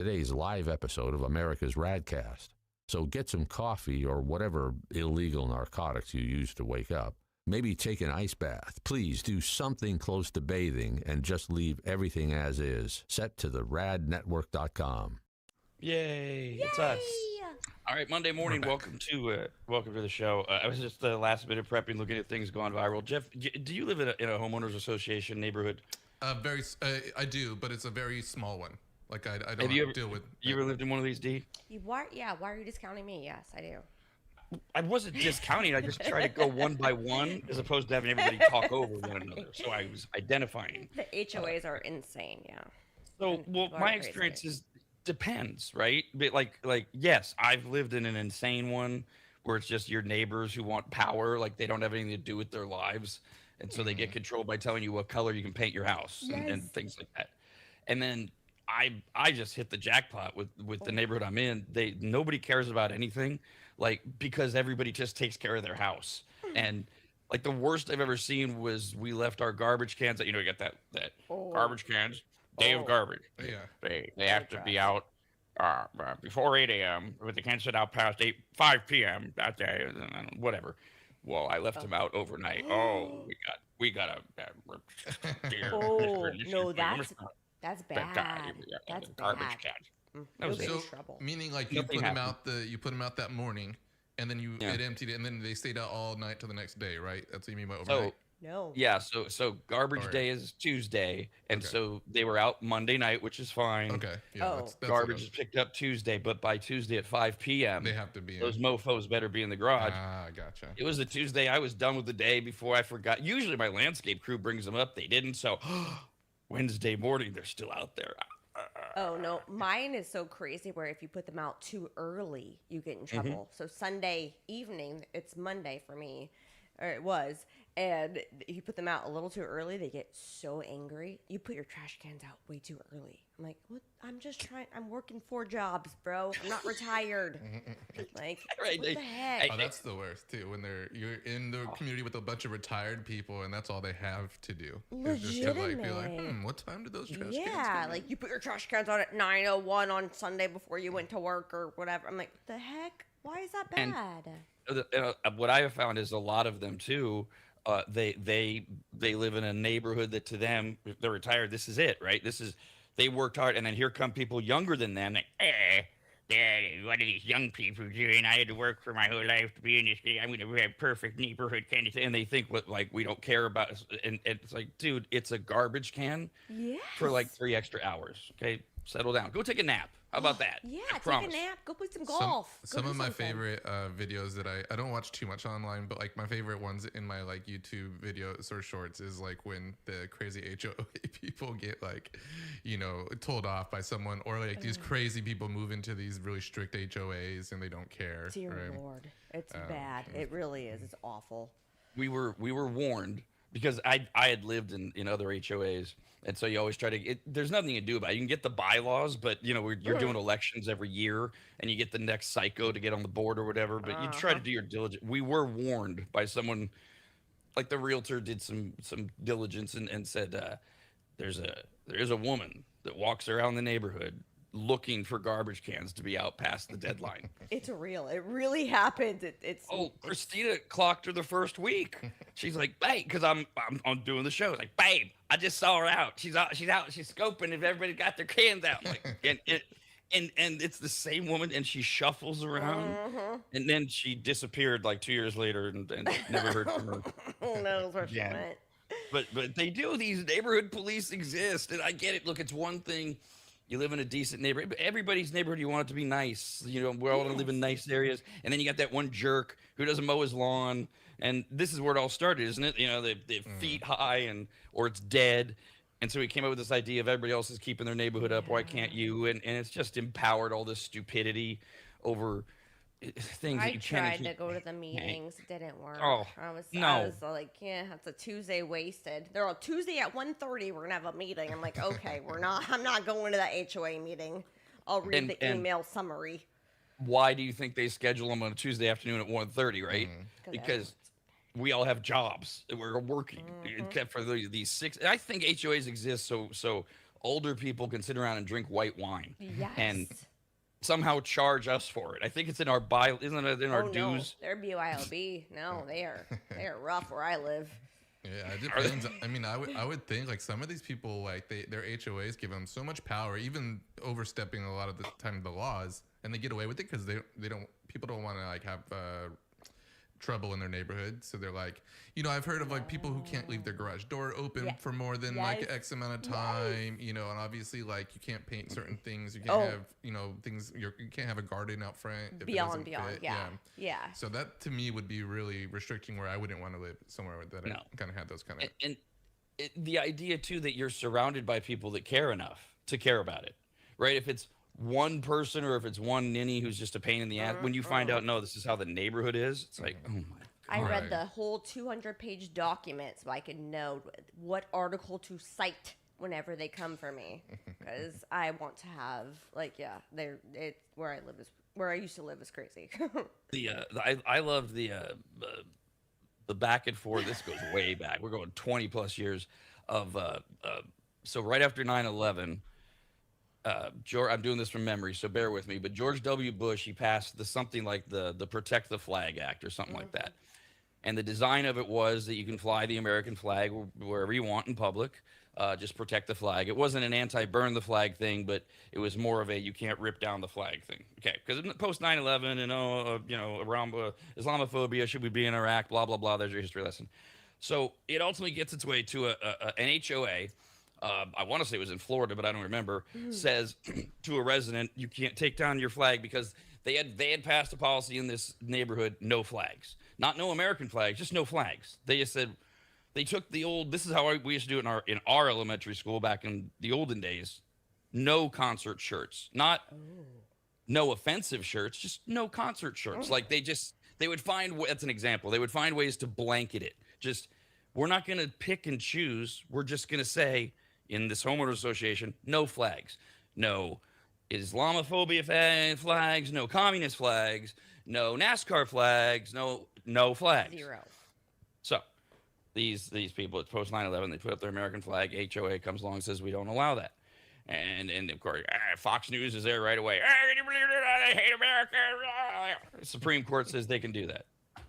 today's live episode of America's RAD Cast. So get some coffee or whatever illegal narcotics you use to wake up. Maybe take an ice bath. Please do something close to bathing and just leave everything as is. Set to the radnetwork.com. Yay! It's us. All right, Monday morning. Welcome to the show. I was just last minute prepping, looking at things going viral. Jeff, do you live in a homeowners association neighborhood? I do, but it's a very small one. Like I don't Have you ever, deal with. You ever lived in one of these, D? Why are you discounting me? Yes, I do. I wasn't discounting. I just try to go one by one as opposed to having everybody talk over one another. So I was identifying. The HOAs are insane. Yeah. So, well, my experience is depends, right? But like, yes, I've lived in an insane one where it's just your neighbors who want power, like they don't have anything to do with their lives, and so they get control by telling you what color you can paint your house and things like that. And then I just hit the jackpot with the neighborhood I'm in. Nobody cares about anything, like because everybody just takes care of their house. And like the worst I've ever seen was we left our garbage cans. You got that garbage cans. Day of garbage. Yeah. They have to be out before 8 a.m. But they can't sit out past 5 p.m. that day. Whatever. Well, I left them out overnight. Oh, we got a dear. Oh no, that's bad. That's bad. Garbage cans. You'll get in So trouble. meaning like you put them out that morning, and then it emptied it, and then they stayed out all night till the next day, right? That's what you mean by overnight. No. Yeah, so garbage day is Tuesday, and so they were out Monday night, which is fine. Okay. Yeah. That's Garbage is picked up Tuesday, but by Tuesday at 5 p.m. they have to be. Those mofos better be in the garage. Ah, gotcha. It was a Tuesday. I was done with the day before I forgot. Usually my landscape crew brings them up. They didn't. So Wednesday morning, they're still out there. Oh no, mine is so crazy where if you put them out too early, you get in trouble. So Sunday evening, it's Monday for me, or it was, and if you put them out a little too early, they get so angry. You put your trash cans out way too early. I'm like, what? I'm just trying. I'm working 4 jobs, bro. I'm not retired. Like, what the heck? Oh, that's the worst too. When you're in the community with a bunch of retired people, and that's all they have to do. Is just to like be like, what time did those trash cans come Yeah, in? like you put your trash cans out at 9:01 on Sunday before you went to work or whatever. I'm like, what the heck? Why is that bad? What I have found is a lot of them too. They live in a neighborhood that to them, if they're retired, this is it, right? They worked hard, and then here come people younger than them. Like, what are these young people doing? I had to work for my whole life to be in this. I'm going to have perfect neighborhood kind of thing. And they think we don't care about us. And it's like, dude, it's a garbage can for like 3 extra hours. Okay, settle down. Go take a nap. How about that? Yeah, I take promise. a nap. Go play some golf. Some of my favorite videos that I don't watch too much online, but like my favorite ones in my like YouTube videos or shorts is like when the crazy HOA people get like, told off by someone, or like these crazy people move into these really strict HOAs and they don't care. Dear Lord, it's bad. It really is. It's awful. We were warned because I had lived in other HOAs. And so you always try to there's nothing you can do about it. You can get the bylaws, but you're doing elections every year and you get the next psycho to get on the board or whatever, but you try to do your diligence. We were warned by someone, like the realtor did some diligence and said, there's a woman that walks around the neighborhood looking for garbage cans to be out past the deadline. It's real. It really happened. Christina clocked her the first week. She's like, babe, because I'm doing the show. Like, babe, I just saw her out. She's out. She's scoping if everybody got their cans out. Like, and it's the same woman, and she shuffles around, and then she disappeared like 2 years later, and never heard from her. Knows where she went. But they do. These neighborhood police exist, and I get it. Look, it's one thing. You live in a decent neighborhood, but everybody's neyborhood, you want it to be nice. We all want to live in nice areas. And then you got that one jerk who doesn't mow his lawn. And this is where it all started, isn't it? The feet high or it's dead. And so he came up with this idea of everybody else is keeping their neighborhood up. Why can't you? And it's just empowered all this stupidity over things that you can't. I tried to go to the meetings. It didn't work. Oh, I was like, yeah, it's a Tuesday wasted. They're all Tuesday at 1:30. We're gonna have a meeting. I'm like, okay, I'm not going to that HOA meeting. I'll read the email summary. Why do you think they schedule them on a Tuesday afternoon at 1:30, right? Because we all have jobs. We're working, except for these 6. I think HOAs exist so older people can sit around and drink white wine. Yes. And somehow charge us for it. I think it's in our isn't it in our dues? No, they're BYOB. No, they are rough where I live. Yeah, it depends. I mean, I would think like some of these people, like their HOAs give them so much power, even overstepping a lot of the time the laws, and they get away with it because people don't want to like have trouble in their neighborhood. So they're like, I've heard of like people who can't leave their garage door open for more than like X amount of time, and obviously like you can't paint certain things. You can't have, things, you can't have a garden out front. If beyond. Yeah. So that to me would be really restricting, where I wouldn't want to live somewhere that I kind of had those kind of. And the idea too, that you're surrounded by people that care enough to care about it, right? If it's one person or if it's one ninny who's just a pain in the ass, when you find out, no, this is how the neighborhood is, it's like, oh my God. I read the whole 200-page document so I could know what article to cite whenever they come for me, because I want to have where I used to live is crazy. I loved the back and forth. This goes way back. We're going 20 plus years of so right after 9/11. I'm doing this from memory, so bear with me. But George W. Bush, he passed something like the Protect the Flag Act or something like that. And the design of it was that you can fly the American flag wherever you want in public. Just protect the flag. It wasn't an anti-burn the flag thing, but it was more of a you can't rip down the flag thing. Okay, because post 9/11 and around Islamophobia, should we be in Iraq? Blah blah blah. There's your history lesson. So it ultimately gets its way to an HOA. I want to say it was in Florida, but I don't remember, says to a resident, you can't take down your flag, because they had passed a policy in this neighborhood, no flags. Not no American flags, just no flags. They just said, they took this is how we used to do it in our elementary school back in the olden days, no concert shirts. Not no offensive shirts, just no concert shirts. Like they would find, that's an example, they would find ways to blanket it. Just, we're not going to pick and choose. We're just going to say, in this homeowner association, no flags, no Islamophobia flags, no communist flags, no NASCAR flags, no flags. Zero. So these people, it's post 9/11, they put up their American flag. HOA comes along and says, we don't allow that. And of course, Fox News is there right away. They hate America. The Supreme Court says they can do that.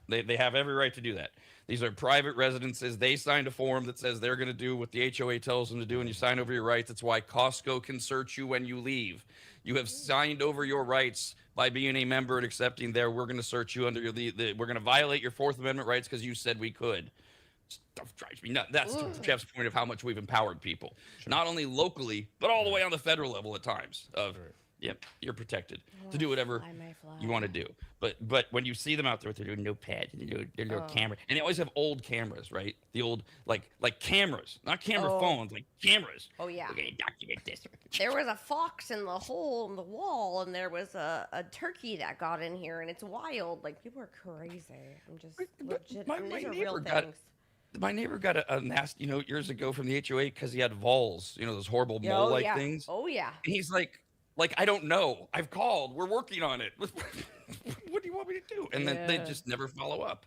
They have every right to do that. These are private residences. They signed a form that says they're going to do what the HOA tells them to do, and you sign over your rights. That's why Costco can search you when you leave. You have signed over your rights by being a member and accepting we're going to search you under we're going to violate your Fourth Amendment rights because you said we could. Stuff drives me nuts. That's Jeff's point of how much we've empowered people, not only locally, but all the way on the federal level at times. Yep, you're protected to do whatever you want to do. But when you see them out there with their no pads, their little camera, and they always have old cameras, right? The old like cameras, not camera phones, like cameras. Oh yeah. We're gonna document this. There was a fox in the hole in the wall, and there was a turkey that got in here, and it's wild. Like, people are crazy. I'm just legit. These are real things. My neighbor got a nasty note years ago from the HOA because he had vols, those horrible mole-like things. Oh yeah. And he's like, I don't know. I've called. We're working on it. What do you want me to do? And then they just never follow up.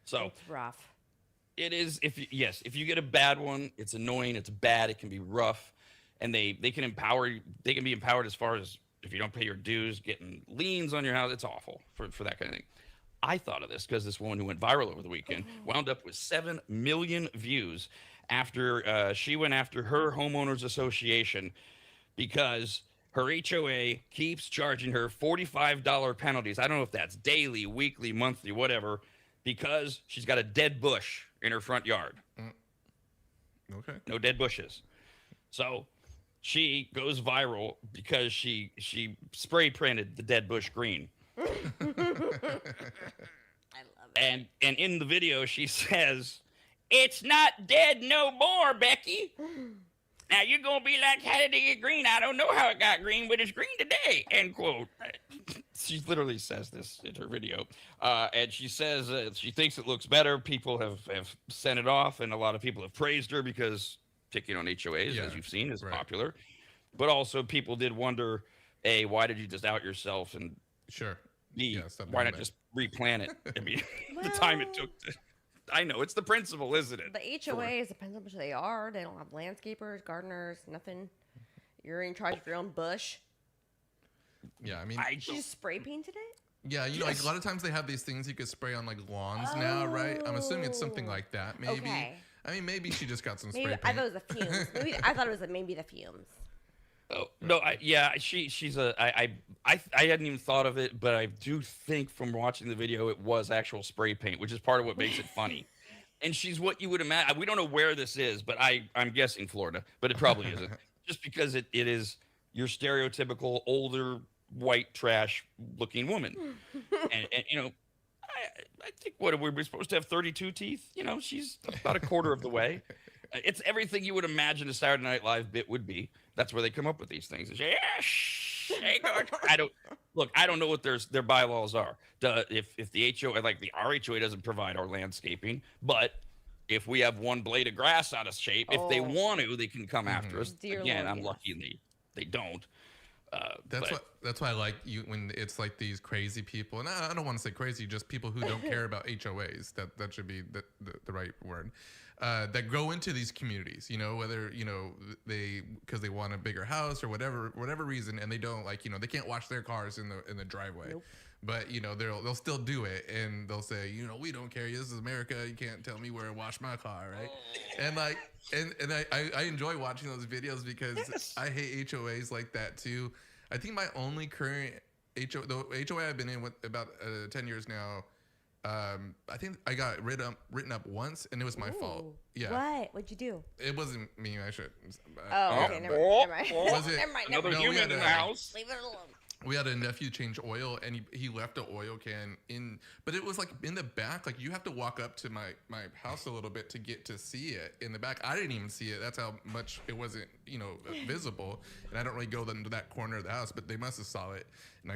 So it's rough. It is. If you get a bad one, it's annoying. It's bad. It can be rough, and they can empower you. They can be empowered as far as if you don't pay your dues, getting liens on your house. It's awful for that kind of thing. I thought of this because this woman who went viral over the weekend wound up with 7 million views after she went after her homeowners association because her HOA keeps charging her $45 penalties. I don't know if that's daily, weekly, monthly, whatever, because she's got a dead bush in her front yard. Okay. No dead bushes. So she goes viral because she spray printed the dead bush green. I love it. And in the video she says, "It's not dead no more, Becky. Now you're gonna be like, how did it get green? I don't know how it got green, but it's green today." End quote. She literally says this in her video, and she says she thinks it looks better. People have sent it off, and a lot of people have praised her because picking on HOAs, as you've seen, is popular. But also, people did wonder: A, why did you just out yourself? And B, why not just replant it? I mean, the time it took to. I know, it's the principle, isn't it? The HOAs, depends on how much they are. They don't have landscapers, gardeners, nothing. You're in charge of your own bush. Yeah, I mean, She just spray painted it? yeah, like a lot of times they have these things you could spray on like lawns now, right? I'm assuming it's something like that, maybe. Okay. I mean, maybe she just got some spray Maybe paint. I thought it was the fumes. I thought it was maybe the fumes. Oh no, I hadn't even thought of it, but I do think from watching the video it was actual spray paint, which is part of what makes it funny. And she's what you would imagine. We don't know where this is, but I'm guessing Florida, but it probably isn't. Just because it is your stereotypical older white trash looking woman. and you know, I think we're supposed to have 32 teeth. You know, she's about a quarter of the way. It's everything you would imagine a Saturday Night Live bit would be. That's where they come up with these things. It's, I don't know what their bylaws are. If the HOA, like the RHOA, doesn't provide our landscaping, but if we have one blade of grass out of shape, if they want to, they can come after us. Dear Again, Lord, I'm yes. lucky and they don't. That's why I like you when it's like these crazy people, and I don't want to say crazy, just people who don't care about HOAs. That should be the right word. That go into these communities, you know, whether because they want a bigger house or whatever reason, and they don't they can't wash their cars in the driveway. Nope. But they'll still do it, and they'll say, we don't care. This is America. You can't tell me where to wash my car, right? And like, and I enjoy watching those videos because I hate HOAs like that too. I think my only current the HOA I've been in with about 10 years now. I think I got written up once, and it was my fault. Yeah. What'd you do? It wasn't me. I should. Okay, never mind. Was it Never mind. Another No, we human had in the a- house. Leave it alone. We had a nephew change oil, and he left an oil can in, but it was like in the back. Like you have to walk up to my house a little bit to get to see it in the back. I didn't even see it. That's how much it wasn't, visible. And I don't really go into that corner of the house, but they must have saw it, and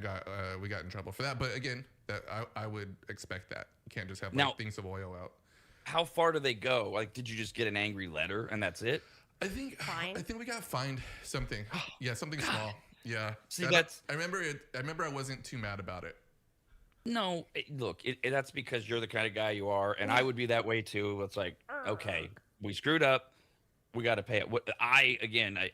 we got in trouble for that. But again, that I would expect that. You can't just have things of oil out. How far do they go? Like, did you just get an angry letter and that's it? I think we got fined something. Yeah, something small. Yeah. See, I remember I wasn't too mad about it. No, look, that's because you're the kind of guy you are, and I would be that way too. It's like, okay, we screwed up, we got to pay it.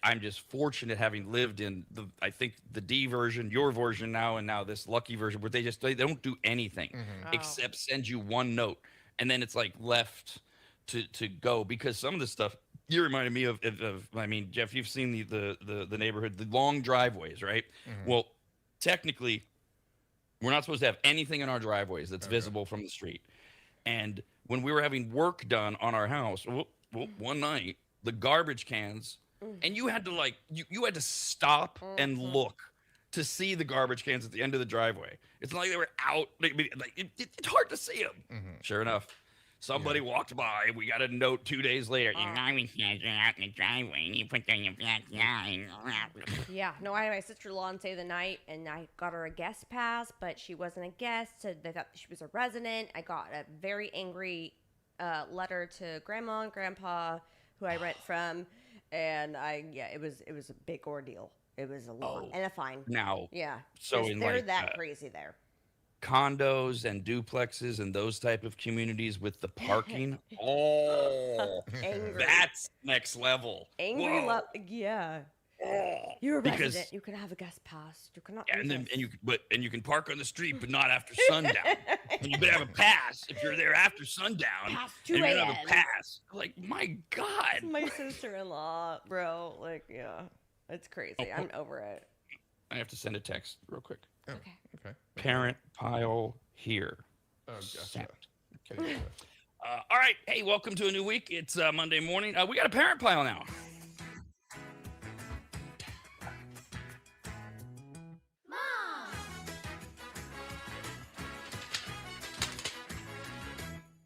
I'm just fortunate having lived in I think the D version, your version now, and now this lucky version, where they don't do anything except send you one note, and then it's like left to go, because some of the stuff. You reminded me of I mean, Jeff, you've seen the neighborhood, the long driveways, right? Mm-hmm. Well, technically, we're not supposed to have anything in our driveways that's visible from the street. And when we were having work done on our house, one night, the garbage cans, and you had to you had to stop and look to see the garbage cans at the end of the driveway. It's not like they were out. It's hard to see them. Mm-hmm. Sure enough. Somebody walked by. We got a note 2 days later. Your garbage cans are out in the driveway, and you put them in your backyard. Yeah, no, I had my sister-in-law stay the night, and I got her a guest pass, but she wasn't a guest, so they thought she was a resident. I got a very angry letter to Grandma and Grandpa, who I rent from, and it was a big ordeal. It was a long and a fine. Now, yeah, so they're that crazy there. Condos and duplexes and those type of communities with the parking. That's next level. Angry yeah. You're a resident. You can have a guest pass. You cannot. Yeah, and you can park on the street, but not after sundown. And you better have a pass if you're there after sundown. Past 2 and you a.m. have a pass. Like, my God. My sister-in-law, bro. Like, yeah, it's crazy. I'm over it. I have to send a text real quick. Oh, okay. Parent pile here. Oh, gotcha. Okay. All right. Hey, welcome to a new week. It's Monday morning. We got a parent pile now. Mom!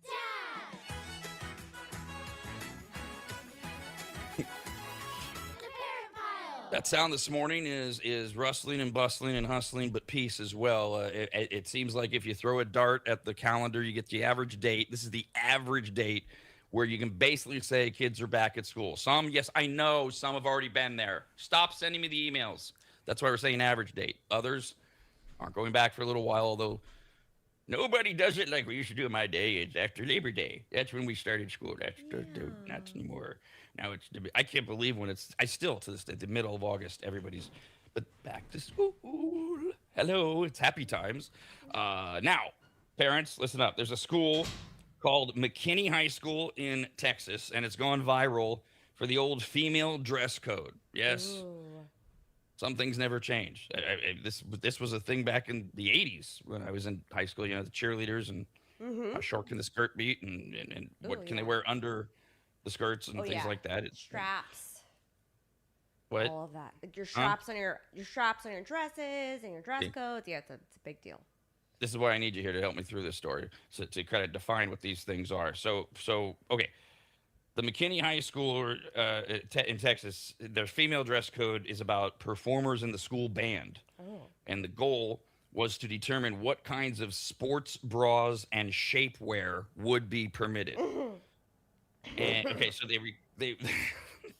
Dad! That sound this morning is rustling and bustling and hustling, but peace as well. It seems like if you throw a dart at the calendar, you get the average date. This is the average date where you can basically say kids are back at school. Some, yes, I know some have already been there. Stop sending me the emails. That's why we're saying average date. Others aren't going back for a little while, although nobody does it like we used to do in my day. It's after Labor Day. That's when we started school. That's not anymore. Now I can't believe when I still to this day, the middle of August, everybody's but back to school. Hello, it's happy times. Now, parents, listen up. There's a school called McKinney High School in Texas, and it's gone viral for the old female dress code. Yes. Ooh. Some things never change. This was a thing back in the 80s when I was in high school. You know, the cheerleaders and how short can the skirt be, and what can they wear under the skirts and things like that. Straps. What? All of that. Like your straps on your straps on your dresses and your dress codes. Yeah, it's a big deal. This is why I need you here to help me through this story, so to kind of define what these things are. So okay. The McKinney High School in Texas, their female dress code is about performers in the school band. Oh. And the goal was to determine what kinds of sports bras and shapewear would be permitted. And okay, so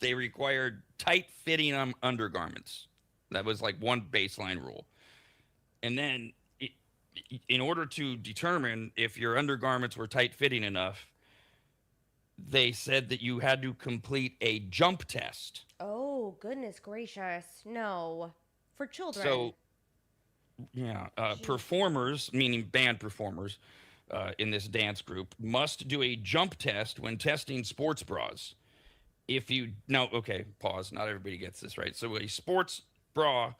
they required tight-fitting undergarments. That was like one baseline rule. And then in order to determine if your undergarments were tight-fitting enough, they said that you had to complete a jump test. Oh, goodness gracious. No. For children. So, yeah, performers, meaning band performers in this dance group, must do a jump test when testing sports bras. Pause. Not everybody gets this, right? So a sports bra,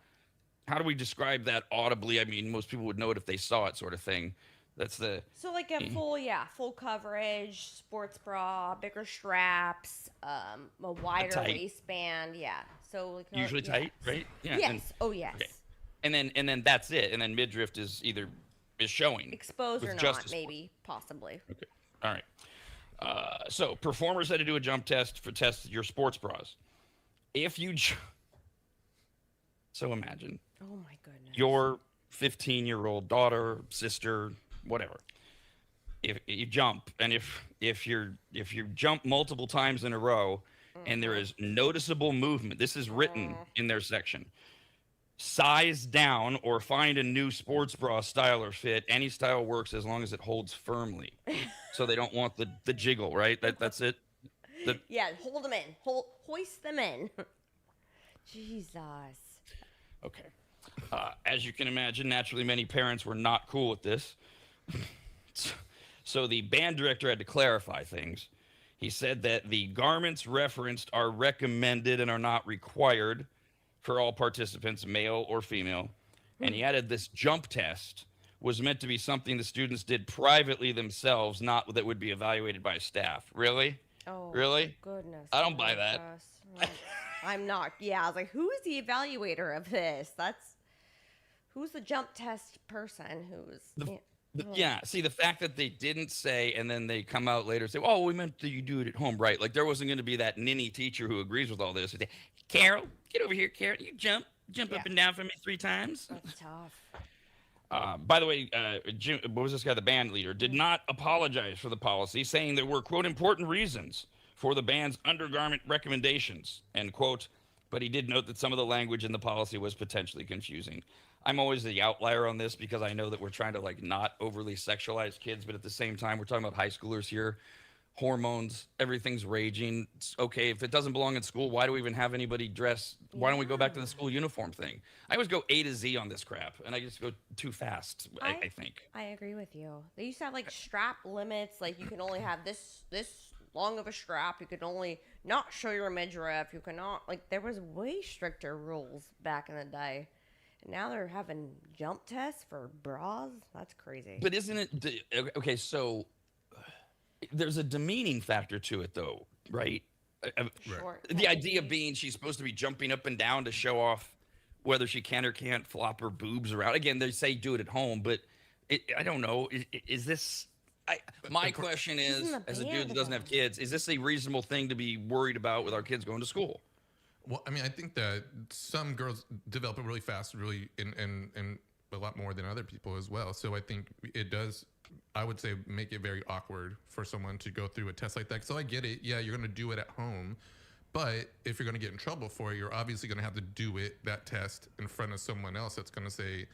how do we describe that audibly? I mean, most people would know it if they saw it, sort of thing. That's so like a full coverage, sports bra, bigger straps, a wider waistband, So like usually tight, right? Yeah. Yes. Yes. Okay. And then that's it. And then midriff is showing, exposed or not, maybe, possibly. Okay. All right. So performers had to do a jump test to test your sports bras. If you so imagine. Oh my goodness. Your 15-year-old daughter, sister, whatever. If you jump, and if you jump multiple times in a row, and there is noticeable movement, this is written in their section. Size down or find a new sports bra style or fit. Any style works as long as it holds firmly. So they don't want the jiggle, right? That's it. Hold them in. Hoist them in. Jesus. Okay. As you can imagine, naturally, many parents were not cool with this. So the band director had to clarify things. He said that the garments referenced are recommended and are not required for all participants, male or female. And he added this jump test was meant to be something the students did privately themselves, not that would be evaluated by staff. Really? Oh, really? Goodness. I don't buy that. I'm not. Yeah, I was like, who is the evaluator of this? Who's the jump test person? See, the fact that they didn't say, and then they come out later and say, oh, we meant that you do it at home, right? Like there wasn't going to be that ninny teacher who agrees with all this. Carol, get over here, Carol. You jump up and down for me 3 times. That's tough. By the way, Jim, what was this guy, the band leader, did not apologize for the policy, saying there were, quote, important reasons for the band's undergarment recommendations, end quote. But he did note that some of the language in the policy was potentially confusing. I'm always the outlier on this because I know that we're trying to like not overly sexualize kids, but at the same time, we're talking about high schoolers here. Hormones, everything's raging. It's okay, if it doesn't belong in school, why do we even have anybody dress? Why don't we go back to the school uniform thing? I always go A to Z on this crap, and I just go too fast, I think. I agree with you. They used to have like strap limits, like you can only have this long of a strap. You could only not show your midriff. You cannot, like, there was way stricter rules back in the day. Now they're having jump tests for bras. That's crazy. But isn't it okay? So there's a demeaning factor to it, though, right? The idea being she's supposed to be jumping up and down to show off whether she can or can't flop her boobs around. Again, they say do it at home, but I don't know. Is this? My question is, as a dude that doesn't have kids, is this a reasonable thing to be worried about with our kids going to school? Well, I mean, I think that some girls develop it really fast, really, and a lot more than other people as well. So I think it does, I would say, make it very awkward for someone to go through a test like that. So I get it. Yeah, you're going to do it at home. But if you're going to get in trouble for it, you're obviously going to have to do that test in front of someone else that's going to say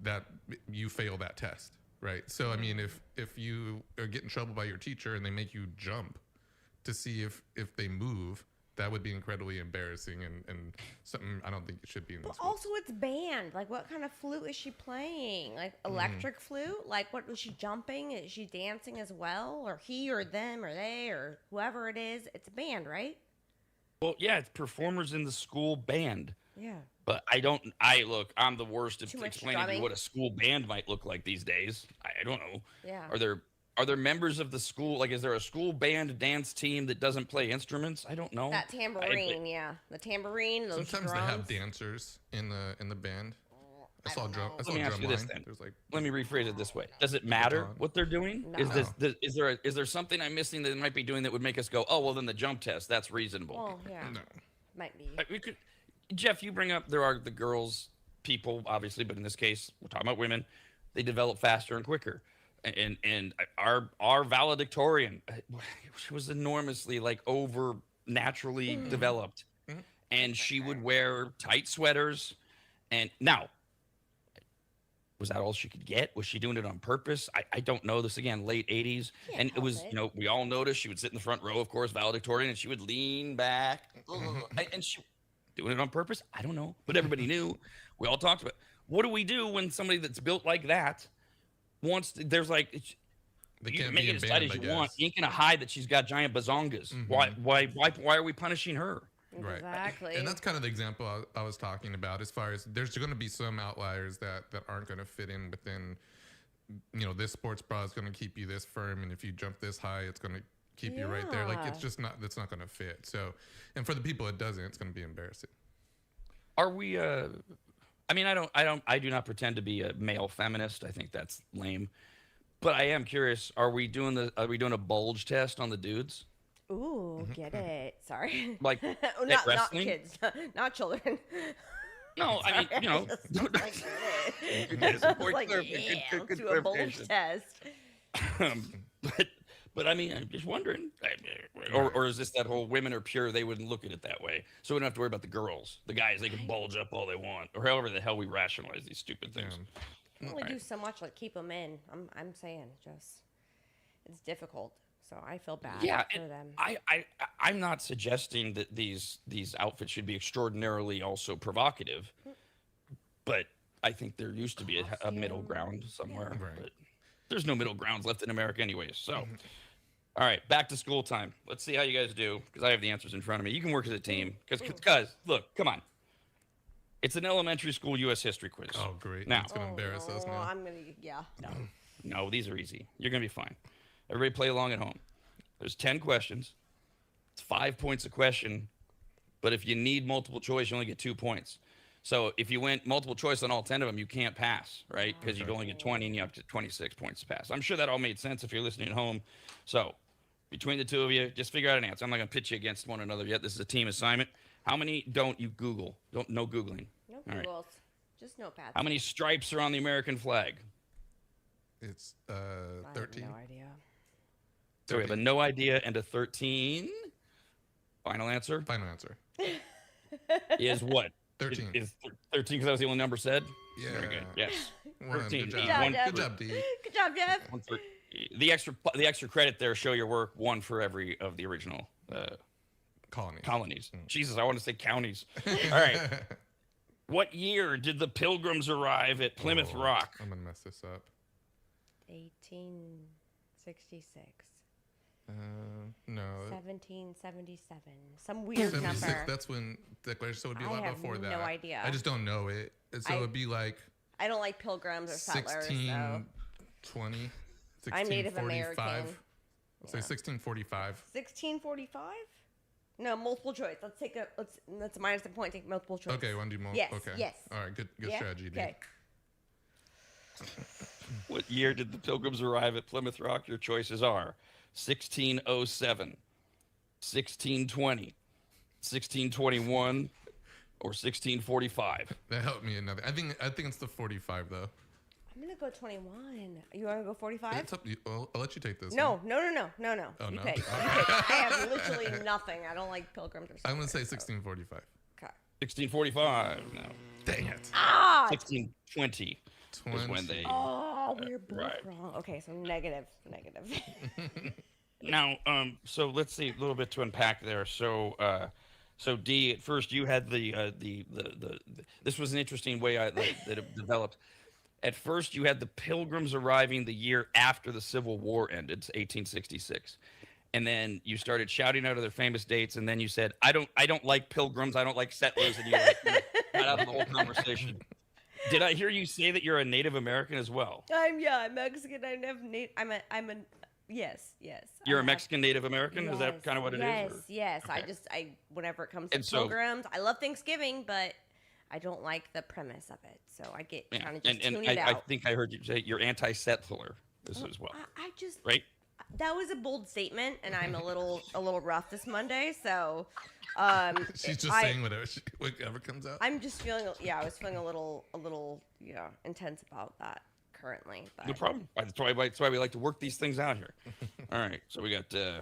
that you failed that test, right? So, I mean, if you are getting in trouble by your teacher and they make you jump to see if they move, that would be incredibly embarrassing and something I don't think it should be in But this school. also, it's band. Like, what kind of flute is she playing? Like, electric flute? Like, what was she jumping? Is she dancing as well? Or he or them or they or whoever it is? It's a band, right? Well, yeah, it's performers in the school band. Yeah. But look, I'm the worst at Too much explaining to you drumming. what a school band might look like these days. I don't know. Yeah. Are there members of the school? Like, is there a school band dance team that doesn't play instruments? I don't know. That tambourine, yeah. The tambourine, those Sometimes drums. they have dancers in the band. I saw drum. I saw Let me ask drum you this line. then. There's like Let me rephrase it this way. Does it matter baton. what they're doing? No. Is there something I'm missing that they might be doing that would make us go, oh, well, then the jump test, that's reasonable. Well, yeah. no. Might be. We could, Jeff, you bring up there are the girls, people, obviously, but in this case, we're talking about women. They develop faster and quicker. And our valedictorian, she was enormously like over naturally developed, and she would wear tight sweaters. And now, was that all she could get? Was she doing it on purpose? I don't know. This again, late 80s. Can't And it help was, it. we all noticed she would sit in the front row, of course, valedictorian, and she would lean back. And she doing it on purpose? I don't know. But everybody knew. We all talked about it. What do we do when somebody that's built like that wants to, there's like, They you can't can make be it in as band, tight I as you guess. want. You ain't gonna hide that she's got giant bazongas. Why are we punishing her? Right. Exactly. And that's kind of the example I was talking about as far as there's going to be some outliers that aren't going to fit in within, this sports bra is going to keep you this firm. And if you jump this high, it's going to keep you right there. Like, Yeah. it's just not, that's not going to fit. So, and for the people it doesn't, it's going to be embarrassing. Are we, I do not pretend to be a male feminist. I think that's lame. But I am curious, are we doing a bulge test on the dudes? Ooh, get it. Sorry. Like Oh, at not wrestling? kids, not children. No, I mean, Like, Point like, clarification. yeah, Good to a bulge clarification. test. But I mean, I'm just wondering, or is this that whole women are pure? They wouldn't look at it that way, so we don't have to worry about the girls, the guys. They can bulge up all they want, or however the hell we rationalize these stupid things. You can only do so much, like keep them in. I'm saying, just it's difficult. So I feel bad Yeah, for and them. I'm not suggesting that these outfits should be extraordinarily also provocative, but I think there used to be a middle ground somewhere. Right. But there's no middle grounds left in America anyways. So, all right, back to school time. Let's see how you guys do, because I have the answers in front of me. You can work as a team, because look, come on. It's an elementary school U.S. history quiz. Oh, great. Now, It's going to embarrass us Oh, now. I'm gonna, yeah. no, these are easy. You're going to be fine. Everybody play along at home. There's 10 questions. It's 5 points a question. But if you need multiple choice, you only get 2 points. So if you went multiple choice on all 10 of them, you can't pass, right? Because you can only get 20 and you have to 26 points to pass. I'm sure that all made sense if you're listening at home. So between the two of you, just figure out an answer. I'm not going to pitch you against one another yet. This is a team assignment. How many don't you Google? No Googling. No All right. Googles, just notepads. How many stripes are on the American flag? It's I have 13. no idea. So we have a no idea and a 13. Final answer Final answer. is what? 13. Is 13 because that was the only number said? Yeah. Very good. Yes. One. 13. Good job. Yeah, One- Jeff. Good job, D. Good job, Jeff. One for, the extra credit there, show your work, one for every of the original Colony. colonies. Jesus, I want to say counties. All right. What year did the Pilgrims arrive at Plymouth Oh, Rock? I'm going to mess this up. 1866. No. 1777. Some weird 76. number. That's when Declaration. So it would be a I lot have before no that. idea. I just don't know it. And so I- it'd be like I don't like pilgrims or settlers. 1620. I'm Native 1645. American. Let's say 1645. 1645? No, multiple choice. Let's minus the point. Take multiple choice. Okay, want to do more? Yes, Okay. yes. All right, good Yeah? strategy, dude. Okay. What year did the Pilgrims arrive at Plymouth Rock? Your choices are 1607, 1620, 1621, or 1645. That helped me another. I think it's the 45 though. I'm gonna go 21. You wanna go 45? It's up to you. I'll let you take this. No, one. no. Oh, You no? pick. You pick. I have literally nothing. I don't like pilgrims or I'm gonna settlers, say so- 1645. Okay. 1645. No. Dang it. Ah! 1620 is when they. Oh, we're both right. wrong. Okay, so negative. Now, so let's see a little bit to unpack there. So, So D, at first you had this was an interesting way that it developed. At first you had the Pilgrims arriving the year after the Civil War ended, 1866. And then you started shouting out of their famous dates, and then you said, I don't like pilgrims, I don't like settlers, and you got out of the whole conversation. Did I hear you say that you're a Native American as well? I'm Mexican. I'm a yes. You're a Mexican Native American? Is that kind of what it is? Yes. Okay. I whenever it comes to pilgrims, I love Thanksgiving, but I don't like the premise of it. So I get kind of just tune it out. I think I heard you say you're anti-settler as well. I just right. That was a bold statement, and I'm a little rough this Monday. So she's just saying whatever comes out. I'm just feeling I was feeling a little intense about that currently. But. No problem. That's why we like to work these things out here. All right, so we got all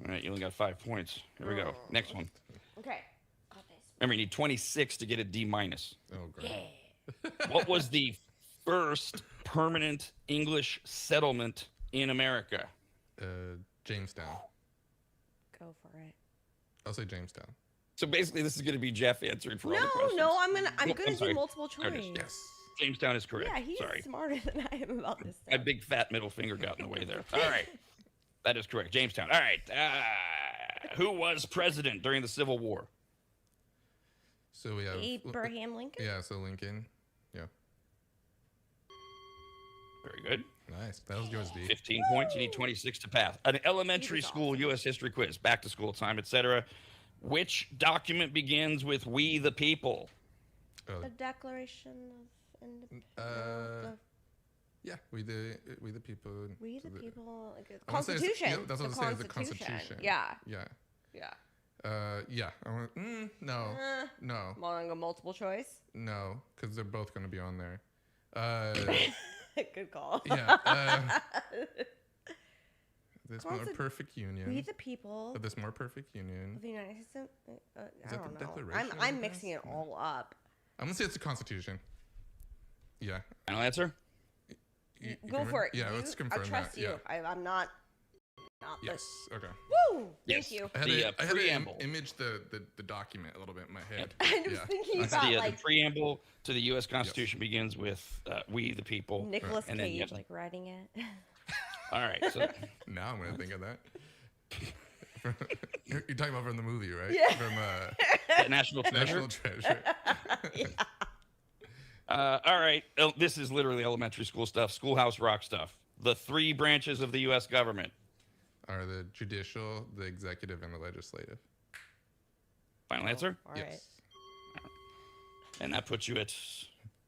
right, you only got 5 points. Here we go. Next one. Okay. Remember, you need 26 to get a D minus. Oh, great. Yeah. What was the first permanent English settlement in America? Jamestown. Go for it. I'll say Jamestown. So basically, this is going to be Jeff answering for all the questions. No, I'm gonna do multiple choice. Yes. Jamestown is correct. Yeah, he's smarter than I am about this stuff. My big fat middle finger got in the way there. All right, that is correct. Jamestown. All right. Who was president during the Civil War? So we have Abraham Lincoln. Yeah, so Lincoln. Yeah. Very good. Nice. That was yours, D. 15 points. You need 26 to pass. An elementary school U.S. history quiz, back to school time, etc. Which document begins with "We the People"? The Declaration of Independence. Yeah, we the people. We the people. Like Constitution. That's what I say. The Constitution. Yeah. Yeah. Yeah. Yeah. No. No. Want to go multiple choice? No, because they're both going to be on there. Good call. Yeah. This more perfect union. We the people. Of this more perfect union. Of the United States. I don't know. Declaration I'm mixing it all up. I'm gonna say it's the Constitution. Yeah. Final answer. Go for it. Yeah, let's confirm I trust that. you. Yeah. I'm not. Yes. Okay. Woo! Yes. Thank you. I had preamble. to image the document a little bit in my head. I was thinking about the preamble to the U.S. Constitution begins with "We the People." Nicholas and Cage writing it. All right. So now I'm gonna think of that. You're talking about from the movie, right? Yeah. From National Treasure. National Treasure. Yeah. All right. This is literally elementary school stuff, Schoolhouse Rock stuff. The 3 branches of the U.S. government are the judicial, the executive, and the legislative. Final answer? All yes. right. And that puts you at...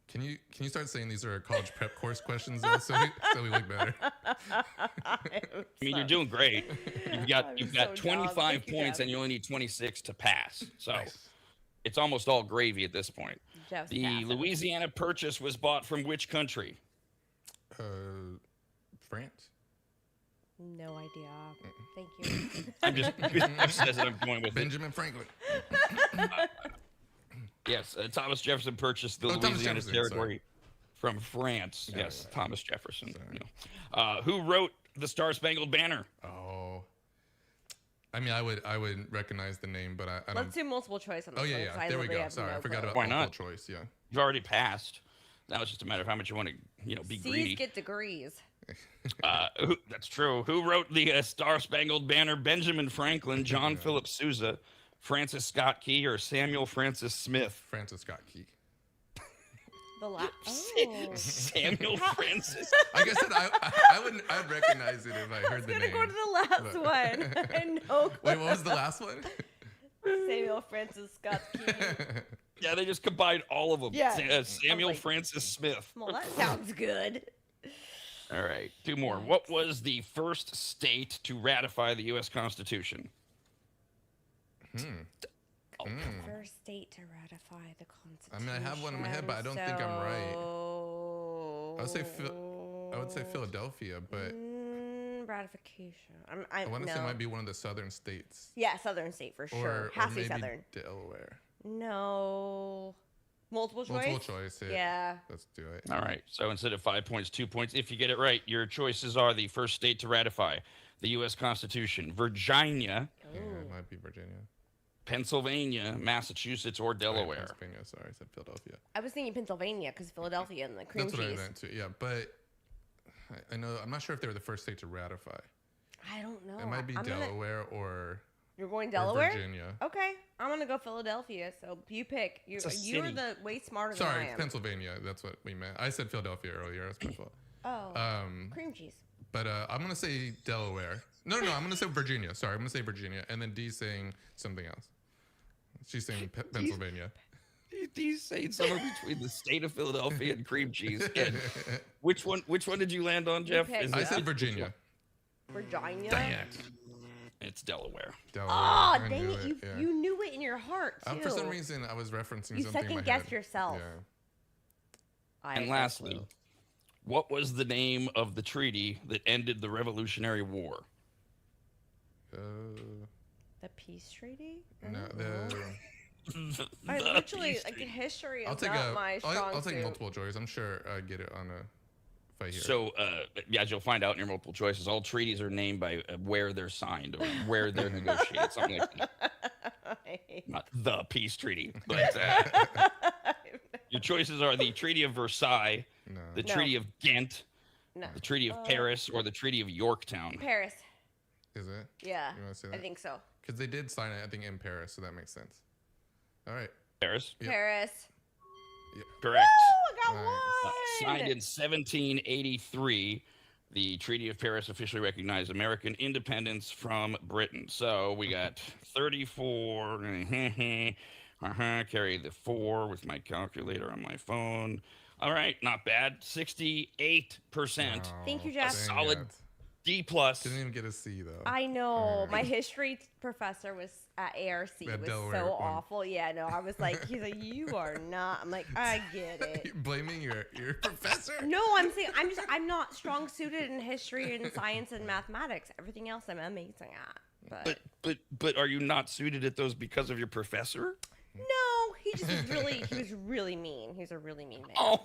Can you start saying these are college prep course questions though, so we look better? I mean, you're doing great. You've got 25 points, and you only need 26 to pass. So Nice. It's almost all gravy at this point. Jeff's The passing. Louisiana Purchase was bought from which country? France. No idea. Thank you. I'm just I've said it, I'm going with Benjamin Franklin. Yes, Thomas Jefferson purchased the Thomas Louisiana Jefferson, territory from France. Yeah, Yes, yeah. Thomas Jefferson. Who wrote the Star Spangled Banner? Oh. I mean, I would recognize the name, but I don't. Let's do multiple choice on this Oh yeah, one, 'cause yeah. I There we literally go. have Sorry, no I forgot clue. about Why multiple not? choice. Yeah. You've already passed. Now it's just a matter of how much you want to, be greedy. C's get degrees. That's true. Who wrote the Star Spangled Banner? Benjamin Franklin, John Philip Sousa, Francis Scott Key, or Samuel Francis Smith? Francis Scott Key. The last. Oh. Samuel Francis. Like I said, I'd recognize it if I heard the I'm name. gonna go to the last but- one. And no. Wait, what was the last one? Samuel Francis Scott Key. Yeah, they just combined all of them. Yeah. Samuel like- Francis Smith. Well, that sounds good. All right, 2 more. What was the first state to ratify the U.S. Constitution? First state to ratify the Constitution. I mean, I have one in my head, but I don't think I'm right. I would say Philadelphia, but ratification. I want to say it no. might be one of the southern states. Yeah, southern state for sure. Or Has to be maybe southern. Delaware. No. Multiple choice? Multiple choice. Yeah. Let's do it. All right, so instead of 5 points, 2 points. If you get it right, your choices are the first state to ratify the U.S. Constitution, Virginia, Yeah, it might be Virginia. Pennsylvania, Massachusetts, or Delaware. Pennsylvania. Sorry, I said Philadelphia. I was thinking Pennsylvania because Philadelphia and the cream That's cheese. what I meant too. Yeah, but I know I'm not sure if they were the first state to ratify. I don't know. It might be Delaware or You're going Delaware? or Virginia. Okay, I'm gonna go Philadelphia. So you pick. You're city. the way smarter Sorry, than I am. Pennsylvania. That's what we meant. I said Philadelphia earlier. That's my fault. Oh, cream cheese. But I'm gonna say Delaware. No, I'm gonna say Virginia. Sorry, I'm gonna say Virginia, and then D's saying something else. She's saying Pennsylvania. He's saying somewhere between the state of Philadelphia and cream cheese. And which one did you land on, Jeff? picked I said Virginia. Virginia. Dang it. It's Delaware. Delaware. Oh, I dang knew it! yeah. You knew it in your heart too. For some reason, I was referencing You something in my second-guessed head. yourself. Yeah. And lastly, what was the name of the treaty that ended the Revolutionary War? The peace treaty. No, I The literally peace like treaty. history I'll is take not my strong I'll take suit. multiple choice. I'm sure I get it on a fight here. So, as you'll find out in your multiple choices, all treaties are named by where they're signed or where they're negotiated, something like that. Not the peace treaty, but your choices are the Treaty of Versailles, no. the No. Treaty of Ghent, No. the Treaty of Paris, or the Treaty of Yorktown. Paris. Is it? Yeah. You want to say I that? think so. Because they did sign it, I think, in Paris, so that makes sense. All right. Paris, Yep. Paris. correct. Oh, I got Nice. one. Signed in 1783, the Treaty of Paris officially recognized American independence from Britain. So we got 34. Carry the 4 with my calculator on my phone. All right, not bad. 68%. Thank you, Oh, Jeff. dang Solid it. D plus. Didn't even get a C, though. I know. Alright. My history professor was at ARC. That Was Delaware so one. awful. Yeah, no. I was like, he's like, you are not. I'm like, I get it. You're blaming your professor? No, I'm saying I'm not strong suited in history and science and mathematics. Everything else I'm amazing at. But are you not suited at those because of your professor? No, he was really mean. He's a really mean man.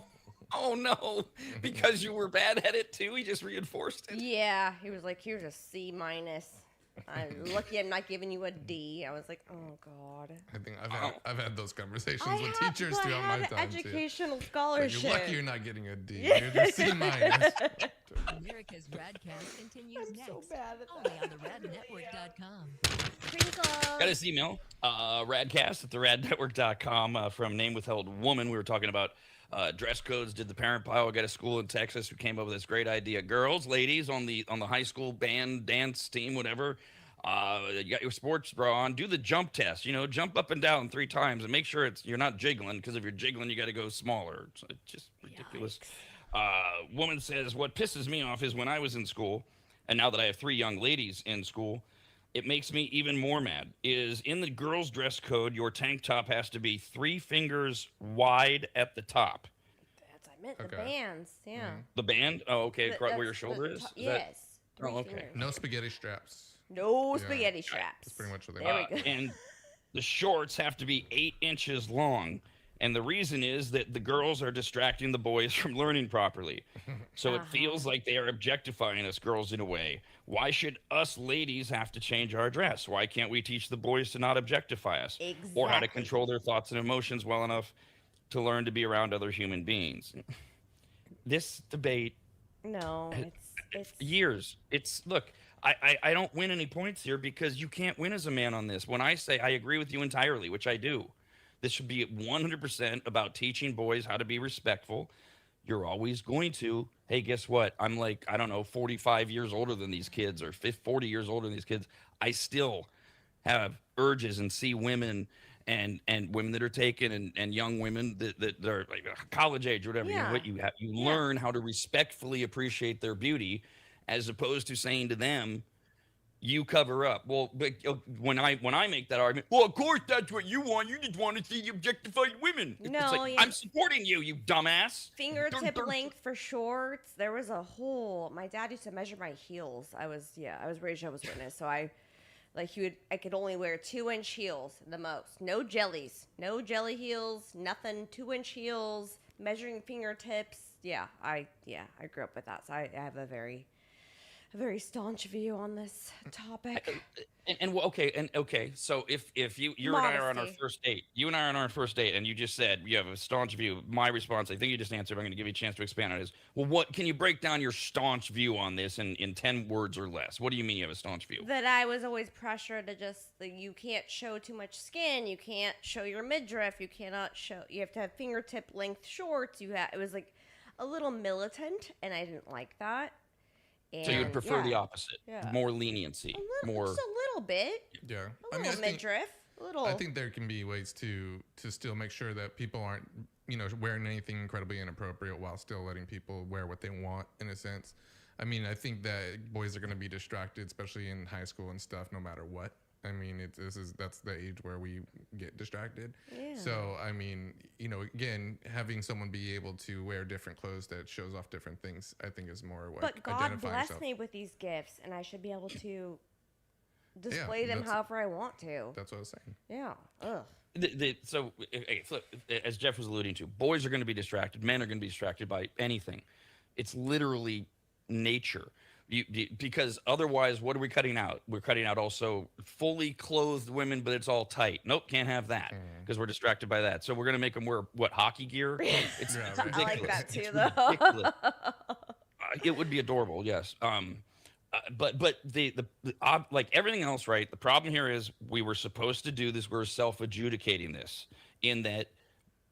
Oh no! Because you were bad at it too. He just reinforced it. Yeah, he was like, here's a C minus. I'm lucky I'm not giving you a D. I was like, oh God. I think I've had those conversations I with have, teachers but I throughout had my an time too. educational Like, scholarship. you're lucky you're not getting a D. You're C minus. America's RAD Cast continues I'm next. so bad at Only on the radnetwork.com. Crinkle. Got this email, radcast at theradnetwork.com from Name Withheld Woman. We were talking about dress codes. Did the parent pile get a school in Texas who came up with this great idea? Girls, ladies on the high school band, dance team, whatever. You got your sports bra on. Do the jump test. Jump up and down 3 times and make sure you're not jiggling, because if you're jiggling, you got to go smaller. It's just ridiculous. Woman says, what pisses me off is when I was in school, and now that I have 3 young ladies in school, it makes me even more mad, is in the girls' dress code, your tank top has to be 3 fingers wide at the top. I meant the Okay. bands. Yeah. The band? Oh, okay, Th- where that's your shoulder the is? to- Is that- Yes. 3 Oh, okay. fingers. No spaghetti straps. No Yeah. spaghetti straps. That's pretty much what they There want. we go. And the shorts have to be 8 inches long. And the reason is that the girls are distracting the boys from learning properly. So it feels like they are objectifying us girls in a way. Why should us ladies have to change our dress? Why can't we teach the boys to not objectify us? Or how to Exactly. control their thoughts and emotions well enough to learn to be around other human beings? This debate, No, it's years. Look, I don't win any points here because you can't win as a man on this. When I say I agree with you entirely, which I do, this should be 100% about teaching boys how to be respectful. You're always going to, hey, guess what? I'm like, I don't know, 45 years older than these kids or 40 years older than these kids. I still have urges and see women and women that are taken and young women that are like college age or whatever. Yeah. You learn how to respectfully appreciate their beauty, as opposed to saying to them, you cover up. Well, but when I make that argument, well, of course that's what you want. You just want to see objectified women. It's No, like, yeah. I'm supporting you, you dumbass. fingertip length for shorts. There was a whole. My dad used to measure my heels. I was raised Jehovah's Witness, so I could only wear 2-inch heels the most. No jellies, no jelly heels, nothing. 2-inch heels, measuring fingertips. I grew up with that, so I have a very a very staunch view on this topic. Okay. So if you and I are on our Modesty. first date, and you just said you have a staunch view. My response, I think you just answered. I'm going to give you a chance to expand on it. Is well, what can you break down your staunch view on this in 10 words or less? What do you mean you have a staunch view? That I was always pressured to just you can't show too much skin, you can't show your midriff, you cannot show. You have to have fingertip length shorts. It was like a little militant, and I didn't like that. So you would And, prefer the yeah, opposite, yeah. more leniency, more. Just a little bit, Yeah. a little midriff, a little. I think there can be ways to still make sure that people aren't, wearing anything incredibly inappropriate while still letting people wear what they want, in a sense. I mean, I think that boys are going to be distracted, especially in high school and stuff, no matter what. I mean, that's the age where we get distracted. Yeah. So, I mean, again, having someone be able to wear different clothes that shows off different things, I think is more like But God identifying bless yourself. me with these gifts, and I should be able to display them however I want to. That's what I was saying. Yeah. Ugh. So, as Jeff was alluding to, boys are going to be distracted. Men are going to be distracted by anything. It's literally nature. Because otherwise, what are we cutting out? We're cutting out also fully clothed women, but it's all tight. Nope, can't have that because we're distracted by that. So we're going to make them wear hockey gear? It's Yeah, right. ridiculous. I like that too, It's though. ridiculous. It would be adorable, yes. But like everything else, right? The problem here is we were supposed to do this. We're self-adjudicating this in that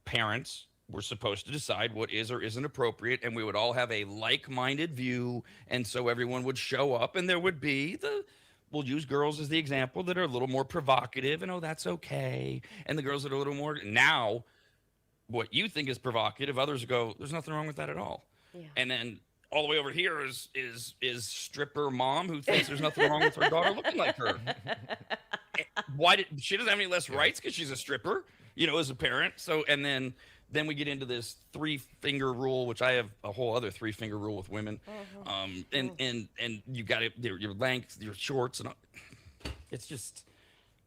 parents were supposed to decide what is or isn't appropriate, and we would all have a like-minded view, and so everyone would show up, and there would be we'll use girls as the example that are a little more provocative, and that's okay, and the girls that are a little more now, what you think is provocative, others go, there's nothing wrong with that at all, and then all the way over here is stripper mom who thinks there's nothing wrong with her daughter looking like her. She doesn't have any less rights because she's a stripper, as a parent. So, and then we get into this 3-finger rule, which I have a whole other 3-finger rule with women. And you got your length, your shorts, and it's just,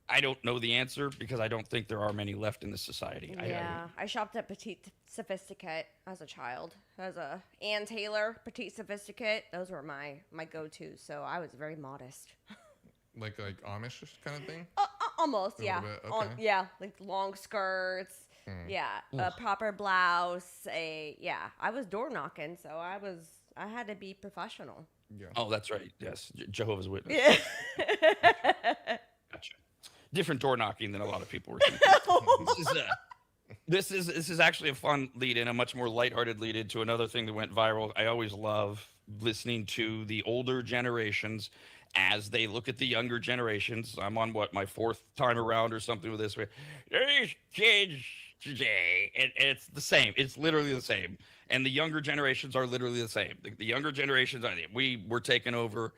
I don't know the answer because I don't think there are many left in this society. Yeah, I shopped at Petite Sophisticate as a child. As a Ann Taylor, Petite Sophisticate, those were my go-tos. So I was very modest. Like Amish kind of thing? Almost, yeah. Bit, okay. Yeah, like long skirts. Yeah, a proper blouse. I was door knocking, so I had to be professional. Yeah. Oh, that's right. Yes, Jehovah's Witness. Yeah. Gotcha. Different door knocking than a lot of people were thinking. This is actually a fun lead in, a much more lighthearted lead into another thing that went viral. I always love listening to the older generations as they look at the younger generations. I'm on my 4th time around or something with this. These kids today, and it's the same. It's literally the same. And the younger generations are literally the same. The younger generations, we're taking over.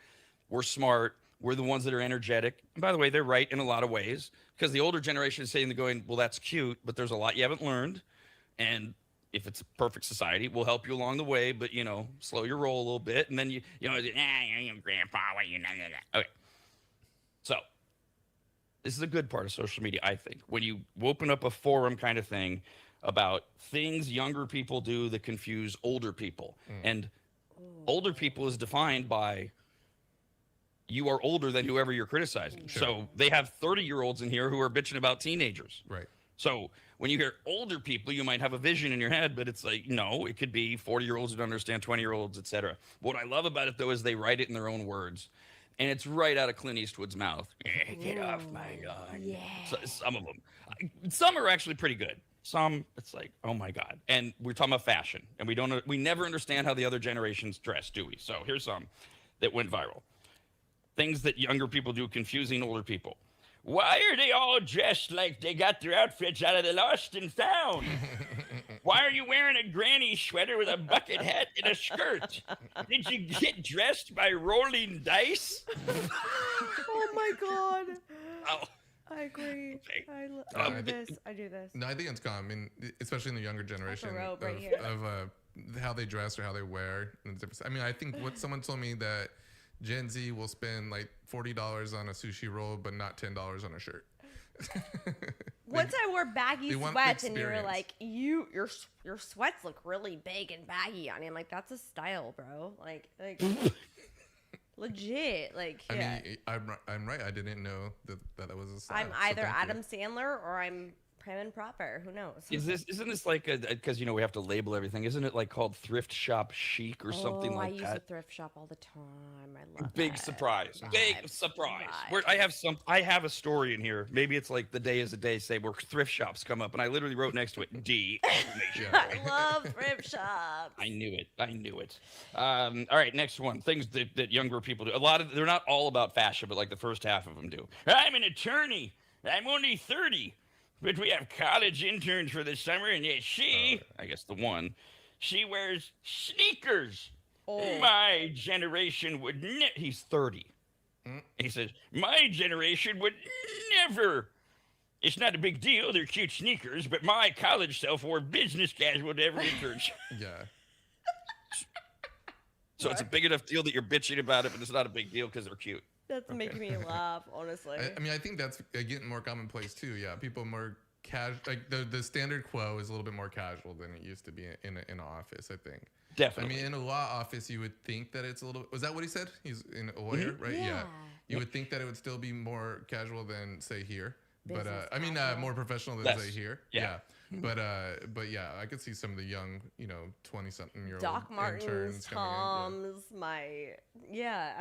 We're smart. We're the ones that are energetic. And by the way, they're right in a lot of ways because the older generation is saying, they're going, well, that's cute, but there's a lot you haven't learned. And if it's a perfect society, we'll help you along the way, but slow your roll a little bit. And then you grandpa, okay. So this is a good part of social media, I think, when you open up a forum kind of thing about things younger people do that confuse older people. And older people is defined by you are older than whoever you're criticizing. Sure. So they have 30-year-olds in here who are bitching about teenagers. Right. So when you hear older people, you might have a vision in your head, but it's like, no, it could be 40-year-olds who don't understand 20-year-olds, etc. What I love about it, though, is they write it in their own words. And it's right out of Clint Eastwood's mouth. Get off my lawn. Yeah. So, some of them. Some are actually pretty good. Some, it's like, oh, my God. And we're talking about fashion. And we never understand how the other generations dress, do we? So here's some that went viral. Things that younger people do confusing older people. Why are they all dressed like they got their outfits out of the Lost and Found? Why are you wearing a granny sweater with a bucket hat and a skirt? Did you get dressed by rolling dice? Oh my God. Oh. I agree. Okay. I do this. No, I think it's common, especially in the younger generation of how they dress or how they wear. I mean, I think what someone told me that Gen Z will spend like $40 on a sushi roll, but not $10 on a shirt. Once I wore baggy sweats, and you were like, your sweats look really big and baggy on you. I'm like, that's a style, bro. Like Legit. Like, I yeah. mean, I'm right. I didn't know that was a sign. I'm either Adam Sandler or I'm prim and proper. Who knows? Isn't this like because we have to label everything? Isn't it like called thrift shop chic or something like I that? use a thrift shop all the time. I love Big it. surprise. Big surprise. Vibes. I have a story in here. Maybe it's like the day is a day say where thrift shops come up, and I literally wrote next to it D exclamation point. I love thrift shops. I knew it. All right, next one. Things that younger people do. They're not all about fashion, but like the first half of them do. I'm an attorney. I'm only 30. But we have college interns for the summer, and yet I guess the one, she wears sneakers. Oh. My generation would he's 30. He says, my generation would never. It's not a big deal. They're cute sneakers, but my college self wore business casual to every church. Yeah. So it's a big enough deal that you're bitching about it, but it's not a big deal because they're cute. That's making me laugh, honestly. I mean, I think that's getting more commonplace too. Yeah, people more casual. Like the standard quo is a little bit more casual than it used to be in an office. I think. Definitely. I mean, in a law office, you would think that it's a little. Was that what he said? He's in a lawyer, right? Yeah. You would think that it would still be more casual than say here, Business but I mean, casual. more professional than Less. say here. Yeah. But yeah, I could see some of the young, 20-something-year-old Doc Martens, interns coming in. Toms, I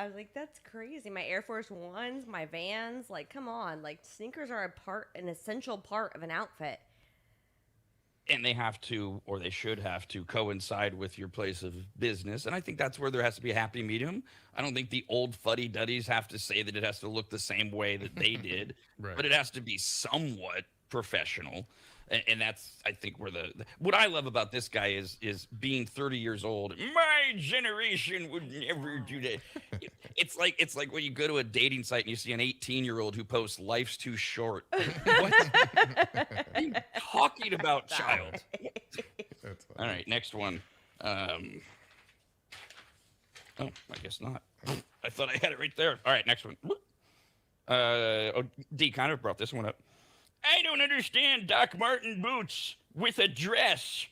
was like, that's crazy. My Air Force Ones, my Vans, like, come on. Like, sneakers are an essential part of an outfit. And they have to, or they should have to, coincide with your place of business. And I think that's where there has to be a happy medium. I don't think the old fuddy-duddies have to say that it has to look the same way that they did, Right. but it has to be somewhat professional. And that's, I think, where what I love about this guy is being 30 years old. My generation would never do that. It's like when you go to a dating site and you see an 18-year-old who posts "Life's too short." What are you talking about, child? That's funny. All right, next one. Oh, I guess not. I thought I had it right there. All right, next one. D kind of brought this one up. I don't understand Doc Marten boots with a dress.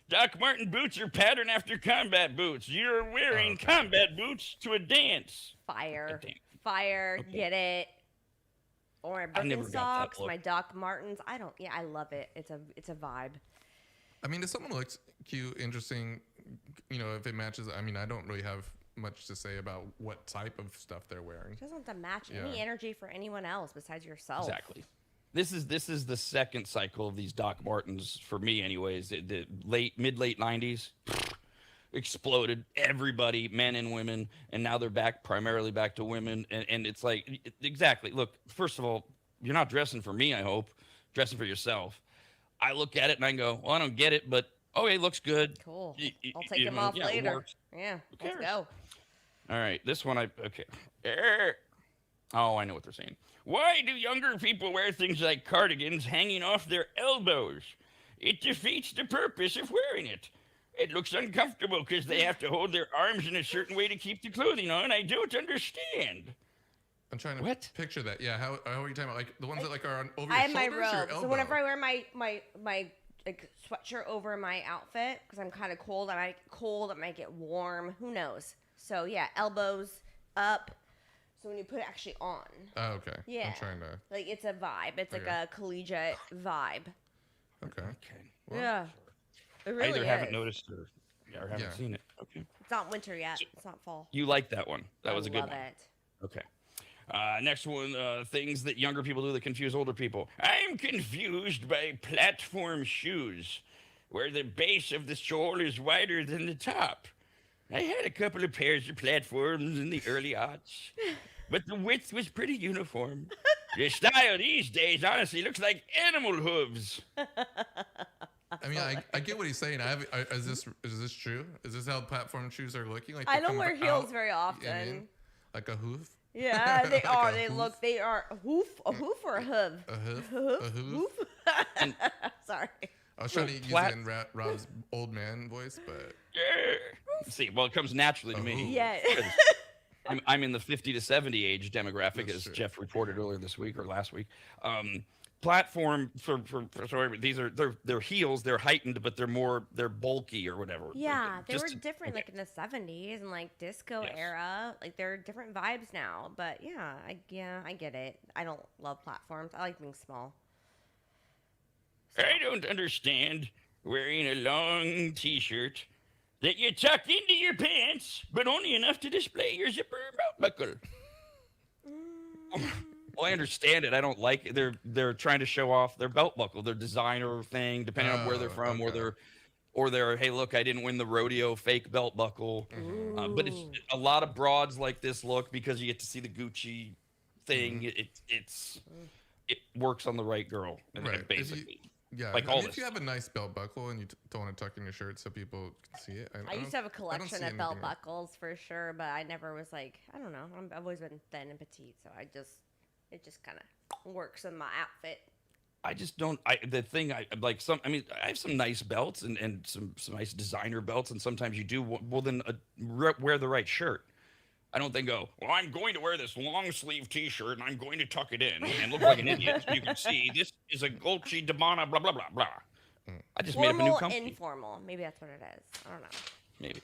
Doc Marten boots are patterned after combat boots. You're wearing combat boots to a dance. Fire. Damn. Fire. Okay. Get it. Or I never got that Birkenstocks, look. my Doc Martens. I love it. It's a vibe. I mean, if someone looks cute, interesting, if it matches, I mean, I don't really have much to say about what type of stuff they're wearing. It doesn't have to match Yeah. any energy for anyone else besides yourself. Exactly. This is the second cycle of these Doc Martens for me, anyways. The mid late 90s exploded. Everybody, men and women, and now they're primarily back to women. And it's like exactly. Look, first of all, you're not dressing for me. I hope dressing for yourself. I look at it and I go, well, I don't get it, but okay, looks good. Cool. I'll You take them know, off yeah, it later. works. Yeah. Who Let's cares? go. All right, this one okay. Oh, I know what they're saying. Why do younger people wear things like cardigans hanging off their elbows? It defeats the purpose of wearing it. It looks uncomfortable because they have to hold their arms in a certain way to keep the clothing on. I don't understand. I'm trying to picture that. Yeah, how are you talking about? Like the ones that are on over I your have my shoulders or your robe. elbow? So whenever I wear my like sweatshirt over my outfit, because I'm kind of cold, it might get warm. Who knows? So yeah, elbows up. So when you put it actually on. Oh, okay. Yeah. I'm trying to. Like it's a vibe. It's like a collegiate vibe. Okay. Okay. Well, Yeah. It really I either is. haven't noticed or haven't seen it. Okay. It's not winter yet. It's not fall. You like that one. That was a good love one. it. Okay. Next one, things that younger people do that confuse older people. I'm confused by platform shoes, where the base of the sole is wider than the top. I had a couple of pairs of platforms in the early aughts, but the width was pretty uniform. The style these days honestly looks like animal hooves. I mean, I get what he's saying. Is this true? Is this how platform shoes are looking? Like I they don't come wear out heels very and often. in, like a hoof. Yeah, they Like are. a They hoof? look. They are a hoof or a hoof. A hoof. Hoof? A hoof. Sorry. I was trying to use Plat- it in Rob's old man voice, but See, well, it comes naturally to A me. hoof. Yeah. I'm in the 50 to 70 age demographic, That's as true. Jeff reported earlier this week or last week. platform for sorry, but these are they're heels, they're heightened, but they're bulky or whatever. Yeah, they Just were different, okay. like in the 70s and like disco Yes. era. Like there are different vibes now. But yeah, I get it. I don't love platforms. I like being small. So, I don't understand wearing a long T-shirt that you tuck into your pants, but only enough to display your zipper belt buckle. Well, I understand it. I don't like it. They're trying to show off their belt buckle, their designer thing, depending on where they're from, okay. or they're hey, look, I didn't win the rodeo fake belt buckle. But it's ooh. a lot of broads like this look because you get to see the Gucci thing. It works on the right girl, Right. basically. Yeah, Like I all mean, if this you have a nice belt buckle and you don't want to tuck in your shirt so people can see it, I used to have a I don't collection see of belt anything wrong. buckles for sure, but I never was like, I don't know. I've always been thin and petite, so it just kind of works in my outfit. I just don't. The thing I like some. I mean, I have some nice belts and some nice designer belts, and sometimes you do. Well, then wear the right shirt. I don't then go, well, I'm going to wear this long sleeve T-shirt and I'm going to tuck it in and look like an idiot. So you can see this is a Dolce Gabbana, blah blah blah blah. I just made up a new Formal, company. informal. Maybe that's what it is. I don't know. Maybe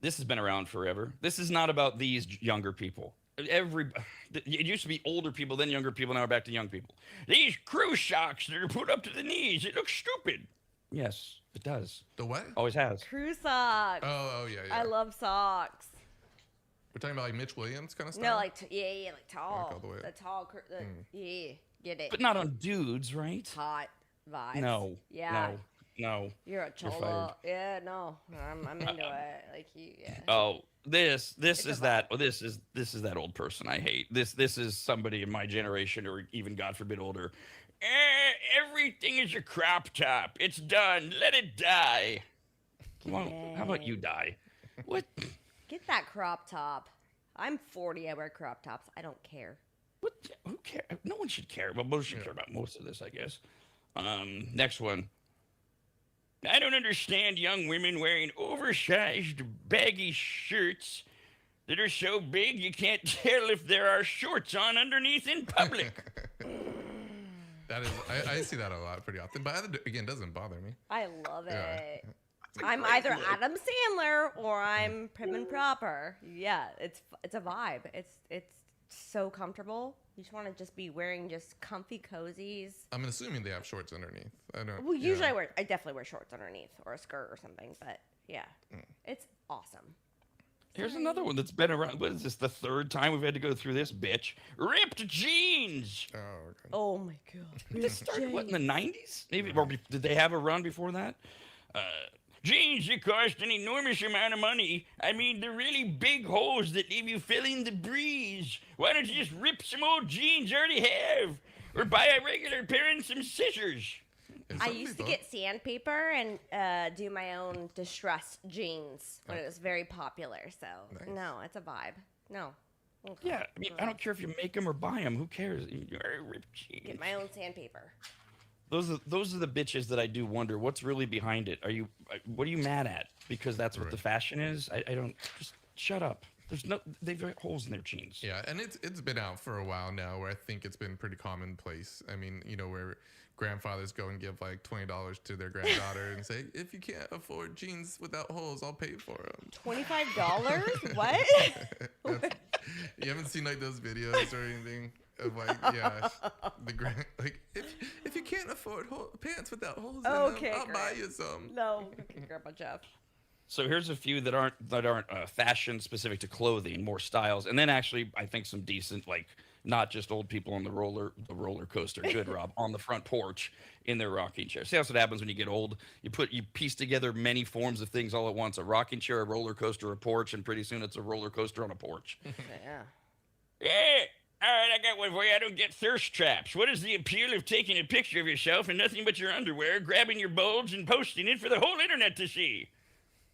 this has been around forever. This is not about these younger people. It used to be older people, then younger people. Now we're back to young people. These cruise socks that are put up to the knees. It looks stupid. Yes, it does. The what? Always has. Crew socks. Oh, yeah. I love socks. We're talking about like Mitch Williams kind of stuff. No, like like tall. all the way up. The tall. Yeah, get it. But not on dudes, right? Hot vibes. No. Yeah. No. You're a You're fired. cholo. Yeah, no. I'm into it. Like yeah. Oh, this It's is a that. Oh, this is that old person I hate. This is somebody in my generation, or even God forbid older. Everything is a crop top. It's done. Let it die. Well, how about you die? What? Get that crop top. I'm 40. I wear crop tops. I don't care. What? Who cares? No one should care. Well, most should care about most of this, I guess. Next one. I don't understand young women wearing oversized, baggy shirts that are so big you can't tell if there are shorts on underneath in public. That is, I see that a lot pretty often, but again, it doesn't bother me. I love Yeah. it. I'm either Adam Sandler or I'm prim and proper. Yeah, it's a vibe. It's so comfortable. You just want to just be wearing just comfy cozies. I'm assuming they have shorts underneath. I don't. Well, usually I definitely wear shorts underneath or a skirt or something. But yeah, it's awesome. Here's another one that's been around. What is this? The third time we've had to go through this, bitch. Ripped jeans. Oh, okay. Oh my god. This started what in the '90s? Maybe, or did they have a run before that? Jeans that cost an enormous amount of money. I mean, the really big holes that leave you feeling the breeze. Why don't you just rip some old jeans you already have, or buy a regular pair and some scissors? Yeah, I some used to people- get sandpaper and do my own distressed jeans when it was very popular. So Nice. no, it's a vibe. No. Yeah, I mean, I don't care if you make them or buy them. Who cares? You're ripped jeans. Get my own sandpaper. Those are the bitches that I do wonder what's really behind it. What are you mad at? Because that's what Right. the fashion is. I don't just shut up. They've got holes in their jeans. Yeah, and it's been out for a while now, where I think it's been pretty commonplace. I mean, where grandfathers go and give like $20 to their granddaughter and say, if you can't afford jeans without holes, I'll pay for them. $25? What? You haven't seen like those videos or anything of like, yeah, like if you can't afford pants without holes in Okay, them, I'll buy great. you some. No. Okay, Grandpa Jeff. So here's a few that aren't fashion specific to clothing, more styles, and then actually I think some decent, like not just old people on the roller coaster. Good, Rob, on the front porch in their rocking chair. See, that's what happens when you get old. You piece together many forms of things all at once: a rocking chair, a roller coaster, a porch, and pretty soon it's a roller coaster on a porch. Yeah. Yeah. All right, I got one for you. I don't get thirst traps. What is the appeal of taking a picture of yourself in nothing but your underwear, grabbing your bulge, and posting it for the whole internet to see?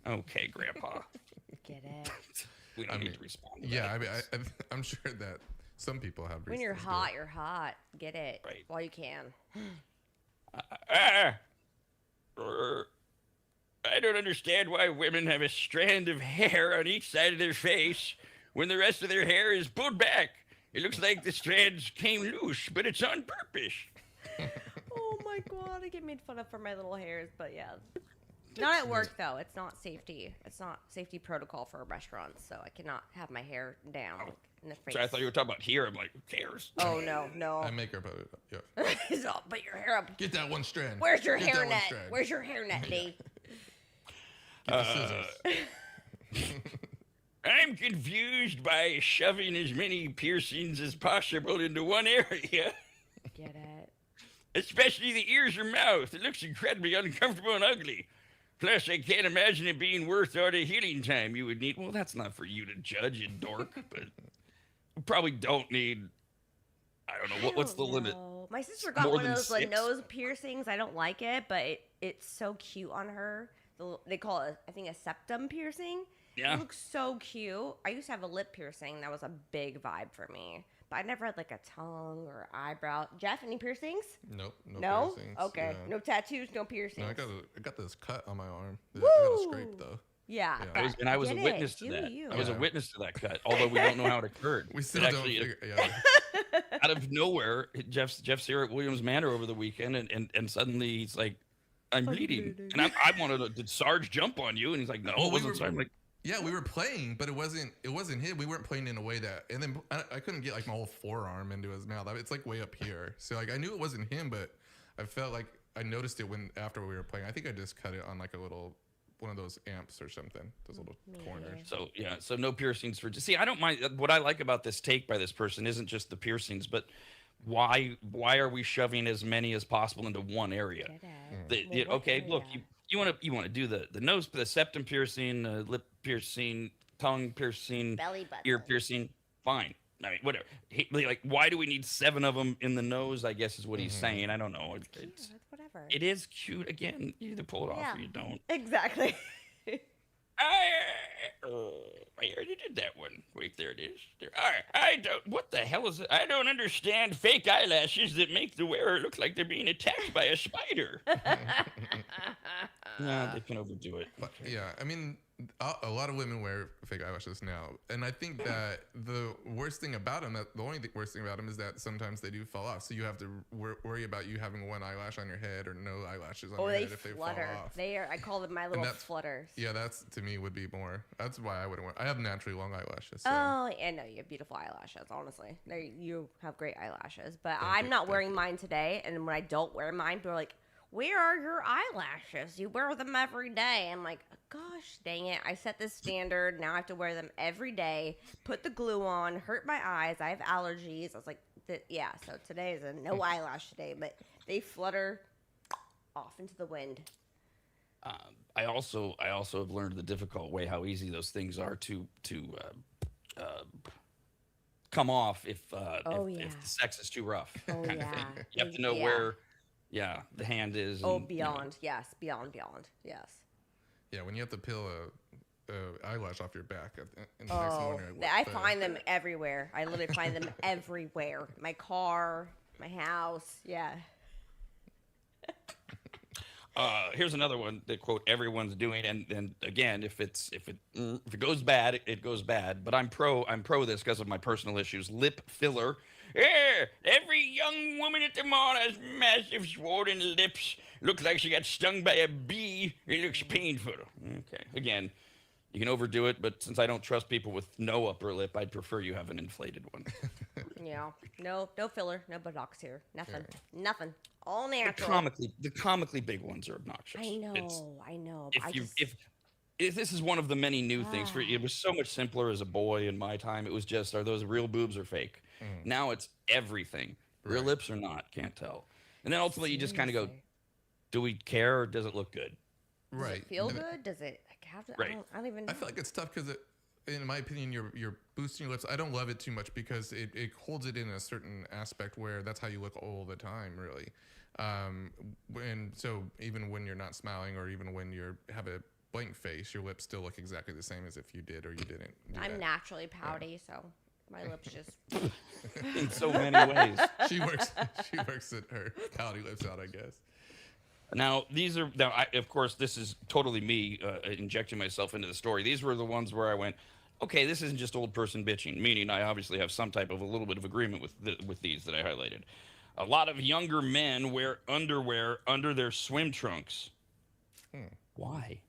Okay, Grandpa. Get it. We don't need to respond to Yeah, that. I mean, I'm sure that some people have. When you're reasons to do it. hot, you're hot. Get it. Right. While you can. I don't understand why women have a strand of hair on each side of their face when the rest of their hair is pulled back. It looks like the strands came loose, but it's on purpose. Oh my god, I get made fun of for my little hairs, but yeah. Not at work though. It's not safety. It's not safety protocol for restaurants, so I cannot have my hair down in the face. So I thought you were talking about here. I'm like, who cares? Oh no. I make her put it up. Yeah. So, put your hair up. Get that one strand. Where's your Get that one hairnet? strand. Where's your hairnet, D? Get the scissors. I'm confused by shoving as many piercings as possible into one area, Get it? especially the ears or mouth. It looks incredibly uncomfortable and ugly. Plus, I can't imagine it being worth all the healing time you would need. Well, that's not for you to judge, you dork, but you probably don't need, I don't know, what's the limit? know. My sister got More one of than those like 6? nose piercings. I don't like it, but it's so cute on her. They call it, I think, a septum piercing. Yeah. It looks so cute. I used to have a lip piercing. That was a big vibe for me. But I never had like a tongue or eyebrow. Jeff, any piercings? Nope. No? Piercings. Okay. Yeah. No tattoos, no piercings. No, I got this cut on my arm. I got a Woo! scrape though. Yeah. Yeah. I was a Get witness it. to Do that. you. I was a Yeah. witness to that cut, although we don't know how it occurred. We still It don't actually, figure. Yeah. out of nowhere, Jeff's here at Williams Manor over the weekend, and suddenly he's like, I'm bleeding. And I wanted to, did Sarge jump on you? And he's like, no, Well, it wasn't Sarge. I'm like, Yeah, we were playing, but it wasn't him. We weren't playing in a way that, and then I couldn't get like my whole forearm into his mouth. It's like way up here. So like I knew it wasn't him, but I felt like I noticed it after we were playing. I think I just cut it on like a little one of those amps or something, those little corners. so yeah, so no piercings for. See, I don't mind. What I like about this take by this person isn't just the piercings, but why are we shoving as many as possible into one area? Okay, look, you want to do the nose, the septum piercing, lip piercing, tongue piercing, Belly button. ear piercing, fine. I mean, whatever. Like, why do we need 7 of them in the nose? I guess is what he's saying. I don't know. It's whatever. It is cute. Again, you either pull it off or you don't. Exactly. I already did that one. Wait, there it is. There. I don't. What the hell is it? I don't understand fake eyelashes that make the wearer look like they're being attacked by a spider. Nah, they can overdo it. But, yeah, I mean, a lot of women wear fake eyelashes now, and I think that the worst thing about them, worst thing about them is that sometimes they do fall off. So you have to worry about you having one eyelash on your head or no eyelashes on your head if they fall off. They are. I call them my little flutters. Yeah, that's to me would be more. That's why I wouldn't wear. I have naturally long eyelashes. So. Oh, yeah, no, you have beautiful eyelashes. Honestly, you have great eyelashes. But I'm not wearing mine today, and when I don't wear mine, people are like, "Where are your eyelashes? You wear them every day." I'm like, gosh, dang it! I set this standard. Now I have to wear them every day. Put the glue on. Hurt my eyes. I have allergies. I was like, yeah. So today is a no eyelash day, but they flutter off into the wind. I also have learned the difficult way how easy those things are to come off if the sex is too rough. Oh kind of yeah. thing. You have to know where the hand is. Oh, and, beyond. Yes, beyond. Yes. Yeah, when you have to peel a eyelash off your back in the next morning. I find them everywhere. I literally find them everywhere. My car, my house. Yeah. Here's another one that quote everyone's doing, and again, if it goes bad, it goes bad. But I'm pro this because of my personal issues. Lip filler. Yeah, every young woman at the mall has massive swollen lips. Look like she got stung by a bee. It looks painful. Okay, again, you can overdo it, but since I don't trust people with no upper lip, I'd prefer you have an inflated one. Yeah. No filler. No Botox here. Nothing. All natural. The comically big ones are obnoxious. I know. If this is one of the many new things for it was so much simpler as a boy in my time. It was just, are those real boobs or fake? Now it's everything. Real lips or not, can't tell. And then ultimately you just kind of go, do we care or does it look good? Does it feel good? Does it have to? Right. I don't even know. I feel like it's tough because in my opinion, you're boosting your lips. I don't love it too much because it holds it in a certain aspect where that's how you look all the time, really. And so even when you're not smiling or even when you have a blank face, your lips still look exactly the same as if you did or you didn't. I'm naturally pouty, so my lips just. In so many ways. She works at her pouty lips out, I guess. Now, of course, this is totally me injecting myself into the story. These were the ones where I went, okay, this isn't just old person bitching, meaning I obviously have some type of a little bit of agreement with these that I highlighted. A lot of younger men wear underwear under their swim trunks. Why?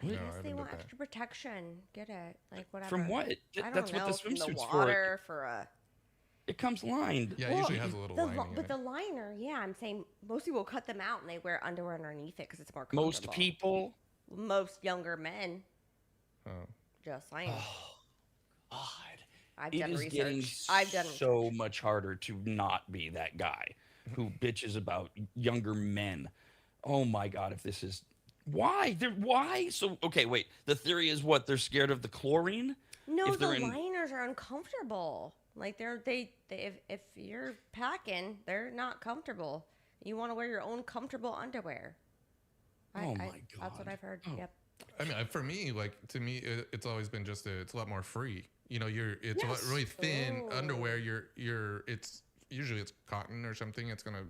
I No, I guess they haven't want done that. extra protection. Get it? Like whatever. From what? I don't That's know. what the From the swimsuit's water for a. It comes lined. Yeah, it usually has a little lining in but it. the liner, yeah, I'm saying most people cut them out and they wear underwear underneath it because it's more comfortable. Most people. Most younger men. Oh. Just saying. God. I've It done is getting research. I've done so much harder to not be that guy who bitches about younger men. Oh my God, if this is why? Why? So okay, wait. The theory is what? They're scared of the chlorine? No, If the they're in- liners are uncomfortable. Like they if you're packing, they're not comfortable. You want to wear your own comfortable underwear. Oh my That's what God. I've heard. Oh. Yep. I mean, for me, like to me, it's always been just it's a lot more free. You know, it's Yes. really thin Oh. underwear. It's usually it's cotton or something. It's gonna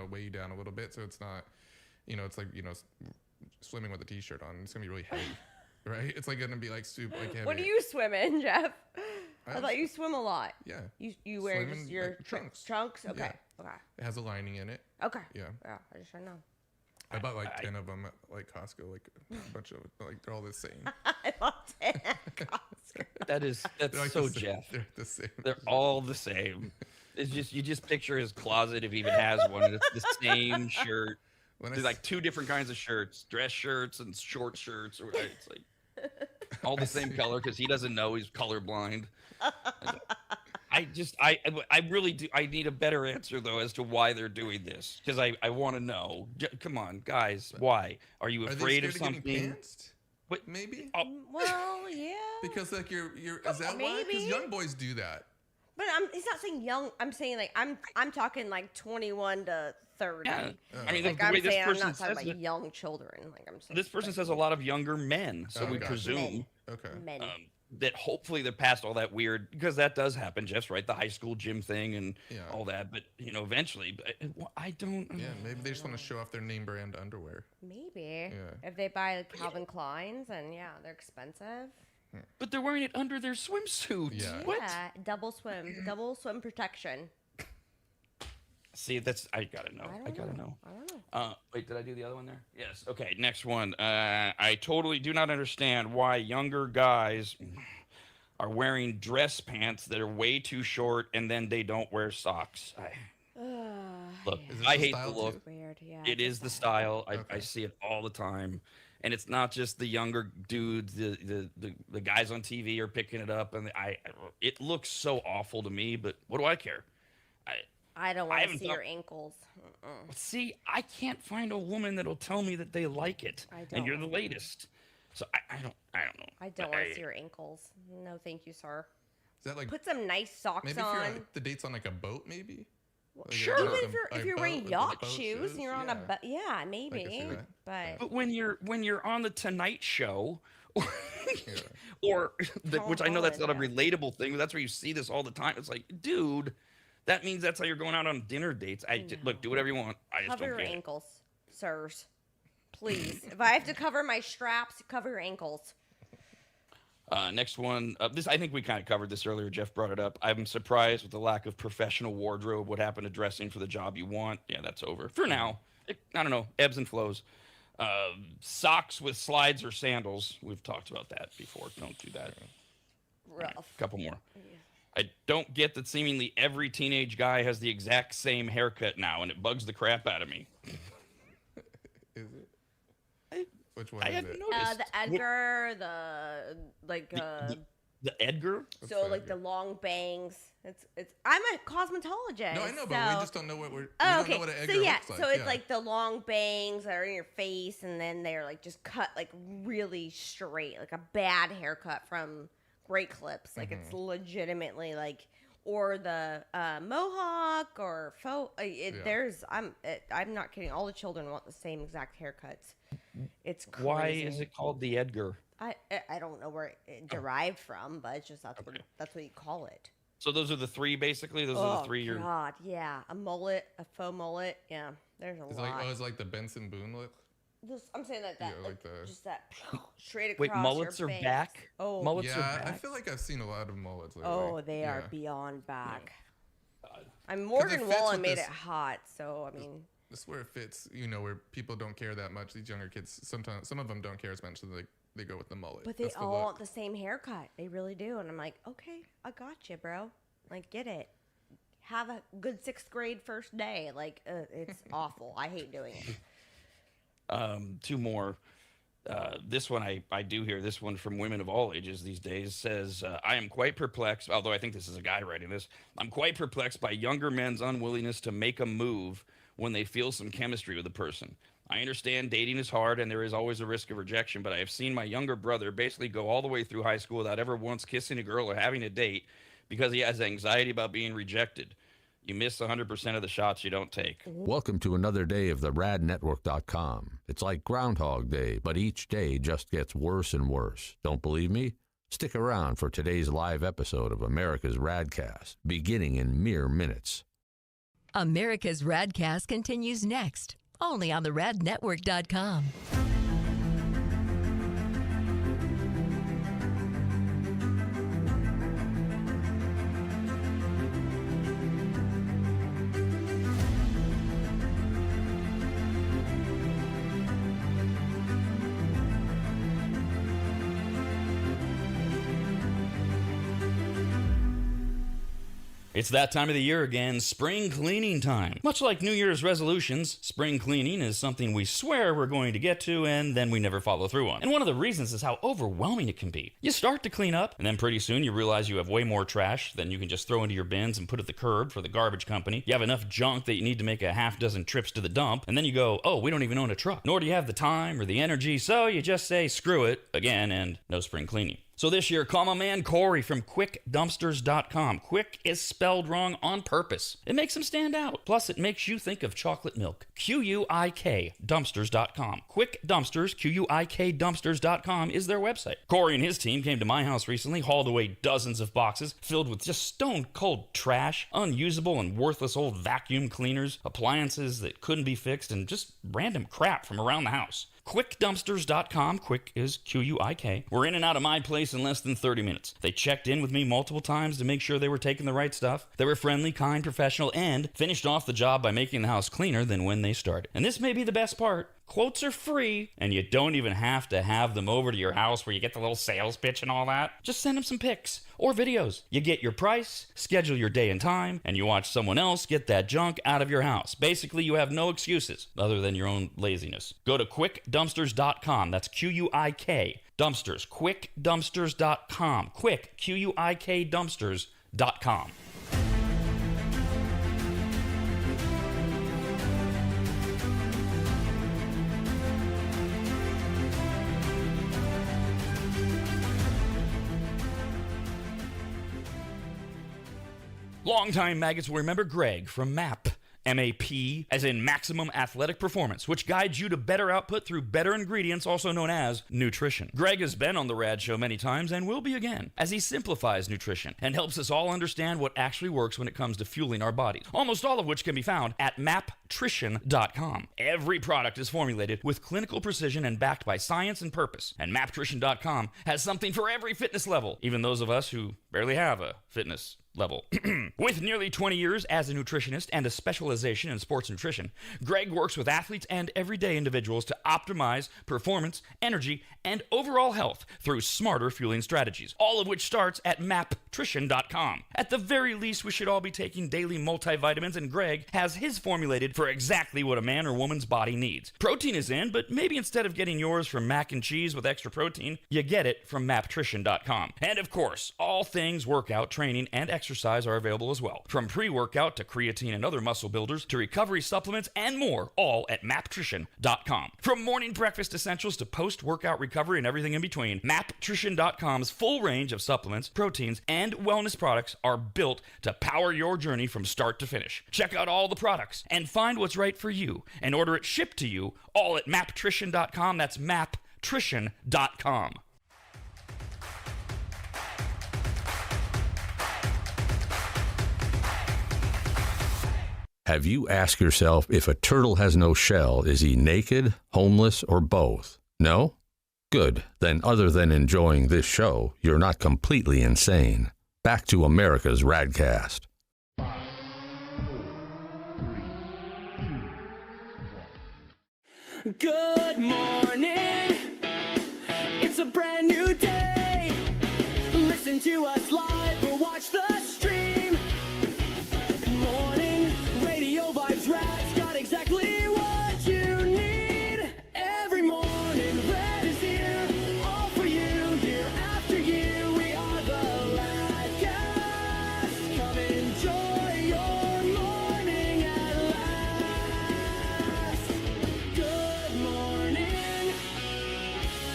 weigh you down a little bit, so it's not, it's like swimming with a t-shirt on. It's gonna be really heavy, right? It's like gonna be like super like heavy. What do you swim in, Jeff? I I'm- thought you swim a lot. Yeah, You wear Swim just in, your like, trunks. Trunks? Okay. Yeah. Okay. it has a lining in it. Okay. Yeah, Yeah, I just don't know. I bought like 10 of them at like Costco. Like a bunch of like they're all the same. I loved it. That's They're like so the same. Jeff. They're the same. They're all the same. It's just you just picture his closet if he even has one. And it's the same shirt. When I There's like two different kinds of shirts: dress shirts and short shirts. Or whatever. It's like all the same color because he doesn't know he's colorblind. I really do. I need a better answer though as to why they're doing this because I want to know. Come on, guys, why are you Are they afraid of scared of getting something? pantsed? What? Maybe Well, yeah. because like you're is that why? Because Maybe. young boys do that. But he's not saying young. I'm saying like I'm talking like 21 to 30. Yeah. I mean, Like the I'm way this saying, I'm person not talking says about it, young children. Like I'm saying. this person says a lot of younger men, so Oh, we gotcha. presume Okay. Men. that hopefully they're past all that weird because that does happen. Jeff's right, the high school gym thing and Yeah. all that. But eventually, I don't. Yeah, maybe they just want to show off their name brand underwear. Maybe. Yeah. If they buy Calvin Kleins and yeah, they're expensive. But they're wearing it under their swimsuit. Yeah. What? Yeah, double swim protection. See, I gotta know. I gotta know. I don't know. Wait, did I do the other one there? Yes. Okay, next one. I totally do not understand why younger guys are wearing dress pants that are way too short and then they don't wear socks. Look, Is this I the hate the style look. too? Weird, yeah. It it's is a the style. style. I Okay. see it all the time. And it's not just the younger dudes, the guys on TV are picking it up, and it looks so awful to me. But what do I care? I don't I want to haven't see thought- your ankles. See, I can't find a woman that'll tell me that they like it, I and you're the don't. latest. So I don't know. I don't want to see your ankles. No, thank you, sir. Is that like Put some nice socks maybe if you're on. on the dates on like a boat, maybe? Like, Sure. Even like if you're a if you're boat wearing with yacht boat shoes and you're on a yeah. boat, yeah, maybe. that. But But when you're on the Tonight Show, or, Yeah. or Tom which I know that's not Holland, a relatable thing, but that's where you see this all the time. It's like, dude, that means that's how you're going out on dinner dates. Look, do whatever you want. I just cover don't your get it. ankles, sirs. Please. If I have to cover my straps, cover your ankles. Next one. This I think we kind of covered this earlier. Jeff brought it up. I'm surprised with the lack of professional wardrobe. What happened to dressing for the job you want? Yeah, that's over for now. I don't know. Ebbs and flows. Socks with slides or sandals. We've talked about that before. Don't do that. Rough. Couple more. I don't get that seemingly every teenage guy has the exact same haircut now, and it bugs the crap out of me. Is it? Which one I is hadn't it? noticed. The Edgar, the like The Edgar? What's so the like the Edgar? long bangs. It's I'm a cosmetologist. No, I know, but so- we just don't know what we Oh, don't okay. know what an Edgar So yeah, looks like. so it's yeah. like the long bangs that are in your face, and then they're like just cut like really straight, like a bad haircut from Great Clips. Like it's legitimately like, or the mohawk or faux. There's I'm not kidding. All the children want the same exact haircuts. It's crazy. Why is it called the Edgar? I don't know where it derived from, but it's just that's what you call it. So those are the three, basically. Those are the three. God, yeah, a mullet, a faux mullet. Yeah, there's a It's lot. like it's like the Benson Boone look. I'm saying that Yeah, like the- just that straight across Wait, mullets your are face. back? Oh, Mullets are Yeah, I back? feel like I've seen a lot of mullets lately. oh, they are Yeah. beyond back. God. I mean, 'Cause it Morgan fits Wallen with made this- it hot, so I mean, This is where it fits, where people don't care that much. These younger kids, sometimes some of them don't care as much, so they go with the mullet. but they That's the all look. want the same haircut. They really do, and I'm like, okay, I got you, bro. Like, get it. Have a good 6th grade first day. Like, it's awful. I hate doing it. Two more. This one I do hear. This one from women of all ages these days says, I am quite perplexed, although I think this is a guy writing this. I'm quite perplexed by younger men's unwillingness to make a move when they feel some chemistry with a person. I understand dating is hard and there is always a risk of rejection, but I have seen my younger brother basically go all the way through high school without ever once kissing a girl or having a date because he has anxiety about being rejected. You miss 100% of the shots you don't take. Welcome to another day of the radnetwork.com. It's like Groundhog Day, but each day just gets worse and worse. Don't believe me? Stick around for today's live episode of America's RAD Cast, beginning in mere minutes. America's RAD Cast continues next, only on the radnetwork.com. It's that time of the year again, spring cleaning time. Much like New Year's resolutions, spring cleaning is something we swear we're going to get to and then we never follow through on. And one of the reasons is how overwhelming it can be. You start to clean up, and then pretty soon you realize you have way more trash than you can just throw into your bins and put at the curb for the garbage company. You have enough junk that you need to make a half dozen trips to the dump, and then you go, oh, we don't even own a truck. Nor do you have the time or the energy, so you just say screw it again and no spring cleaning. So this year, call my man Corey from QuickDumpsters.com. Quick is spelled wrong on purpose. It makes him stand out. Plus, it makes you think of chocolate milk. QUIK Dumpsters.com. Quick Dumpsters, QUIK Dumpsters.com is their website. Corey and his team came to my house recently, hauled away dozens of boxes filled with just stone-cold trash, unusable and worthless old vacuum cleaners, appliances that couldn't be fixed, and just random crap from around the house. QuickDumpsters.com. Quick is QUIK. We're in and out of my place in less than 30 minutes. They checked in with me multiple times to make sure they were taking the right stuff. They were friendly, kind, professional, and finished off the job by making the house cleaner than when they started. And this may be the best part. Quotes are free, and you don't even have to have them over to your house where you get the little sales pitch and all that. Just send them some pics or videos. You get your price, schedule your day and time, and you watch someone else get that junk out of your house. Basically, you have no excuses other than your own laziness. Go to QuickDumpsters.com. That's QUIK. Dumpsters. QuickDumpsters.com. Quick. QUIK Dumpsters.com. Longtime maggots will remember Greg from MAP. MAP, as in Maximum Athletic Performance, which guides you to better output through better ingredients, also known as nutrition. Greg has been on the RAD Show many times and will be again, as he simplifies nutrition and helps us all understand what actually works when it comes to fueling our bodies, almost all of which can be found at maptrition.com. Every product is formulated with clinical precision and backed by science and purpose, and maptrition.com has something for every fitness level, even those of us who barely have a fitness level. With nearly 20 years as a nutritionist and a specialization in sports nutrition, Greg works with athletes and everyday individuals to optimize performance, energy, and overall health through smarter fueling strategies, all of which starts at maptrition.com. At the very least, we should all be taking daily multivitamins, and Greg has his formulated for exactly what a man or woman's body needs. Protein is in, but maybe instead of getting yours from mac and cheese with extra protein, you get it from maptrition.com. And of course, all things workout, training, and exercise are available as well. From pre-workout to creatine and other muscle builders to recovery supplements and more, all at maptrition.com. From morning breakfast essentials to post-workout recovery and everything in between, maptrition.com's full range of supplements, proteins, and wellness products are built to power your journey from start to finish. Check out all the products and find what's right for you and order it shipped to you all at maptrition.com. That's maptrition.com. Have you asked yourself if a turtle has no shell, is he naked, homeless, or both? No? Good. Then other than enjoying this show, you're not completely insane. Back to America's RAD Cast. Good morning. It's a brand new day. Listen to us live or watch the stream. Morning radio vibes, Rad's got exactly what you need. Every morning, Rad is here, all for you, year after year. We are the RAD Cast. Come enjoy your morning at last. Good morning.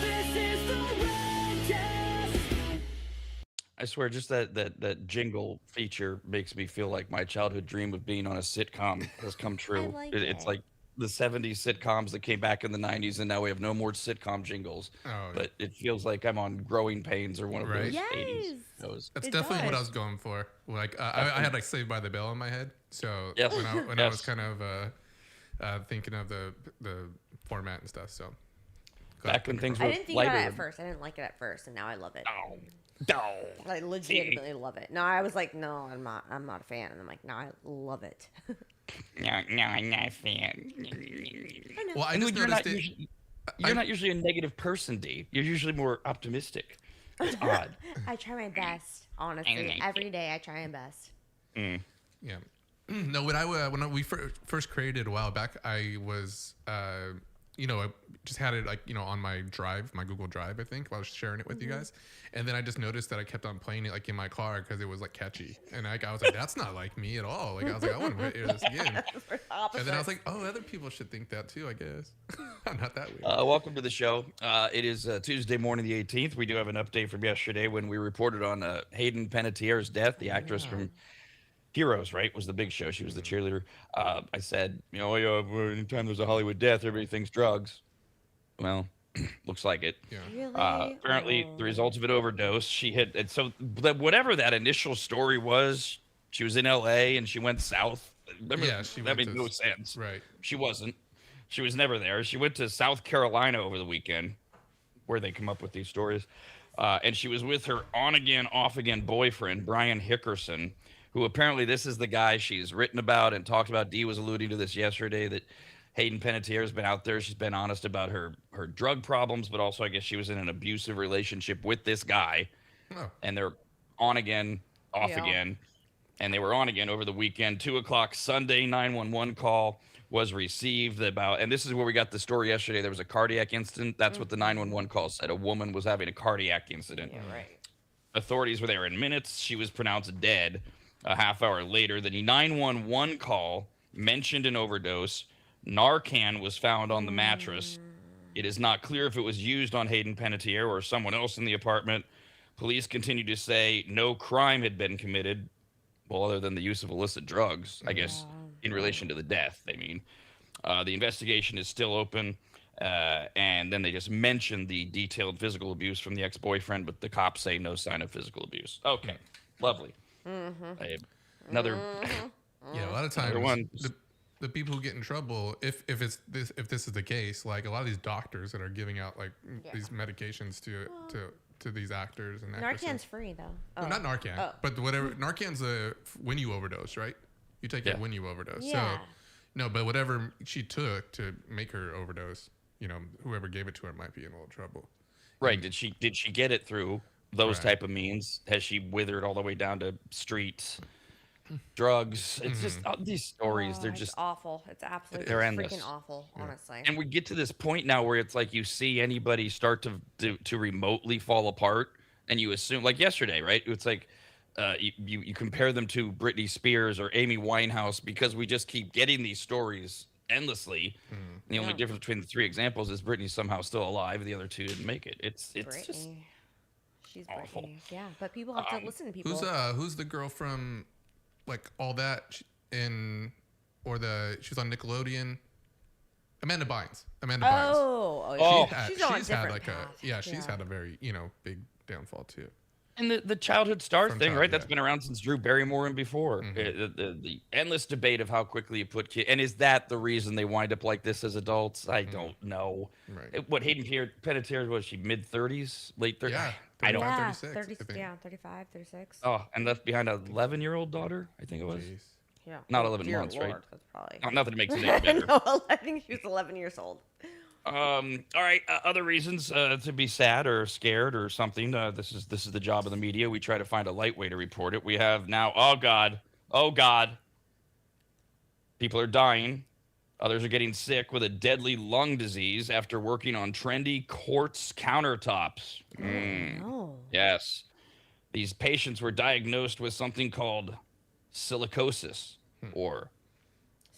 This is the RAD Cast. I swear, just that jingle feature makes me feel like my childhood dream of being on a sitcom has come true. like It's it. like the 70s sitcoms that came back in the 90s, and now we have no more sitcom jingles. Oh, But it feels like I'm on Growing Pains or one of Right. those Yes. 80s shows. That's It definitely what I does. was going for. Like I had like Saved by the Bell in my head. So Yes. when I was Yes. kind of thinking of the format and stuff. So Back when things I were didn't think about it lighter. at first. I didn't like it at first, and now I love it. Oh, oh. I legitimately love it. No, I was like, no, I'm not a fan, and I'm like, no, I love it. No, I'm not a fan. well, I And just you're noticed not it. usually, you're not usually a negative person, D. You're usually more optimistic. It's odd. I try my best, honestly. Every day, I try my best. Yeah. No, when we first created a while back, I was, I just had it like, on my drive, my Google Drive, I think, while I was sharing it with you guys. And then I just noticed that I kept on playing it like in my car because it was like catchy. And I was like, that's not like me at all. Like I was like, I want to hear this again. And then I was like, oh, other people should think that too, I guess. I'm not that weird. Welcome to the show. It is Tuesday morning, the 18th. We do have an update from yesterday when we reported on Hayden Panettiere's death, the actress from Heroes, right? Was the big show. She was the cheerleader. I said, anytime there's a Hollywood death, everybody thinks drugs. Well, looks like it. Yeah. Really? Apparently, Oh. the results of an overdose. She hit, and so whatever that initial story was, she was in L.A. and she went south. Remember, Yeah, she that went made to- no sense. Right. She wasn't. She was never there. She went to South Carolina over the weekend, where they come up with these stories, and she was with her on-again, off-again boyfriend, Brian Hickerson, who apparently this is the guy she's written about and talked about. Dee was alluding to this yesterday, that Hayden Panettiere's been out there. She's been honest about her drug problems, but also I guess she was in an abusive relationship with this guy. Oh. And they're on again, off Yeah. again. And they were on again over the weekend. 2:00 Sunday, 911 call was received about, and this is where we got the story yesterday. There was a cardiac incident. That's what the 911 call said. A woman was having a cardiac incident. Yeah, right. Authorities were there in minutes. She was pronounced dead a half hour later. The 911 call mentioned an overdose. Narcan was found on the mattress. It is not clear if it was used on Hayden Panettiere or someone else in the apartment. Police continue to say no crime had been committed, well, other than the use of illicit drugs, I guess, in relation to the death, they mean. The investigation is still open. And then they just mentioned the detailed physical abuse from the ex-boyfriend, but the cops say no sign of physical abuse. Okay, lovely. Another Yeah, a lot of Another times one. the people who get in trouble, if this is the case, like a lot of these doctors that are giving out like these medications to these actors and actresses. Narcan's free, though. No, not Narcan, Oh. but whatever. Narcan's when you overdose, right? You take Yeah. it when you overdose. Yeah. So, no, but whatever she took to make her overdose, whoever gave it to her might be in a little trouble. right. Did she get it through those Right. type of means? Has she withered all the way down to streets, drugs? It's just these stories. They're It's just awful. It's absolutely They're endless. freaking awful, honestly. and we get to this point now where it's like you see anybody start to remotely fall apart, and you assume, like yesterday, right? It's like you compare them to Britney Spears or Amy Winehouse because we just keep getting these stories endlessly. The only difference between the three examples is Britney's somehow still alive, the other two didn't make it. It's just Brittany. She's awful. Brittany. Yeah, but people have to listen to people. Who's the girl from like All That she was on Nickelodeon? Amanda Bynes. Oh, Oh. she's on a she's had different like path. she's had a very big downfall too. And the childhood star From thing, child, right? That's yeah. been around since Drew Barrymore and before. The endless debate of how quickly you put kids, and is that the reason they wind up like this as adults? I don't know. Right. What Hayden Panettiere was she mid-30s, late 30s? Yeah. I don't. 35, Yeah, 36, 30, I think. yeah, 35, 36. Oh, and left behind an 11-year-old daughter. I think it was. Jeez. Yeah. Not Oh, 11 dear months, right? Lord, that's probably. Oh, nothing makes it any better. No, I think she was 11 years old. All right. Other reasons to be sad or scared or something. This is the job of the media. We try to find a light way to report it. We have now. Oh God. People are dying. Others are getting sick with a deadly lung disease after working on trendy quartz countertops. Oh. Yes. These patients were diagnosed with something called silicosis or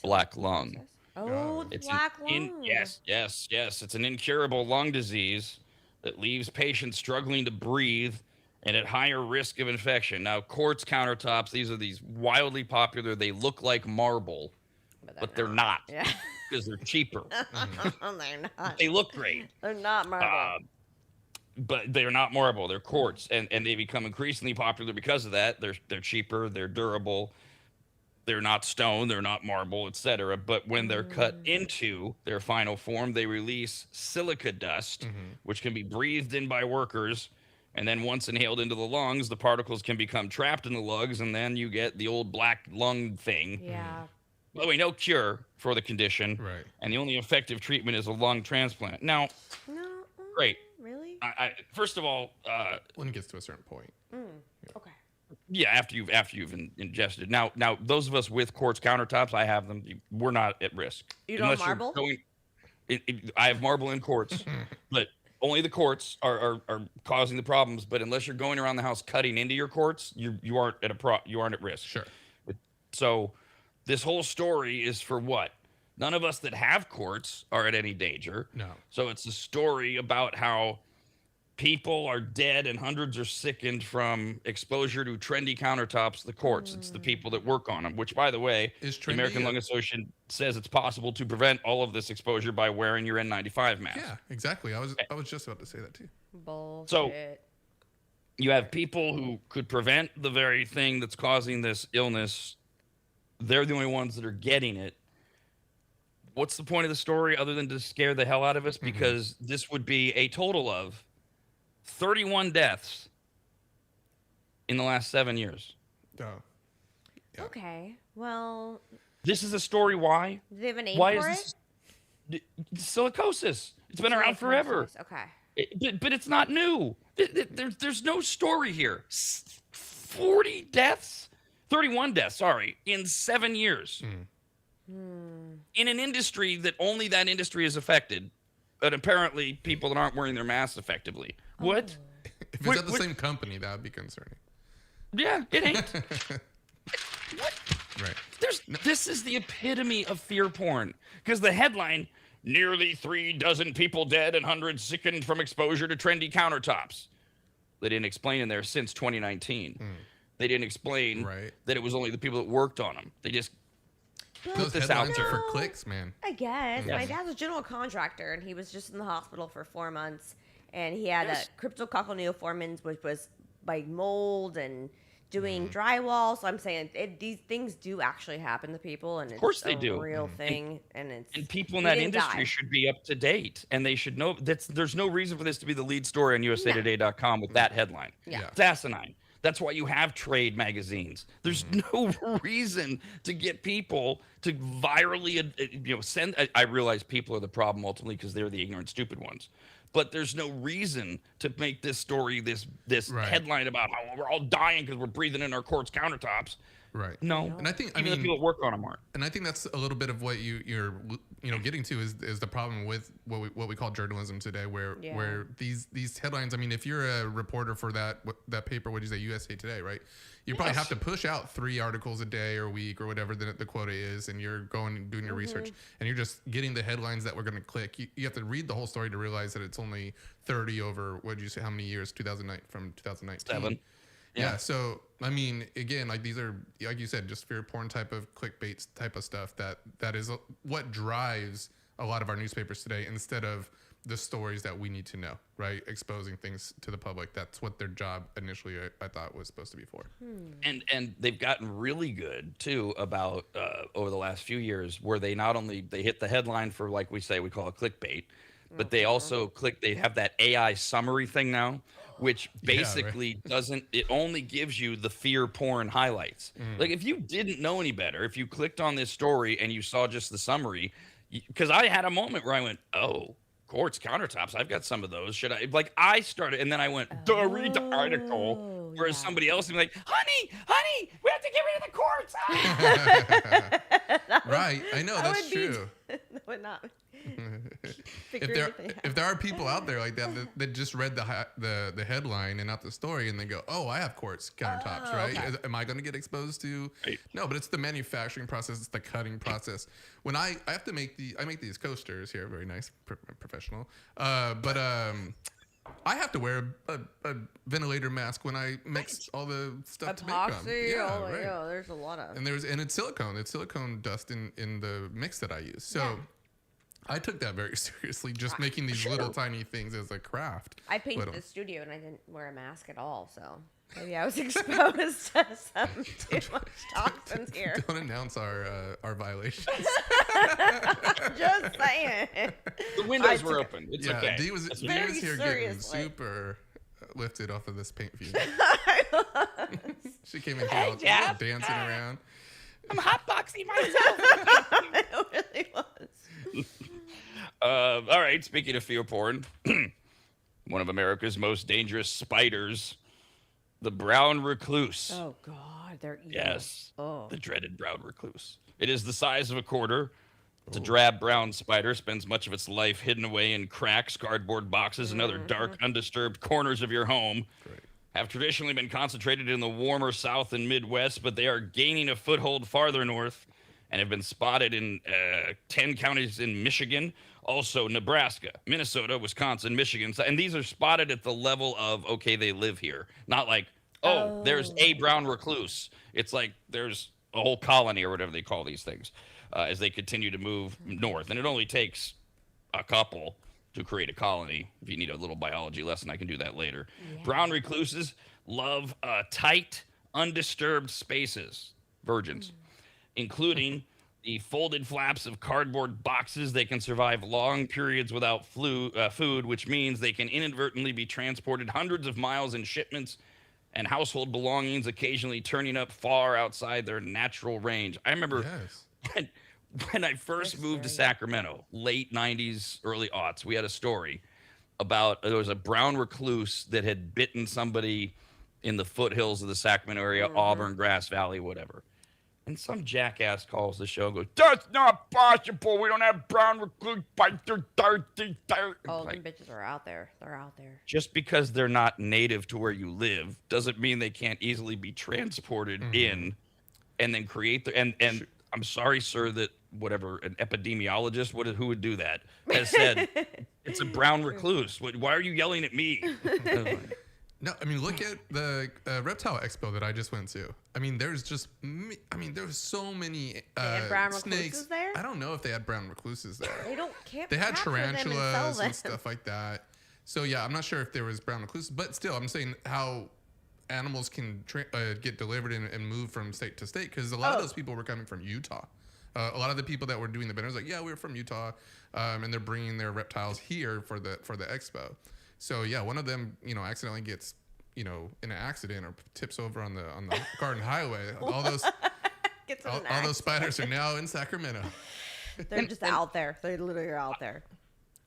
black lung. Oh, the It's black lung. yes. It's an incurable lung disease that leaves patients struggling to breathe and at higher risk of infection. Now, quartz countertops, these are wildly popular. They look like marble, but they're not. Yeah. Because they're cheaper. They're not. They look great. They're not marble. But they're not marble. They're quartz, and they become increasingly popular because of that. They're cheaper. They're durable. They're not stone. They're not marble, etc. But when they're cut into their final form, they release silica dust, which can be breathed in by workers. And then once inhaled into the lungs, the particles can become trapped in the lungs, and then you get the old black lung thing. Yeah. By the way, no cure for the condition. Right. And the only effective treatment is a lung transplant. Now, No. great. Really? First of all, When it gets to a certain point. Okay. yeah, after you've ingested. Now, those of us with quartz countertops, I have them. We're not at risk. You don't Unless you're marble? I have marble and quartz, but only the quartz are causing the problems. But unless you're going around the house cutting into your quartz, you aren't at risk. Sure. So, this whole story is for what? None of us that have quartz are at any danger. No. So it's a story about how people are dead and hundreds are sickened from exposure to trendy countertops, the quartz. It's the people that work on them, which, by the way, Is the American trendy Lung Association says it's possible to prevent all of this exposure by wearing your N95 mask. Yeah, exactly. I was just about to say that too. Bullshit. So you have people who could prevent the very thing that's causing this illness. They're the only ones that are getting it. What's the point of the story other than to scare the hell out of us? Because this would be a total of 31 deaths in the last 7 years. Oh. Yeah. Okay. Well, This is a story. Why? do they have a name Why for is it? this silicosis? It's been around forever. Okay. But it's not new. There's no story here. 40 deaths, 31 deaths. Sorry, in 7 years. In an industry that only that industry is affected, but apparently people that aren't wearing their masks effectively. What? If it's at the same company, that would be concerning. Yeah, it ain't. What? Right. This is the epitome of fear porn. Because the headline, nearly 36 people dead and hundreds sickened from exposure to trendy countertops. They didn't explain in there since 2019. They didn't explain that it was only the people that worked on them. They just Those this headlines out are for there. clicks, man. I guess. Yes. My dad's a general contractor, and he was just in the hospital for 4 months, and he had Yes. a cryptococcal neoformans, which was by mold and doing drywall. So I'm saying these things do actually happen to people, and it's course they a do. real thing. And people in he that didn't industry die. should be up to date, and they should know there's no reason for this to be the lead story on usatoday.com with that headline. Yeah. It's asinine. That's why you have trade magazines. There's no reason to get people to virally, send. I realize people are the problem ultimately because they're the ignorant, stupid ones. But there's no reason to make this story this headline about how we're all dying because we're breathing in our quartz countertops. Right. No. And I think even the people that work on them aren't. And I think that's a little bit of what you're getting to is the problem with what we call journalism today, where these headlines. I mean, if you're a reporter for that paper, what do you say, USA Today, right? You probably have to push out 3 articles a day or a week or whatever the quota is, and you're going and doing your research, and you're just getting the headlines that we're going to click. You have to read the whole story to realize that it's only 30 over, what did you say, how many years? 2009 from 2019. 7. Yeah. So, I mean, again, like these are, like you said, just fear porn type of clickbait type of stuff that is what drives a lot of our newspapers today, instead of the stories that we need to know, right? Exposing things to the public. That's what their job initially I thought was supposed to be for. And they've gotten really good too about over the last few years, where they not only they hit the headline for, like we call it clickbait, but they also they have that AI summary thing now, which basically it only gives you the fear porn highlights. Like, if you didn't know any better, if you clicked on this story and you saw just the summary, because I had a moment where I went, oh, quartz countertops, I've got some of those. Should I? Like, I started, and then I went, read the article. Whereas somebody else would be like, honey, we have to get rid of the quartz. Right. I know, that's true. That would not. If there are people out there like that just read the headline and not the story, and they go, oh, I have quartz countertops, right? Okay. Am I going to get exposed to? Right. No, but it's the manufacturing process, it's the cutting process. When I have to make these coasters here, very nice, professional. But I have to wear a ventilator mask when I mix all the stuff to make them. Yeah, there's a lot of. And it's silicone. It's silicone dust in the mix that I use. So I took that very seriously, just making these little tiny things as a craft. I painted the studio and I didn't wear a mask at all, so maybe I was exposed to some too much toxins here. Don't announce our violations. Just saying. The windows were open. It's Yeah, okay. Dee was Very here getting seriously. super lifted off of this paint fume. She came in here all Jeff. dancing around. I'm hotboxing myself. It really was. All right. Speaking of fear porn, one of America's most dangerous spiders, the brown recluse. Oh God, they're evil. Yes. Oh. The dreaded brown recluse. It is the size of a quarter. It's a drab brown spider, spends much of its life hidden away in cracks, cardboard boxes, and other dark, undisturbed corners of your home. Great. Have traditionally been concentrated in the warmer South and Midwest, but they are gaining a foothold farther north and have been spotted in 10 counties in Michigan, also Nebraska, Minnesota, Wisconsin, Michigan. And these are spotted at the level of, okay, they live here. Not like, there's a brown recluse. It's like there's a whole colony or whatever they call these things as they continue to move north. And it only takes a couple to create a colony. If you need a little biology lesson, I can do that later. Yeah. Brown recluses love tight, undisturbed spaces, virgins, including the folded flaps of cardboard boxes. They can survive long periods without food, which means they can inadvertently be transported hundreds of miles in shipments and household belongings, occasionally turning up far outside their natural range. I remember when I first moved to Sacramento, late 90s, early aughts, we had a story about there was a brown recluse that had bitten somebody in the foothills of the Sacramento area, Auburn, Grass Valley, whatever. And some jackass calls the show and goes, that's not possible. We don't have brown recluse bites. They're dirty. Oh, them bitches are out there. They're out there. Just because they're not native to where you live doesn't mean they can't easily be transported in and then create the... And I'm sorry, sir, that whatever, an epidemiologist, who would do that, has said, it's a brown recluse. Why are you yelling at me? No, I mean, look at the reptile expo that I just went to. I mean, there's so many brown snakes. recluses there? I don't know if they had brown recluses there. They had capture them and sell tarantulas them. and stuff like that. So yeah, I'm not sure if there was brown recluses, but still, I'm saying how animals can get delivered and move from state to state, because a lot of those people were coming from Utah. A lot of the people that were doing the banners, like, yeah, we're from Utah, and they're bringing their reptiles here for the expo. So yeah, one of them, accidentally gets, in an accident or tips over on the Garden Highway. All those spiders are now in Sacramento. They're just out there. They literally are out there.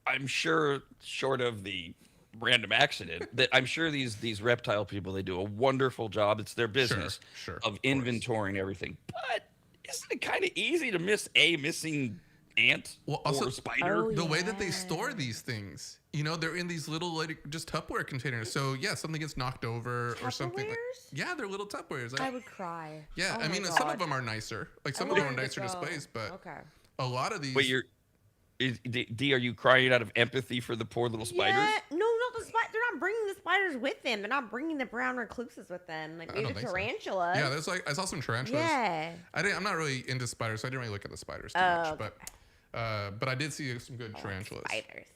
I'm sure, short of the random accident, that I'm sure these reptile people, they do a wonderful job. It's their business of inventorying everything. But isn't it kind of easy to miss a missing ant or spider? The way that they store these things, they're in these little just Tupperware containers. So yeah, something gets knocked over or something. Yeah, they're little Tupperwares. I would cry. Yeah, I mean, some of them are nicer. Like some of them are nicer displays, but a lot of these. Wait, Dee, are you crying out of empathy for the poor little spiders? Yeah, no, not the spiders. They're not bringing the spiders with them. They're not bringing the brown recluses with them. Like maybe the tarantulas. So. Yeah, I saw some tarantulas. Yeah. I'm not really into spiders, so I didn't really look at the spiders too much. But I did see some good tarantulas. Spiders.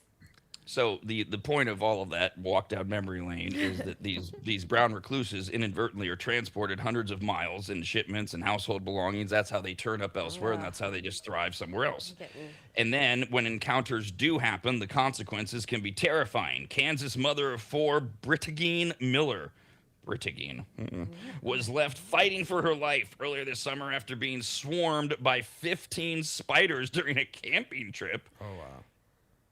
So the point of all of that walk down memory lane is that these brown recluses inadvertently are transported hundreds of miles in shipments and household belongings. That's how they turn up elsewhere, and that's how they just thrive somewhere else. And then when encounters do happen, the consequences can be terrifying. Kansas mother of 4, Brittagine Miller, was left fighting for her life earlier this summer after being swarmed by 15 spiders during a camping trip. Oh, wow.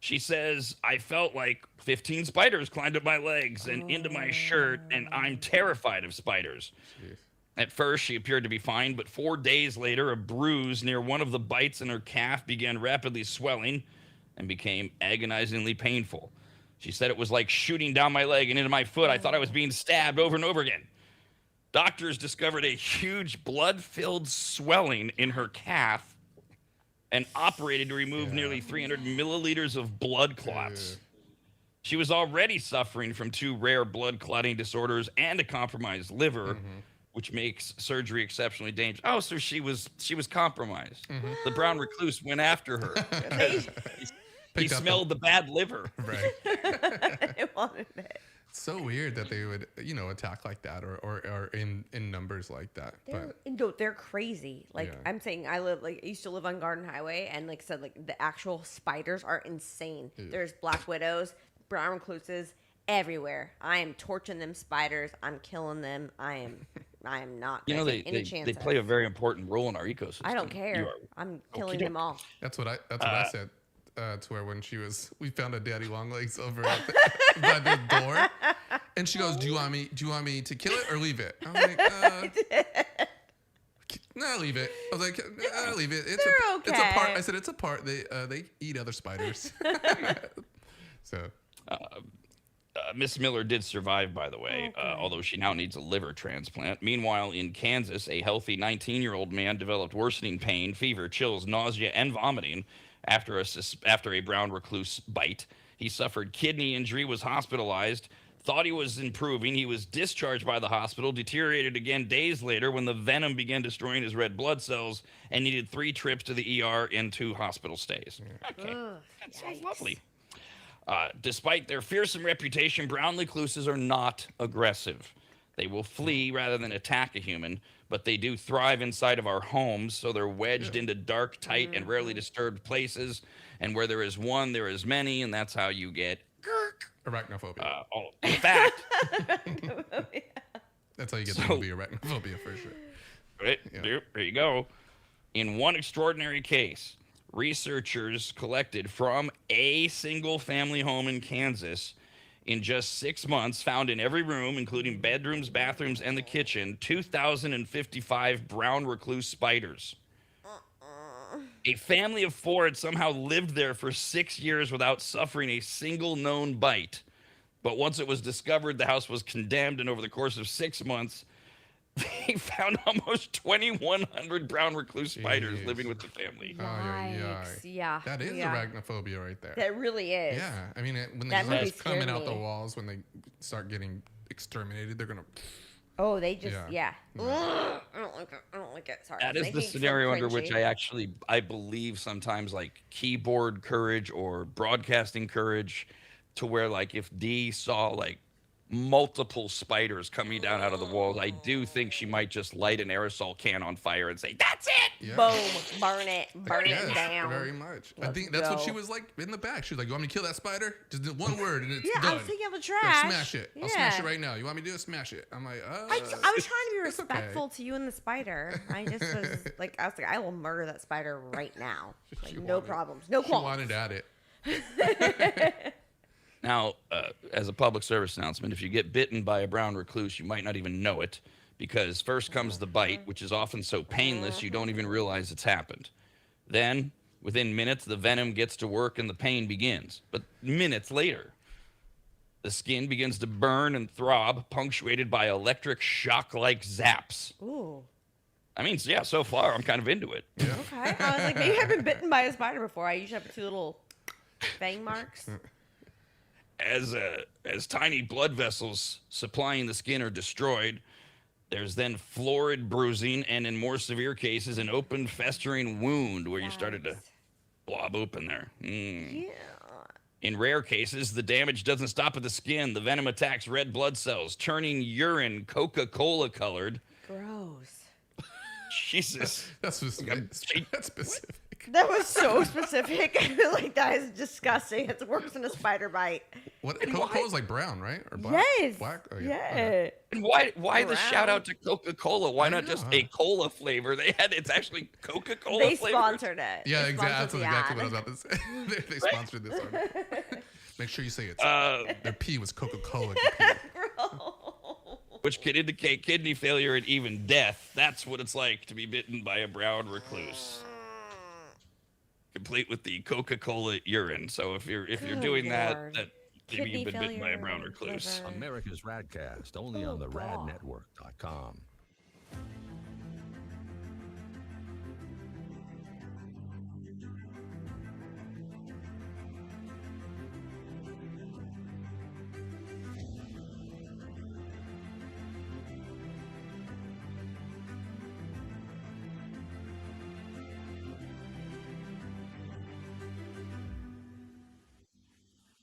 She says, I felt like 15 spiders climbed up my legs and into my shirt, and I'm terrified of spiders. Jeez. At first, she appeared to be fine, but 4 days later, a bruise near one of the bites in her calf began rapidly swelling and became agonizingly painful. She said it was like shooting down my leg and into my foot. I thought I was being stabbed over and over again. Doctors discovered a huge blood-filled swelling in her calf and operated to remove nearly 300 milliliters of blood clots. She was already suffering from 2 rare blood clotting disorders and a compromised liver, which makes surgery exceptionally dangerous. Oh, so she was compromised. The brown recluse went after her. He smelled the bad liver. Right. I wanted it. It's so weird that they would, attack like that or in numbers like that. They're crazy. Like I'm saying, I used to live on Garden Highway, and like I said, like the actual spiders are insane. Yeah. There's black widows, brown recluses everywhere. I am torching them spiders. I'm killing them. I am not. Any chance. They play a very important role in our ecosystem. I don't care. I'm killing them all. That's what I said. To her when we found a daddy long legs over by the door, and she goes, "Do you want me to kill it or leave it?" I'm like, "No, leave it." I was like, "No, leave it. It's okay. It's a part." I said, "It's a part. They eat other spiders." So, Miss Miller did survive, by the way, although she now needs a liver transplant. Meanwhile, in Kansas, a healthy 19-year-old man developed worsening pain, fever, chills, nausea, and vomiting after a brown recluse bite. He suffered kidney injury, was hospitalized, thought he was improving. He was discharged by the hospital, deteriorated again days later when the venom began destroying his red blood cells, and needed 3 trips to the ER and 2 hospital stays. Okay, that sounds lovely. Despite their fearsome reputation, brown recluses are not aggressive. They will flee rather than attack a human, but they do thrive inside of our homes, so they're wedged into dark, tight, and rarely disturbed places. And where there is one, there is many, and that's how you get arachnophobia. In fact, that's how you get the movie arachnophobia for sure. Right, there you go. In one extraordinary case, researchers collected from a single family home in Kansas in just 6 months, found in every room, including bedrooms, bathrooms, and the kitchen, 2,055 brown recluse spiders. A family of 4 had somehow lived there for 6 years without suffering a single known bite. But once it was discovered, the house was condemned, and over the course of 6 months, they found almost 2,100 brown recluse spiders living with the family. Yeah. That is arachnophobia right there. That really is. Yeah. I mean, when they start coming out the walls, when they start getting exterminated, they're going to... Oh, they just, I don't like it. Sorry. That is the scenario under which I believe sometimes like keyboard courage or broadcasting courage, to where like if Dee saw like multiple spiders coming down out of the walls, I do think she might just light an aerosol can on fire and say, "That's it!" Yeah. Boom, burn it down. Very much. I think that's what she was like in the back. She was like, "You want me to kill that spider? Just do one word and it's done." I'm taking out the trash. Like, smash it. I'll smash it right now. You want me to do it? Smash it. I'm like, I was trying to be respectful to you and the spider. I just was like, I will murder that spider right now. Like, no problems, no qualms. She wanted at it. Now, as a public service announcement, if you get bitten by a brown recluse, you might not even know it, because first comes the bite, which is often so painless you don't even realize it's happened. Then, within minutes, the venom gets to work and the pain begins. But minutes later, the skin begins to burn and throb, punctuated by electric shock-like zaps. Ooh. I mean, yeah, so far, I'm kind of into it. Yeah. Okay. I was like, maybe I've been bitten by a spider before. I usually have 2 little fang marks. As tiny blood vessels supplying the skin are destroyed, there's then florid bruising, and in more severe cases, an open, festering wound where you started to blob open there. Yeah. In rare cases, the damage doesn't stop at the skin. The venom attacks red blood cells, turning urine Coca-Cola colored. Gross. Jesus. That's specific. That's specific. That was so specific. I feel like that is disgusting. It's worse than a spider bite. What Coca-Cola is like brown, right? Or black? Yes. Black? Oh, Yeah. Okay. And why the Brown. shout out to Coca-Cola? Why I not know, just huh? a cola flavor? It's actually Coca-Cola They flavor. sponsored it. Yeah, They that's sponsored the exactly what I ad. was about to say. they sponsored this article. Make sure you say it's their P was Coca-Cola. Which could indicate kidney failure and even death. That's what it's like to be bitten by a brown recluse. Complete with the Coca-Cola urine. So if you're Good doing Lord. that maybe Kidney you've been bitten by a failure, brown recluse. liver. America's RADcast, only Oh, on the God. radnetwork.com.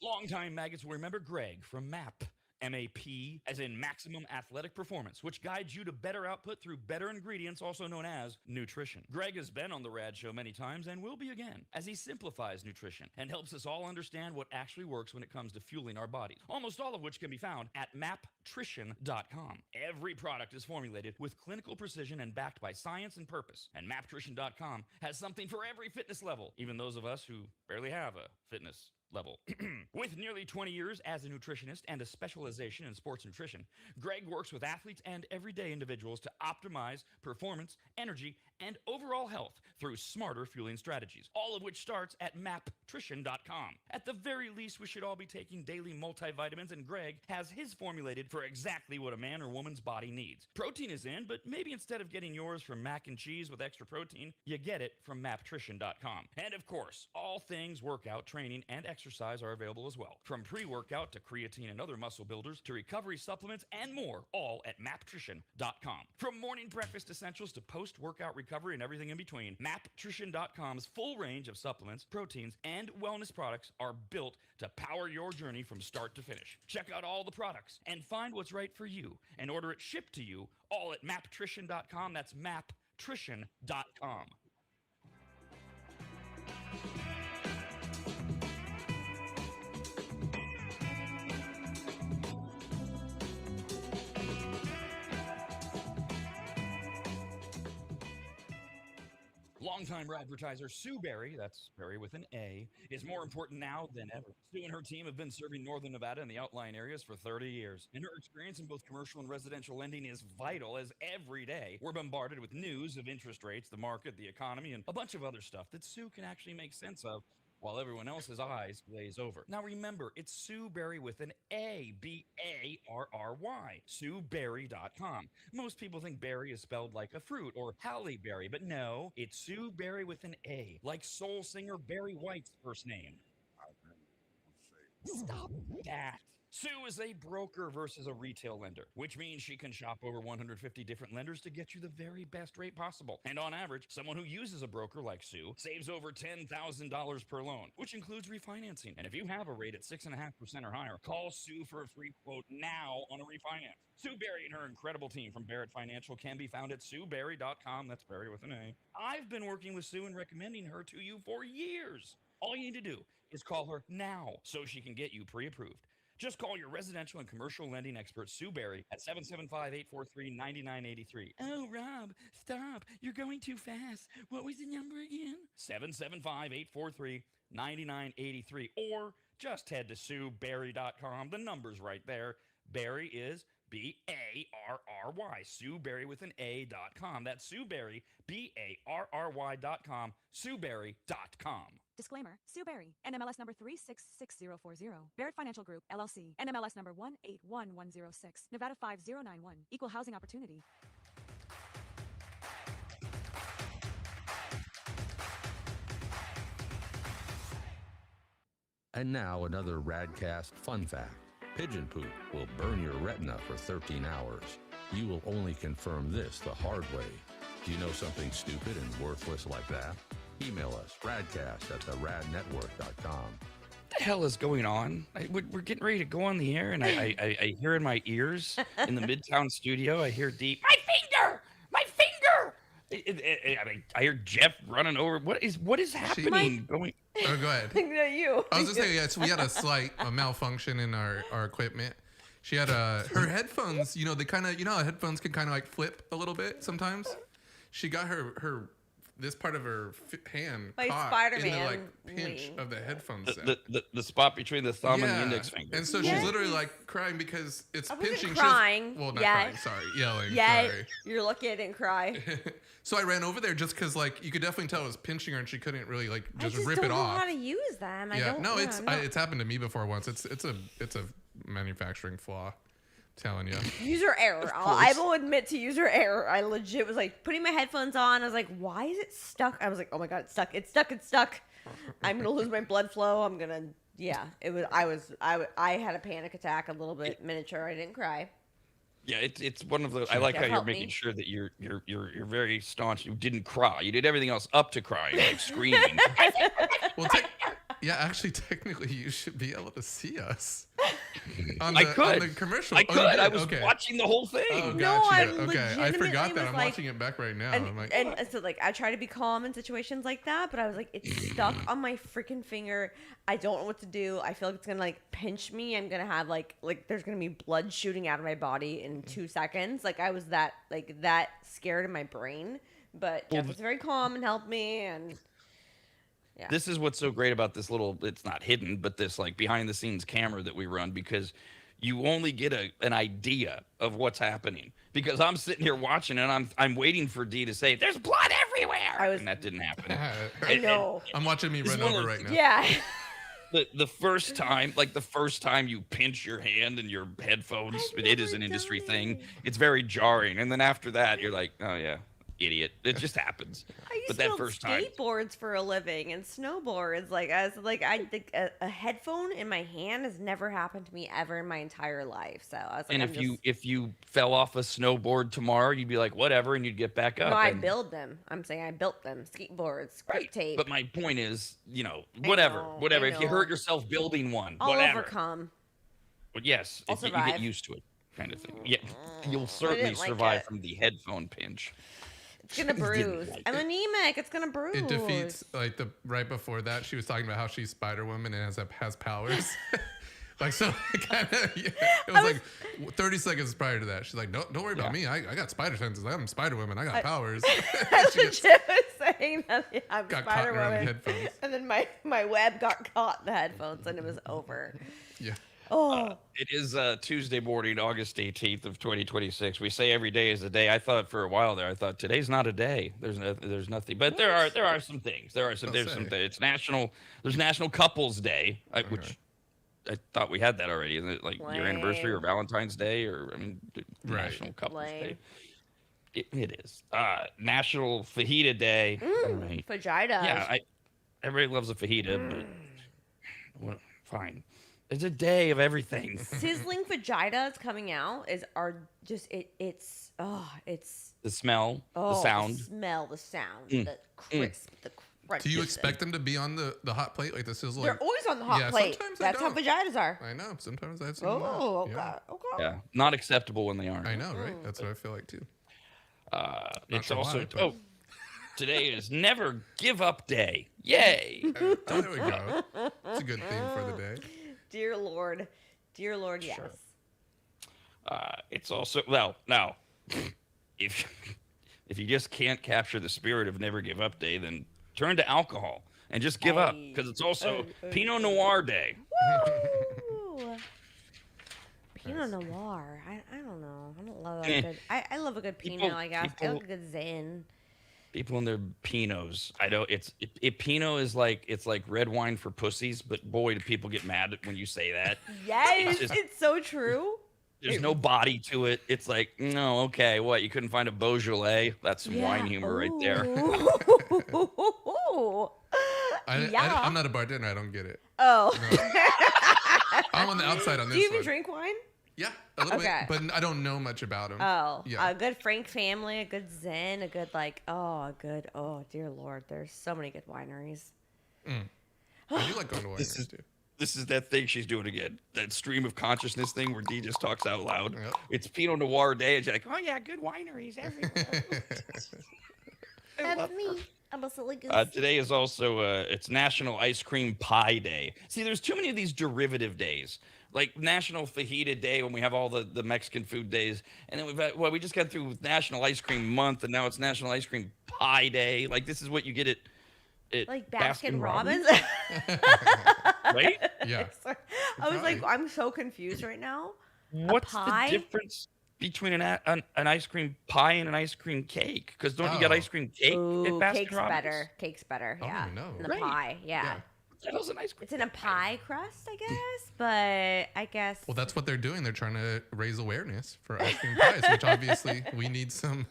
Longtime maggots will remember Greg from MAP. MAP, as in Maximum Athletic Performance, which guides you to better output through better ingredients, also known as nutrition. Greg has been on the RAD Show many times and will be again, as he simplifies nutrition and helps us all understand what actually works when it comes to fueling our bodies, almost all of which can be found at maptrition.com. Every product is formulated with clinical precision and backed by science and purpose, and maptrition.com has something for every fitness level, even those of us who barely have a fitness level. With nearly 20 years as a nutritionist and a specialization in sports nutrition, Greg works with athletes and everyday individuals to optimize performance, energy, and overall health through smarter fueling strategies, all of which starts at maptrition.com. At the very least, we should all be taking daily multivitamins, and Greg has his formulated for exactly what a man or woman's body needs. Protein is in, but maybe instead of getting yours from mac and cheese with extra protein, you get it from maptrition.com. And of course, all things workout, training, and exercise are available as well. From pre-workout to creatine and other muscle builders to recovery supplements and more, all at maptrition.com. From morning breakfast essentials to post-workout recovery and everything in between, maptrition.com's full range of supplements, proteins, and wellness products are built to power your journey from start to finish. Check out all the products and find what's right for you and order it shipped to you all at maptrition.com. That's maptrition.com. Longtime advertiser Sue Berry, that's Berry with an A, is more important now than ever. Sue and her team have been serving Northern Nevada and the outlying areas for 30 years, and her experience in both commercial and residential lending is vital, as every day we're bombarded with news of interest rates, the market, the economy, and a bunch of other stuff that Sue can actually make sense of, while everyone else's eyes glaze over. Now remember, it's Sue Berry with an A, B-A-R-R-Y, SueBerry.com. Most people think berry is spelled like a fruit or Halle Berry, but no, it's Sue Berry with an A, like soul singer Barry White's first name. Stop that. Sue is a broker versus a retail lender, which means she can shop over 150 different lenders to get you the very best rate possible. And on average, someone who uses a broker like Sue saves over $10,000 per loan, which includes refinancing. And if you have a rate at 6.5% or higher, call Sue for a free quote now on a refinance. Sue Berry and her incredible team from Barrett Financial can be found at SueBerry.com. That's Berry with an A. I've been working with Sue and recommending her to you for years. All you need to do is call her now so she can get you pre-approved. Just call your residential and commercial lending expert, Sue Berry, at 775-843-9983. Oh, Rob, stop. You're going too fast. What was the number again? 775-843-9983. Or just head to SueBerry.com. The number's right there. Berry is B-A-R-R-Y. Sue Berry with an A.com. That's Sue Berry, B-A-R-R-Y.com. SueBerry.com. Disclaimer, Sue Berry, NMLS number 366040, Barrett Financial Group, LLC, NMLS number 181106, Nevada 5091, Equal Housing Opportunity. And now another RADcast fun fact. Pigeon poop will burn your retina for 13 hours. You will only confirm this the hard way. Do you know something stupid and worthless like that? Email us, radcast@theradnetwork.com. the hell is going on? We're getting ready to go on the air, and I hear in my ears in the Midtown studio, I hear deep, my finger! I hear Jeff running over. What is happening? Going. Oh, go ahead. Not you. I was just saying, yeah, so we had a slight malfunction in our equipment. She had her headphones, they kind of, how headphones can kind of like flip a little bit sometimes. She got her this part of her hand Like caught Spider-Man in the like pinch of the headphone set. The spot between the thumb and the index finger. And so she's literally like crying because it's I wasn't pinching. crying. Well, not Yeah. crying, sorry, yelling. Yeah, Sorry. you're lucky I didn't cry. So I ran over there just because like you could definitely tell it was pinching her and she couldn't really like I just just rip don't it know off. how to use them. Yeah, I'm not- it's happened to me before once. It's a manufacturing flaw. Telling you. User error. I will admit to user error. I legit was like putting my headphones on. I was like, why is it stuck? I was like, oh my God, it's stuck. It's stuck. It's stuck. I'm going to lose my blood flow. I'm going to, yeah, it was, I had a panic attack a little bit miniature. I didn't cry. Yeah, it's one of the. I like how you're making sure that you're very staunch. You didn't cry. You did everything else up to crying, like screaming. Well, actually, technically, you should be able to see us. On I the commercial. I could. I was okay. watching the whole thing. Oh, No, gotcha. I Okay, I legitimately forgot that. was I'm like- watching it back right now. And, I'm like, and so like I try to be calm in situations like that, but I was like, it's stuck on my freaking finger. I don't know what to do. I feel like it's gonna like pinch me. I'm gonna have like there's gonna be blood shooting out of my body in 2 seconds. Like I was that scared in my brain. But Jeff was very calm and helped me. And yeah. This is what's so great about this little. It's not hidden, but this like behind the scenes camera that we run because you only get an idea of what's happening because I'm sitting here watching and I'm waiting for D to say there's blood everywhere, and that didn't happen. I know. I'm watching me run over right now. Yeah. The first time you pinch your hand and your headphones, it is an industry thing. It's very jarring, and then after that, you're like, oh yeah, idiot. It just happens. I used But to that build first time, skateboards for a living and snowboards. Like I was like, I think a headphone in my hand has never happened to me ever in my entire life. So I was like, and if you fell off a snowboard tomorrow, you'd be like, whatever, and you'd get back up. no, I and- build them. I'm saying I built them. Skateboards, grip Right. tape. But my point is, whatever. I If you know. hurt yourself building one, I'll whatever. overcome. But yes, I'll if you survive. get used to it, kind of thing. Yeah, you'll certainly didn't like survive it. from the headphone pinch. It's gonna bruise. like I'm it. anemic. It's gonna bruise. It defeats like the right before that. She was talking about how she's Spider Woman and has powers. Like so, kind of. Yeah, it was like 30 seconds prior to that. She's like, "Don't worry about me. I got spider senses. I'm Spider Woman. I got powers." I legit was saying that yeah, I'm Got caught Spider around the Woman, headphones. and then my web got caught in the headphones, and it was over. Yeah. Oh, It is Tuesday morning, August 18th of 2026. We say every day is a day. I thought for a while there, today's not a day. There's nothing, but there are some things. There's some things. It's National Couples Day, which I thought we had that already. Isn't it like your anniversary or Lame. Valentine's Day or Right. National Couples Lame. Day? It is National Fajita Day. Right. vagina. Yeah, everybody loves a fajita, but well, fine. It's a day of everything. Sizzling vaginas coming out it's The smell, oh, the sound. the smell, the sound, the crisp, the crunch. Do you expect them to be on the hot plate like the sizzle? They're always on the hot Yeah, plate. sometimes they That's how don't. vaginas are. I know. Sometimes I've seen Oh, that. okay, Yeah. okay. Yeah, not acceptable when they aren't. I know, right? That's what I feel like too. It's sure also why, but- today is Never Give Up Day. Yay! There we go. It's a good theme for the day. Dear Lord, yes. It's also now if you just can't capture the spirit of Never Give Up Day, then turn to alcohol and just give up because it's also Pinot Noir Day. Woo! Pinot Noir. I don't know. I don't love that good. I love a good Pinot. People- I guess I people- love a good Zin. People and their Pinots. I know Pinot is like red wine for pussies, but boy, do people get mad when you say that. Yes, just- it's so true. There's no body to it. It's like, no, okay, what? You couldn't find a Beaujolais? That's some wine humor right there. Ooh. I'm not a bartender. I don't get it. Oh. I'm on the outside on this Do you even one. drink wine? Yeah, a little Okay. bit, but I don't know much about them. Oh, Yeah. a good Frank family, a good Zen, a good oh dear Lord, there's so many good wineries. I do like going to wineries too. This is that thing she's doing again. That stream of consciousness thing where D just talks out loud. Yep. It's Pinot Noir day, and she's like, "Oh yeah, good wineries everywhere." I love That's her. me. I'm a silly goose. Today is also it's National Ice Cream Pie Day. See, there's too many of these derivative days, like National Fajita Day when we have all the Mexican food days, and then we just got through National Ice Cream Month, and now it's National Ice Cream Pie Day. Like this is what you get at Like Baskin Robbins. right? Yeah. I was like, Probably. I'm so confused right now. What's pie? the difference between an ice cream pie and an ice cream cake? Because don't you get ice cream cake at Ooh, Baskin cake's Robbins? better. Cake's better. I don't Yeah. even know. In the Right. pie. Yeah. That was an ice cream. It's in a pie crust, I guess. But I guess. Well, that's what they're doing. They're trying to raise awareness for ice cream pies, which obviously we need some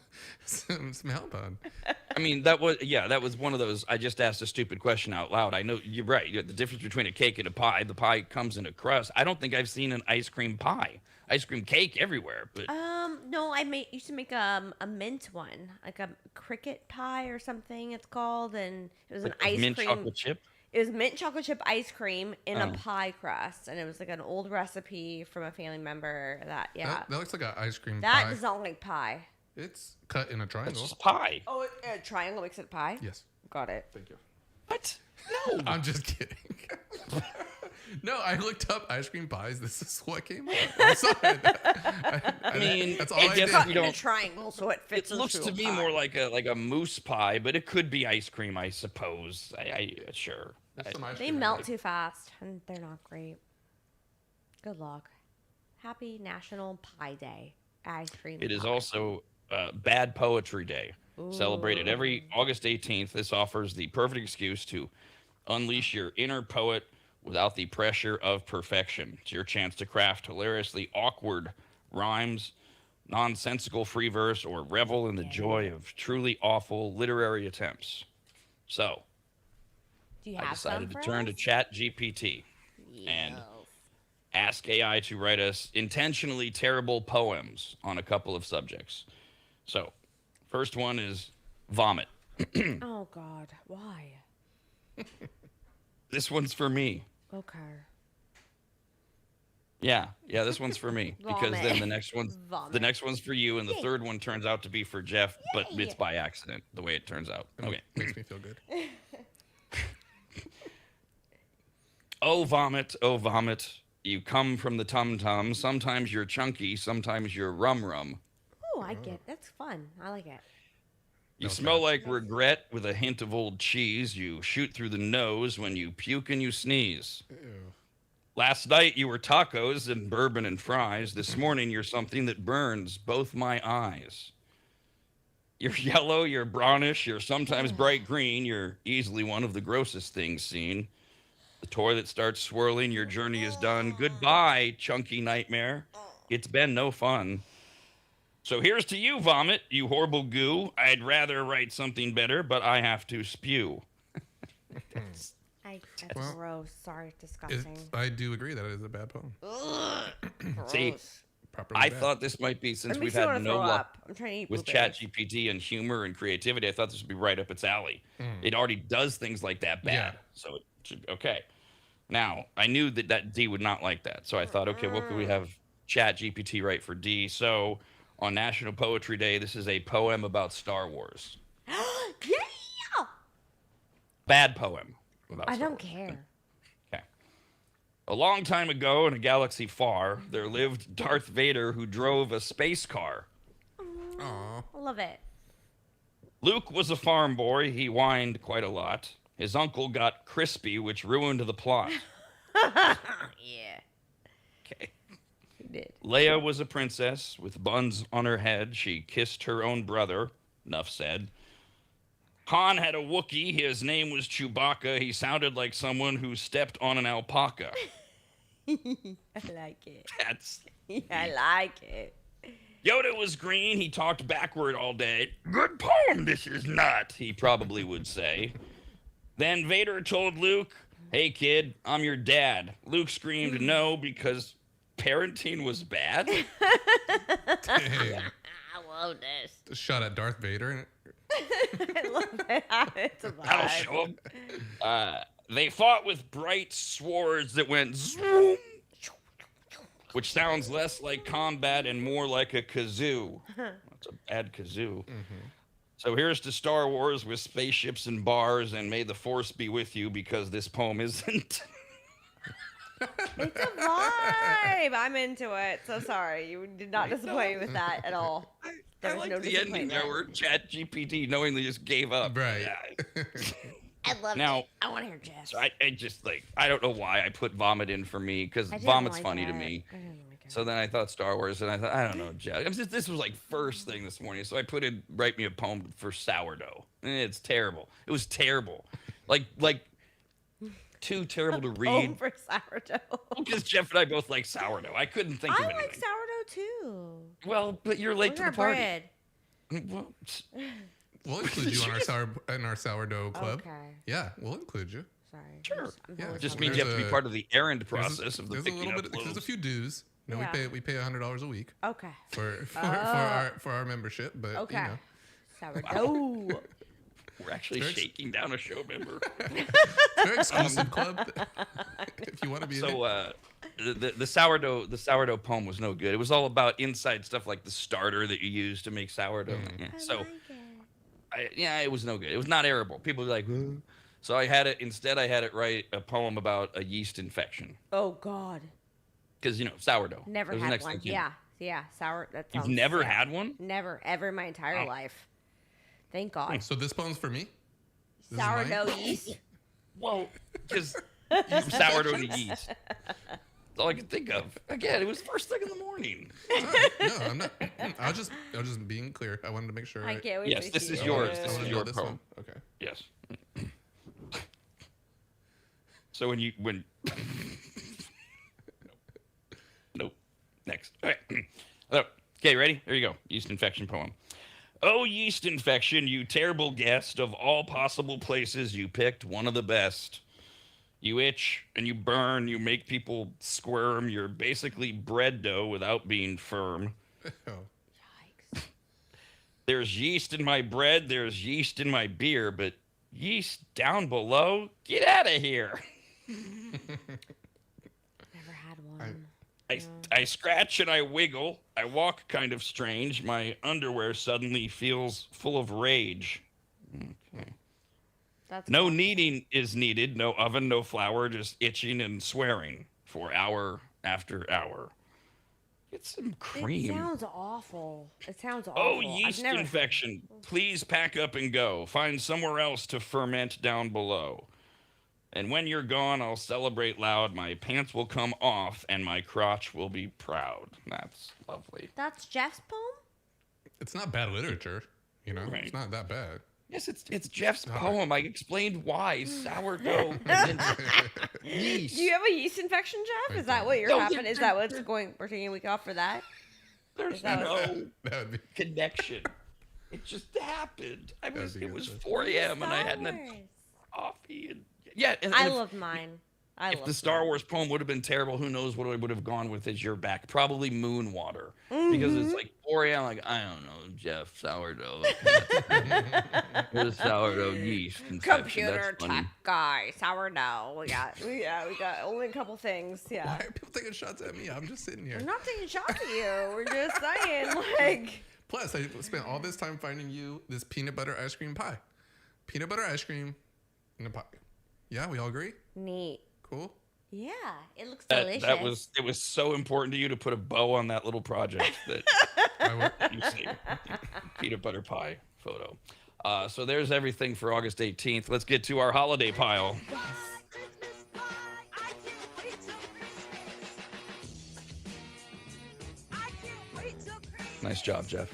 help on. I mean, that was one of those. I just asked a stupid question out loud. I know you're right. The difference between a cake and a pie. The pie comes in a crust. I don't think I've seen an ice cream pie, ice cream cake everywhere. But No, used to make a mint one, like a cricket pie or something. It's called, and it was an ice mint cream. chocolate chip. It was mint chocolate chip ice cream in a Oh. pie crust, and it was like an old recipe from a family member. That That looks like an ice cream that pie. does not look like pie. It's cut in a It's triangle. just pie. Oh, a triangle makes it pie. Yes. Got it. Thank you. What? No. I'm just kidding. No, I looked up ice cream pies. This is what came up. I'm sorry. I mean, that's all I I guess did. Cut we in a don't- triangle, so it fits. It looks into to a me pie. more like a mousse pie, but it could be ice cream, I suppose. I sure. There's some ice They cream in melt there. too fast, and they're not great. Good luck. Happy National Pie Day. Ice cream. It is pie. also Bad Poetry Day, celebrated every August 18th. This offers the perfect excuse to unleash your inner poet without the pressure of perfection. It's your chance to craft hilariously awkward rhymes, nonsensical free verse, or revel in the joy of truly awful literary attempts. So, Do you I have decided to some turn for to us? Chat GPT and ask AI to write us intentionally terrible poems on a couple of subjects. So, first one is vomit. Oh God, why? This one's for me. Okay. Yeah, this one's for me because then Vomit. the next one's Vomit. for you, and the third one turns out to be for Jeff, but Yay. it's by accident the way it turns out. Okay. Makes me feel good. Oh vomit, you come from the tum tum. Sometimes you're chunky, sometimes you're rum rum. Oh, I get. That's fun. I like it. You No smell thanks. like regret with a hint of old cheese. You shoot through the nose when you puke and you sneeze. Ew. Last night you were tacos and bourbon and fries. This morning you're something that burns both my eyes. You're yellow, you're brownish, you're sometimes bright green. You're easily one of the grossest things seen. The toilet starts swirling, your journey is done. Goodbye, chunky nightmare. It's been no fun. So here's to you, vomit, you horrible goo. I'd rather write something better, but I have to spew. That's Well, gross. Sorry, It's, disgusting. I do agree that it is a bad poem. See, Gross. Properly I bad. thought this might be, since It we've makes me had wanna no throw luck up. I'm trying to eat with blueberries. ChatGPT and humor and creativity, I thought this would be right up its alley. It already does things like that bad. Yeah. So it should, okay. Now, I knew that D would not like that. So I thought, okay, what could we have ChatGPT write for D? So on National Poetry Day, this is a poem about Star Wars. Yeah. Bad poem. About I Star don't Wars. care. Okay. A long time ago in a galaxy far, there lived Darth Vader who drove a space car. Aw. I love it. Luke was a farm boy. He whined quite a lot. His uncle got crispy, which ruined the plot. Yeah. Okay. It did. Leia was a princess with buns on her head. She kissed her own brother. Enough said. Han had a Wookiee. His name was Chewbacca. He sounded like someone who stepped on an alpaca. I like it. That's I like it. Yoda was green. He talked backward all day. Good poem, this is not, he probably would say. Then Vader told Luke, hey, kid, I'm your dad. Luke screamed no because parenting was bad. Dang. I love this. A shot at Darth Vader. I love it. It's a I'll vibe. show him. They fought with bright swords that went zoom, which sounds less like combat and more like a kazoo. That's a bad kazoo. So here's to Star Wars with spaceships and bars, and may the Force be with you, because this poem isn't. It's a vibe. I'm into it. So sorry. You did not disappoint me with that at all. I like the ending there where ChatGPT knowingly just gave up. Right. Yeah. I love Now, it. I want to hear jazz. So I just I don't know why I put vomit in for me, because vomit's funny to me. I didn't like it. So then I thought Star Wars, and I thought, I don't know, Jeff. This was like first thing this morning. So I put in, write me a poem for sourdough. And it's terrible. It was terrible. Like too terrible to read. Home for sourdough. Because Jeff and I both like sourdough. I couldn't think of I anything. like sourdough too. Well, but you're late Where's to our the party. bread? Well, We'll include you on our sourdough club. Okay. Yeah, we'll include you. Sorry. Sure. I'm Yeah, always just hungry. means you have to be There's part of the errand process of the There's a picking little up bit. There's a loaves. few dues. No, Yeah. we pay $100 a week Okay. for our membership. But Okay. you know, Sourdough. We're actually Very- shaking down a show member. it's a very exclusive club. If you want to be in it. So the sourdough poem was no good. It was all about inside stuff like the starter that you use to make sourdough. Yeah. So it was no good. It was not arable. People were like, "Huh?" So I had it write a poem about a yeast infection, Oh God. because sourdough. Never It was the had next one. thing you- Yeah. Sour. That You've sounds never sad. had one? Never, ever in my entire Oh. life. Thank God. So this poem's for me. This is Sourdough mine? yeast. Well, because sourdough and yeast. That's all I could think of. Again, it was first thing in the morning. All right. No, I'm not. I was just being clear. I wanted to make sure. I can't wait Yes, to this see is it. yours. I This wanna is know your this poem. one. Okay. Yes. So when nope. Next. All right. Okay, ready? There you go. Yeast infection poem. Oh, yeast infection, you terrible guest, of all possible places you picked one of the best. You itch and you burn, you make people squirm, you're basically bread dough without being firm. Oh. Yikes. There's yeast in my bread, there's yeast in my beer, but yeast down below? Get out of here. Never had one. I scratch and I wiggle. I walk kind of strange. My underwear suddenly feels full of rage. Okay. That's No awful. kneading is needed. No oven, no flour, just itching and swearing for hour after hour. Get some cream. It sounds awful. It sounds awful. Oh, I've yeast never- infection. Please pack up and go. Find somewhere else to ferment down below. And when you're gone, I'll celebrate loud. My pants will come off and my crotch will be proud. That's lovely. That's Jeff's poem? It's not bad literature. Right. It's not that bad. Yes, it's Jeff's poem. I explained why sourdough and then yeast. Do you have a yeast infection, Jeff? Is that what you're No, having? Is that what's going? We're taking a week off for that? There's that no That would be. connection. It just happened. It was be good. 4 a.m. and I hadn't had Star Wars. coffee. And I if- loved mine. I If loved the Star mine. Wars poem would have been terrible, who knows what I would have gone with as your back? Probably moon water. Because it's like 4 a.m. Like, I don't know, Jeff, sourdough. There's sourdough yeast. infection. Computer That's funny. tech guy, sourdough. We got only a couple things. Why Yeah. are people taking shots at me? I'm just sitting here. We're not taking shots at you. We're just saying, like, Plus, I spent all this time finding you this peanut butter ice cream pie. Peanut butter ice cream in a pie. Yeah, we all agree? neat. Cool. Yeah, it looks delicious. It was so important to you to put a bow on that little project that I will- you see. Peanut butter pie photo. So there's everything for August 18th. Let's get to our holiday pile. Nice job, Jeff.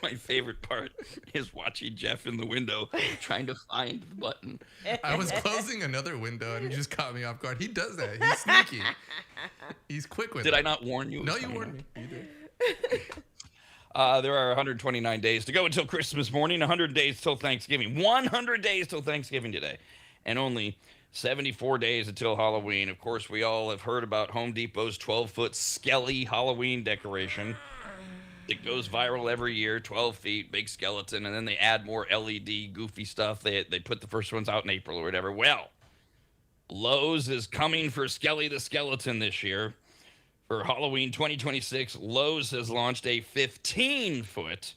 My favorite part is watching Jeff in the window trying to find the button. I was closing another window and you just caught me off guard. He does that. He's sneaky. He's quick with it. Did I not warn you? it No, was you coming warned up? me. You did. There are 129 days to go until Christmas morning, 100 days till Thanksgiving. 100 days till Thanksgiving today. And only 74 days until Halloween. Of course, we all have heard about Home Depot's 12-foot Skelly Halloween decoration. It goes viral every year, 12 feet, big skeleton, and then they add more LED goofy stuff. They put the first ones out in April or whatever. Well, Lowe's is coming for Skelly the Skeleton this year. For Halloween 2026, Lowe's has launched a 15-foot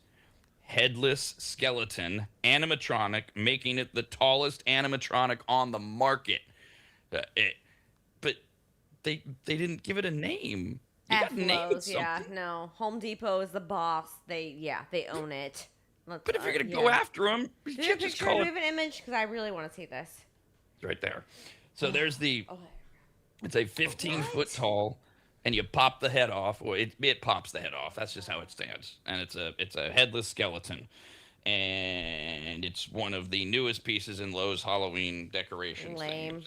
headless skeleton animatronic, making it the tallest animatronic on the market. But they didn't give it a name. You F gotta name it Lowe's, yeah, something. no. Home Depot is the boss. They own it. But if you're gonna go after them, you do you have can't a just picture? call Do it we have an image? Because I really want to see this. right there. So there's the. Oh, It's a 15-foot tall, and you pop the head off. Well, it pops the head off. That's just how it stands, and it's a headless skeleton, and it's one of the newest pieces in Lowe's Halloween decorations. lame.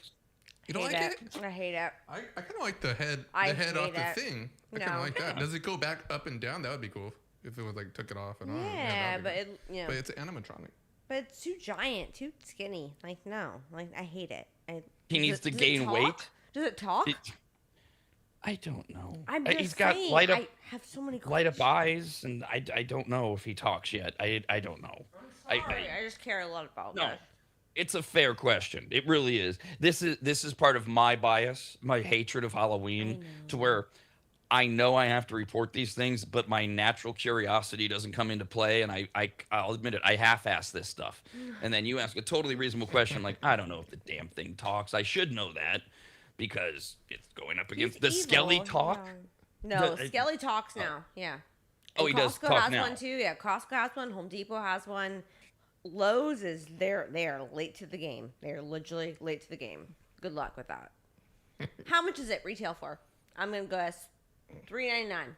You don't like it? I hate it. I kind of like the head I off hate the it. thing. I kind No. of like that. Does it go back up and down? That would be cool if it was like took it off and on. Yeah, that'd be but cool. it, But it's animatronic. but it's too giant, too skinny. Like no, like I hate it. He needs to does it gain talk? weight. Does it talk? I don't know. I'm just He's got saying, light up I have so many light up questions. eyes, and I don't know if he talks yet. I don't know. Sorry, I just care a lot about No, that. it's a fair question. It really is. This is part of my bias, my hatred of Halloween, to where I know I have to report these things, but my natural curiosity doesn't come into play, and I'll admit it, I half-ass this stuff. And then you ask a totally reasonable question, like, I don't know if the damn thing talks. I should know that because it's going up against the He's Skelly evil, talk. yeah. No, The- Skelly talks now. Yeah. Oh, And he does Costco talk has now. one too. Yeah, Costco has one. Home Depot has one. Lowe's is they are late to the game. They are literally late to the game. Good luck with that. How much is it retail for? I'm gonna guess $3.99.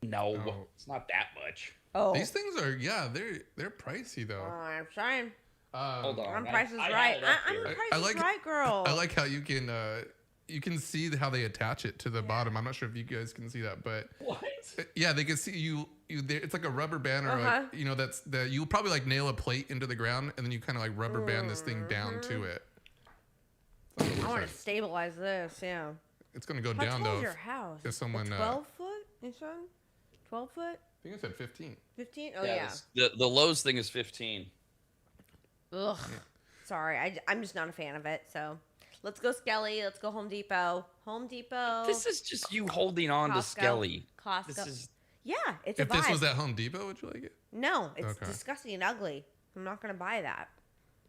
No, Oh. it's not that much. Oh, These things are they're pricey though. I'm trying. Hold on. I'm Price is I had Right. it up I'm here. Price I is like- Right, girl. I like how you can see how they attach it to the bottom. I'm not sure if you guys can see that, but What? yeah, they can see you there. It's like a rubber band, or Uh-huh. like, that's that you'll probably like nail a plate into the ground, and then you kind of like rubber band this thing down to it. That's what it I looks want like. to stabilize this. Yeah. It's gonna go How down tall though. is your house? if someone, A 12 foot? You said 12 foot? I think I said 15. 15? Oh yeah. The Lowe's thing is 15. Ugh. Sorry, I'm just not a fan of it. So let's go Skelly. Let's go Home Depot. Home Depot. This is just you holding on to Costco. Skelly. Costco. This is Yeah, it's If a vibe. this was at Home Depot, would you like it? No, it's Okay. disgusting and ugly. I'm not gonna buy that.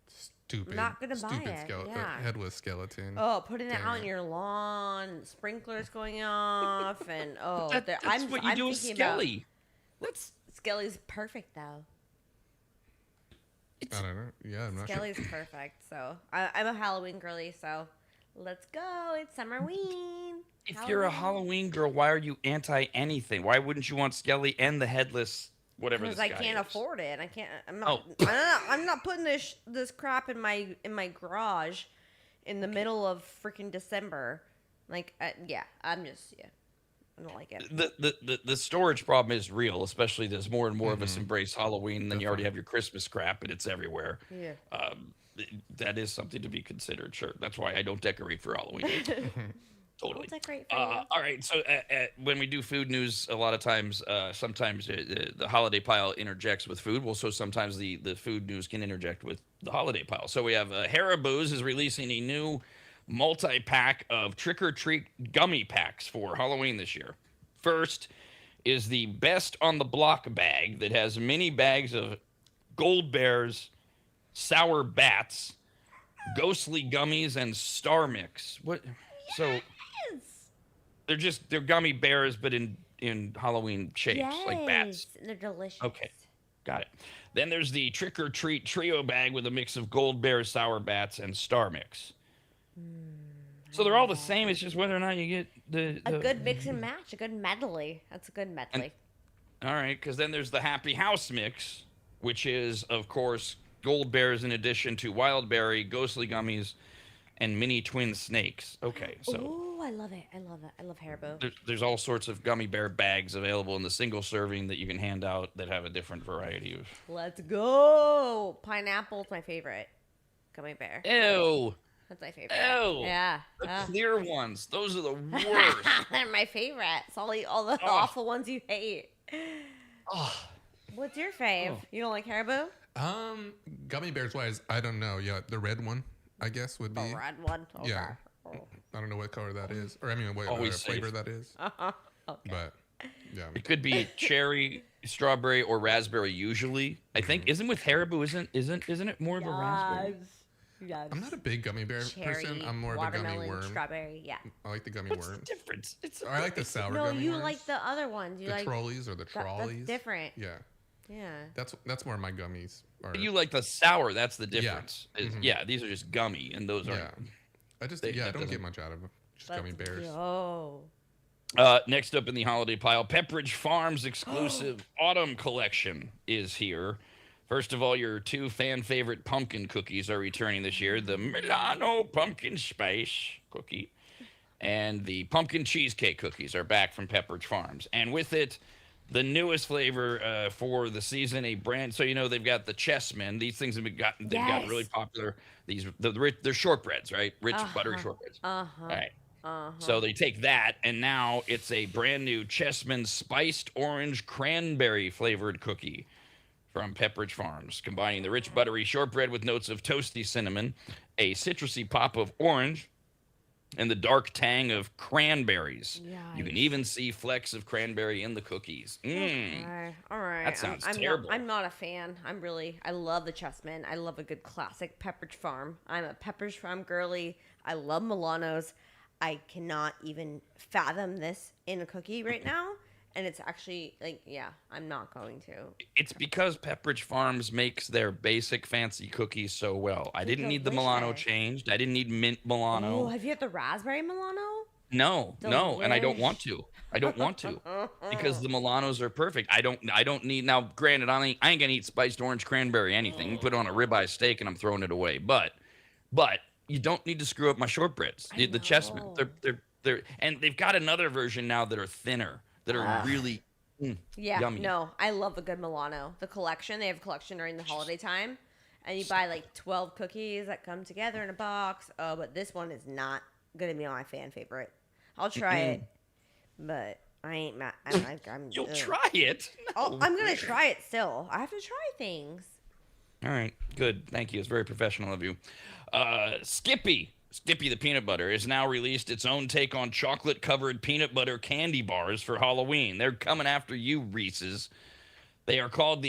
Stupid. not gonna buy stupid it, yeah. headless skeleton. Oh, putting it out Dang in it. your lawn, sprinklers going off, and that's I'm what you I'm do with thinking about Skelly. That's Skelly's perfect though. I don't know. Yeah, I'm not sure. Skelly's perfect. So I'm a Halloween girly. So let's go. It's Summerween. if you're a Halloween girl, why are you anti anything? Why wouldn't you want Skelly and the headless whatever this Because I guy can't is? afford it. I can't. I'm Oh. not. I'm not putting this crap in my garage in the middle of freaking December. Like, yeah. I'm just I don't like it. The storage problem is real, especially as more and more of Mm-hmm. us embrace Halloween. And then you already have your Christmas crap, and it's everywhere. Yeah. That is something to be considered. Sure, that's why I don't decorate for Halloween. Totally. We'll decorate for you. All right. So when we do food news, a lot of times, sometimes the holiday pile interjects with food. Well, so sometimes the food news can interject with the holiday pile. So we have Haribo's is releasing a new multi-pack of trick-or-treat gummy packs for Halloween this year. First is the Best on the Block bag that has mini bags of Gold Bears, Sour Bats, Ghostly Gummies, and Star Mix. What? So they're gummy bears, but in Halloween shapes, like bats. Yes, they're delicious. Okay, got it. Then there's the Trick or Treat trio bag with a mix of Gold Bears, Sour Bats, and Star Mix. So they're all the same. It's just whether or not you get A good mix and match, a good medley. That's a good medley. All right, because then there's the Happy House mix, which is, of course, Gold Bears in addition to Wild Berry, Ghostly Gummies, and Mini Twin Snakes. Okay, so Oh, I love it. I love it. I love Haribo. there's all sorts of gummy bear bags available in the single serving that you can hand out that have a different variety of. Let's go. Pineapple's my favorite gummy bear. Ew. That's my favorite. Ew. Yeah. The clear ones. Those are the worst. They're my favorites. All the awful ones you hate. Oh. What's your fave? Oh. You don't like Haribo? Gummy bears wise, I don't know. Yeah, the red one, I guess, would be. The red one. Okay. Yeah. I don't know what color that is, or I mean, what flavor that is. Okay. But yeah, It could be cherry, strawberry, or raspberry. Usually, I think isn't with Haribo. Isn't it more of a raspberry? Yes. I'm not a big gummy bear person. I'm more of a gummy watermelon, worm. strawberry. Yeah. I like the gummy What's worm. the difference? Or I like the sour No, gummy you worms. like the other ones. You the like trolleys or the trolleys. That's different. Yeah, Yeah. that's more my gummies. You like the sour. That's the Yeah. difference. Yeah, these are just gummy, and those Yeah, are. I don't get much out of them. Just gummy bears. Oh. Next up in the holiday pile, Pepperidge Farm's exclusive autumn collection is here. First of all, your two fan favorite pumpkin cookies are returning this year: the Milano Pumpkin Spice cookie and the pumpkin cheesecake cookies are back from Pepperidge Farms. And with it, the newest flavor for the season, a brand. So they've got the Chessmen. These things have got really popular. They're shortbreads, right? Rich buttery shortbreads. All right. So they take that, and now it's a brand new Chessman spiced orange cranberry flavored cookie from Pepperidge Farms, combining the rich buttery shortbread with notes of toasty cinnamon, a citrusy pop of orange, and the dark tang of cranberries. Yikes. You can even see flecks of cranberry in the cookies. All right. That sounds I'm terrible. I'm not a fan. I love the Chessmen. I love a good classic Pepperidge Farm. I'm a Pepperidge Farm girly. I love Milanos. I cannot even fathom this in a cookie right now. And it's actually I'm not going to. It's because Pepperidge Farms makes their basic fancy cookies so well. I didn't need the Milano changed. I didn't need mint Milano. Oh, have you had the raspberry Milano? No, and I don't want to. Because the Milanos are perfect. I don't need. Now, granted, I ain't gonna eat spiced orange cranberry anything. You put it on a ribeye steak and I'm throwing it away. But you don't need to screw up my shortbreads. The Chessmen, they're and they've got another version now that are thinner, that are really yummy. No, I love a good Milano. The collection, they have a collection during the holiday time, and you buy like 12 cookies that come together in a box. Oh, but this one is not gonna be my fan favorite. I'll try it, but I ain't mad. You'll try it. Oh, I'm gonna try it still. I have to try things. All right, good. Thank you. It's very professional of you. Skippy the peanut butter has now released its own take on chocolate-covered peanut butter candy bars for Halloween. They're coming after you, Reese's. They are called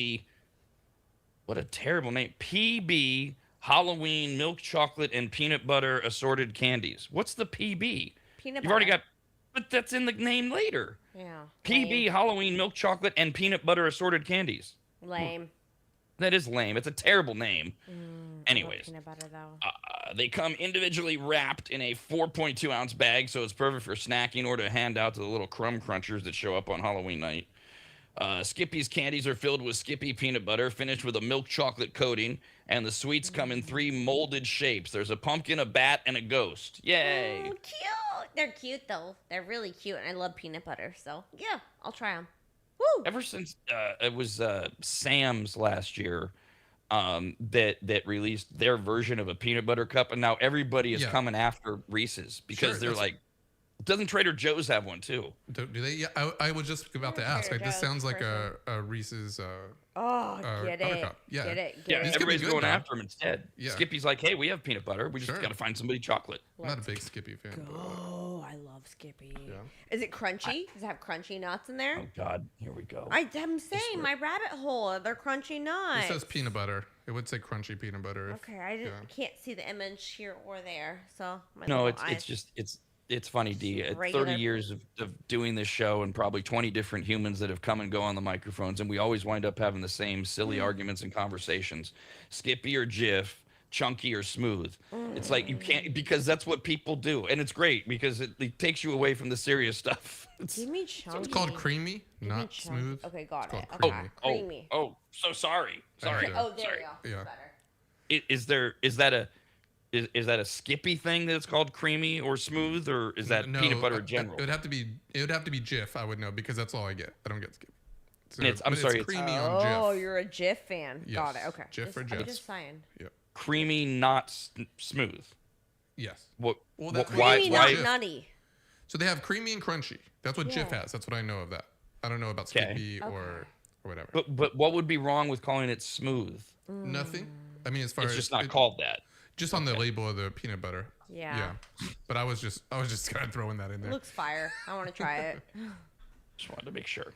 what a terrible name, PB Halloween Milk Chocolate and Peanut Butter Assorted Candies. What's the PB? Peanut butter. You've already got, but that's in the name later. Yeah. PB Halloween Milk Chocolate and Peanut Butter Assorted Candies. Lame. That is lame. It's a terrible name. Anyways, peanut butter though. They come individually wrapped in a 4.2 ounce bag, so it's perfect for snacking or to hand out to the little crumb crunchers that show up on Halloween night. Skippy's candies are filled with Skippy peanut butter, finished with a milk chocolate coating, and the sweets come in 3 molded shapes. There's a pumpkin, a bat, and a ghost. Yay! Oh, cute. They're cute though. They're really cute, and I love peanut butter. So yeah, I'll try them. Woo! Ever since it was Sam's last year that released their version of a peanut butter cup, and now everybody is coming after Reese's because they're like, doesn't Trader Joe's have one too? Do they? Yeah, I was just about to ask. Like, this sounds like a Reese's. Get it. Cup. Yeah. Get it. Yeah, These could be everybody's good, going though. after him instead. Yeah. Skippy's like, hey, we have peanut butter. We just got to find somebody chocolate. I'm not a big Skippy fan. Oh, I love Skippy. Yeah. Is it crunchy? Does it have crunchy nuts in there? Oh God, here we go. I'm saying my rabbit hole. They're crunchy nuts. It says peanut butter. It would say crunchy peanut butter. Okay, I can't see the image here or there, so No, it's funny, D. At 30 years of doing this show and probably 20 different humans that have come and go on the microphones, and we always wind up having the same silly arguments and conversations. Skippy or Jif, chunky or smooth. It's like you can't, because that's what people do. And it's great because it takes you away from the serious stuff. Give me chunky. It's called creamy, not chunky. smooth. Okay, got it. It's called Okay. creamy. Creamy. Oh, so sorry. Sorry. Okay. Oh, there Sorry. you go. Yeah. Better. Is that a Skippy thing that it's called creamy or smooth, or is that peanut butter in general? It would have to be Jif. I would know because that's all I get. I don't get Skippy. So, I'm sorry, It's it's- creamy on Jif. Oh, you're a Jif fan. Yes. Got it. Okay. Jif or I'm Jif. just saying. Yep. Creamy, not smooth. Yes. What? Well, that's Why? Creamy, what not Jif- nutty. So they have creamy and crunchy. That's what Jif Yeah. has. That's what I know of that. I don't know about Okay. Skippy Okay. or whatever. But what would be wrong with calling it smooth? Nothing. I mean, as far It's as just not called that. just on the label of the peanut butter. Yeah. But I was just kind of throwing that in It there. looks fire. I want to try it. Just wanted to make sure.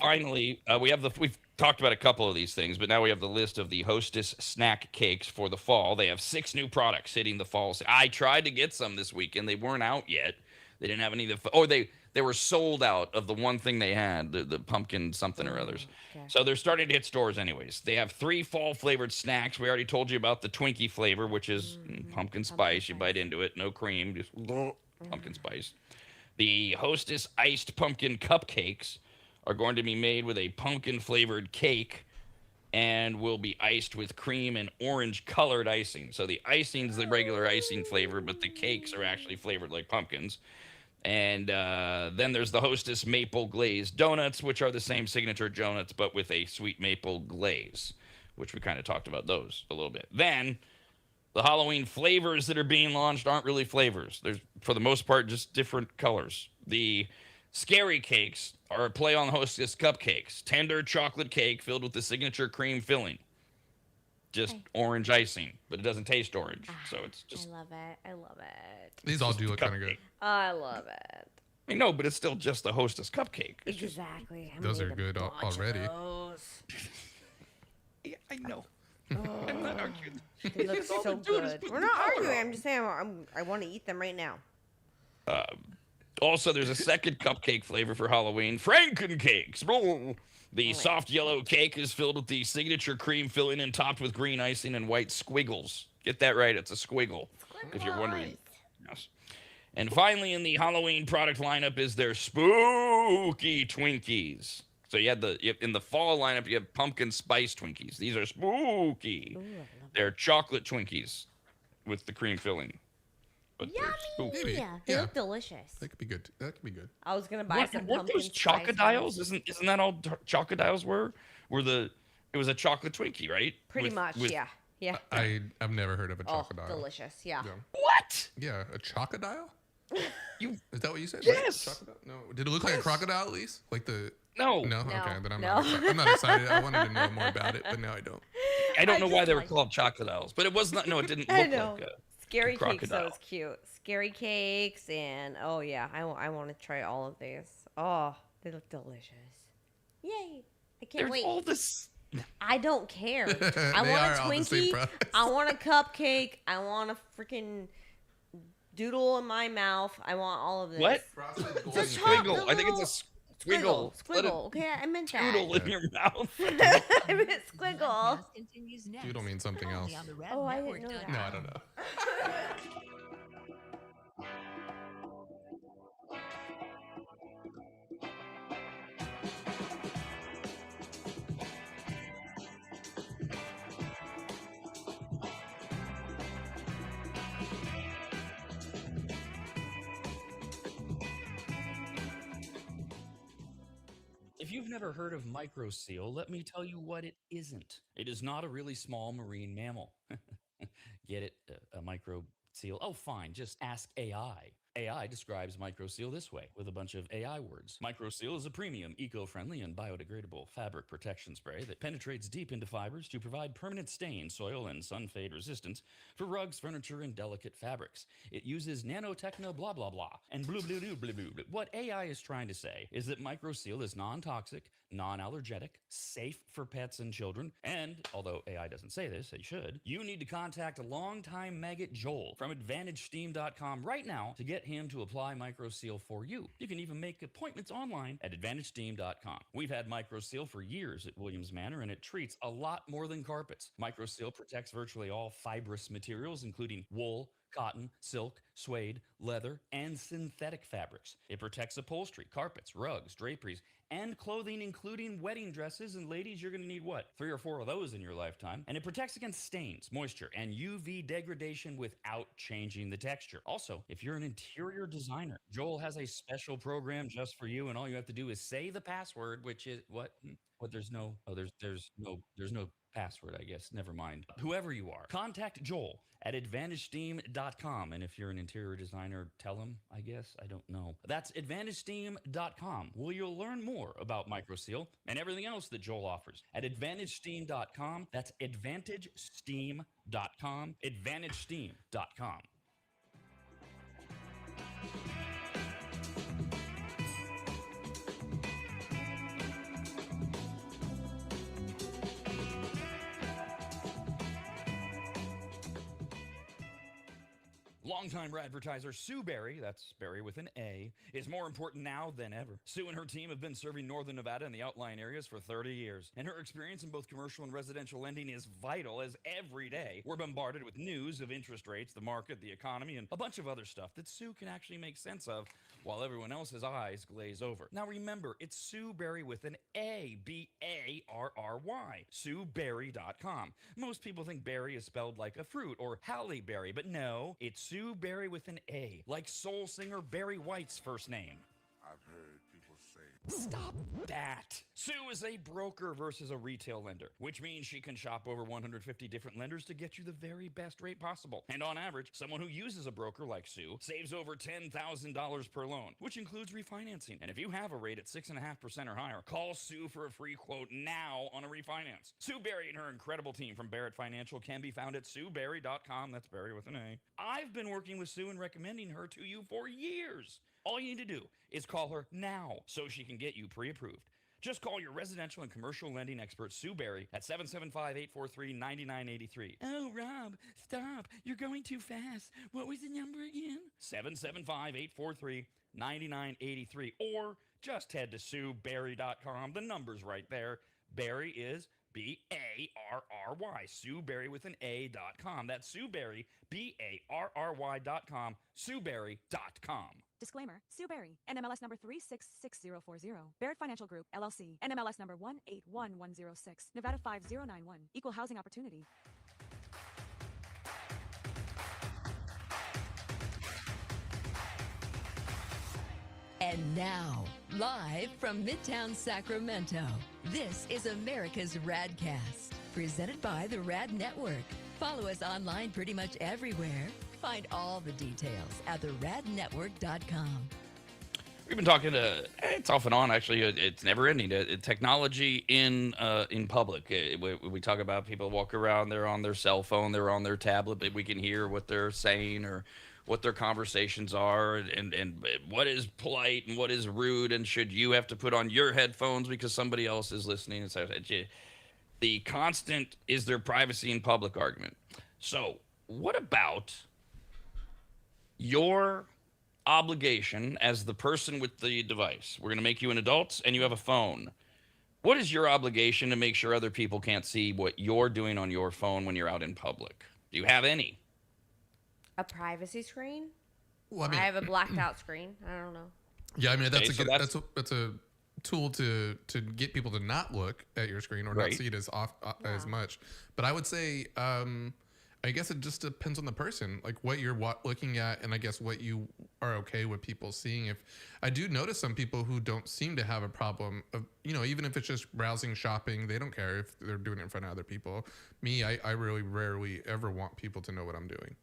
Finally, we've talked about a couple of these things, but now we have the list of the Hostess snack cakes for the fall. They have 6 new products hitting the fall. I tried to get some this weekend. They weren't out yet. They didn't have any of the. They were sold out of the one thing they had, the pumpkin something or others. Okay. So they're starting to hit stores anyways. They have 3 fall flavored snacks. We already told you about the Twinkie flavor, which is pumpkin spice. You bite into it, no cream, just pumpkin spice. The Hostess iced pumpkin cupcakes are going to be made with a pumpkin flavored cake and will be iced with cream and orange colored icing. So the icing is the regular icing flavor, but the cakes are actually flavored like pumpkins. And then there's the Hostess maple glazed donuts, which are the same signature donuts, but with a sweet maple glaze, which we kind of talked about those a little bit. Then the Halloween flavors that are being launched aren't really flavors. There's, for the most part, just different colors. The scary cakes are a play on Hostess cupcakes. Tender chocolate cake filled with the signature cream filling. Just orange icing, but it doesn't taste orange. So it's just... I love it. I love it. These all do look kind of good. I love it. I know, but it's still just a Hostess cupcake. It's just... Exactly. Those are good already. Yeah, I know. I'm not arguing. They look so good. We're not arguing. I'm just saying I want to eat them right now. Also, there's a second cupcake flavor for Halloween, Frankencakes. The soft yellow cake is filled with the signature cream filling and topped with green icing and white squiggles. Get that right, it's a squiggle, if you're wondering. Yes. And finally, in the Halloween product lineup is their spooky Twinkies. So in the fall lineup, you have pumpkin spice Twinkies. These are spooky. They're chocolate Twinkies with the cream filling. But they're spooky. Maybe. Yeah, they look delicious. That could be good. That could be good. I was gonna buy some What pumpkin those spice chocodiles? ones. Isn't that all chocodiles were? It was a chocolate Twinkie, right? Pretty much, yeah. Yeah. I've never heard of a chocodile. Delicious. Yeah. What? Yeah, a chocodile? You Is that what you said? Yes. Right? Chocodile? No. Did it look like a crocodile at least? Like the no. No? No. Okay, then I'm No. not excited. I'm not excited. I wanted to know more about it, but now I don't. I don't know why just they were like- called chocodiles, but it was not. No, it didn't I look know. like a Scary cakes, crocodile. so it's cute. Scary cakes, and oh yeah, I want to try all of these. Oh, they look delicious. Yay! I can't There's wait. all this. I don't care. I They want are a all the same Twinkie. products. I want a cupcake. I want a freaking doodle in my mouth. I want all of this. What? Frosted It's a golden squiggle. I think it's a squiggle. Let it Squiggle. Okay, I meant that. doodle in your mouth. I meant squiggle. Podcast continues next. Doodle means something Only else. on the Oh, I didn't know RadNetwork.com. that. No, I don't know. If you've never heard of microseal, let me tell you what it isn't. It is not a really small marine mammal. Get it? A micro seal? Oh, fine. Just ask AI. AI describes microseal this way with a bunch of AI words. Microseal is a premium, eco-friendly, and biodegradable fabric protection spray that penetrates deep into fibers to provide permanent stain, soil, and sun fade resistance for rugs, furniture, and delicate fabrics. It uses nanotechno blah blah blah and blue blue blue blue blue. What AI is trying to say is that microseal is non-toxic, non-allergenic, safe for pets and children, and although AI doesn't say this, it should, you need to contact a longtime maggot Joel from AdvantageSteam.com right now to get him to apply microseal for you. You can even make appointments online at AdvantageSteam.com. We've had microseal for years at Williams Manor, and it treats a lot more than carpets. Microseal protects virtually all fibrous materials, including wool, cotton, silk, suede, leather, and synthetic fabrics. It protects upholstery, carpets, rugs, draperies, and clothing, including wedding dresses. And ladies, you're going to need what? 3 or 4 of those in your lifetime. And it protects against stains, moisture, and UV degradation without changing the texture. Also, if you're an interior designer, Joel has a special program just for you, and all you have to do is say the password, which is what? But there's no password, I guess. Never mind. Whoever you are, contact Joel at AdvantageSteam.com. And if you're an interior designer, tell him, I guess. I don't know. That's AdvantageSteam.com, where you'll learn more about MicroSeal and everything else that Joel offers. At AdvantageSteam.com, that's AdvantageSteam.com, AdvantageSteam.com. Longtime advertiser Sue Berry, that's Berry with an A, is more important now than ever. Sue and her team have been serving Northern Nevada and the outlying areas for 30 years, and her experience in both commercial and residential lending is vital, as every day we're bombarded with news of interest rates, the market, the economy, and a bunch of other stuff that Sue can actually make sense of while everyone else's eyes glaze over. Now remember, it's Sue Berry with an A, B-A-R-R-Y, SueBerry.com. Most people think berry is spelled like a fruit or Halle Berry, but no, it's Sue Berry with an A, like soul singer Barry White's first name. I've heard people say. Stop that. Sue is a broker versus a retail lender, which means she can shop over 150 different lenders to get you the very best rate possible. And on average, someone who uses a broker like Sue saves over $10,000 per loan, which includes refinancing. And if you have a rate at 6.5% or higher, call Sue for a free quote now on a refinance. Sue Berry and her incredible team from Barrett Financial can be found at SueBerry.com. That's Berry with an A. I've been working with Sue and recommending her to you for years. All you need to do is call her now so she can get you pre-approved. Just call your residential and commercial lending expert, Sue Berry, at 775-843-9983. Oh, Rob, stop. You're going too fast. What was the number again? 775-843-9983. Or just head to SueBerry.com. The number's right there. Berry is B-A-R-R-Y. Sue Berry with an A.com. That's Sue Berry, B-A-R-R-Y.com. SueBerry.com. Disclaimer. Sue Berry, NMLS number 366040. Barrett Financial Group, LLC. NMLS number 181106. Nevada 5091. Equal housing opportunity. And now, live from Midtown Sacramento, this is America's RAD Cast, presented by the RAD Network. Follow us online pretty much everywhere. Find all the details at theradnetwork.com. We've been talking to, it's off and on, actually, it's never ending, technology in public. We talk about people walk around, they're on their cell phone, they're on their tablet, but we can hear what they're saying or what their conversations are, and what is polite and what is rude, and should you have to put on your headphones because somebody else is listening. And so the constant is there privacy in public argument. So what about your obligation as the person with the device? We're going to make you an adult and you have a phone. What is your obligation to make sure other people can't see what you're doing on your phone when you're out in public? Do you have any? A privacy screen? Well, I mean, I have a blacked out screen. I don't know. yeah, I mean that's Okay, a so good, that's- that's a tool to get people to not look at your screen or Right. not see it as as much. But I would say, I guess it just depends on the person, like what you're looking at, and I guess what you are okay with people seeing. If I do notice some people who don't seem to have a problem of, even if it's just browsing, shopping, they don't care if they're doing it in front of other people. Me, I really rarely ever want people to know what I'm doing.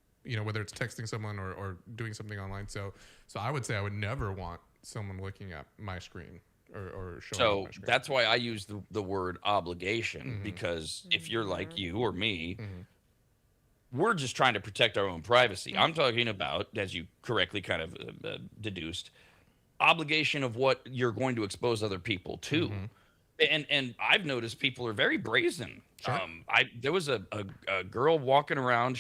Whether it's texting someone or doing something online. So I would say I would never want someone looking at my screen or showing So my screen. that's why I use the word obligation, because if you're like you or me, we're just trying to protect our own privacy. I'm talking about, as you correctly kind of deduced, obligation of what you're going to expose other people to. And I've noticed people are very brazen. Sure. There was a girl walking around.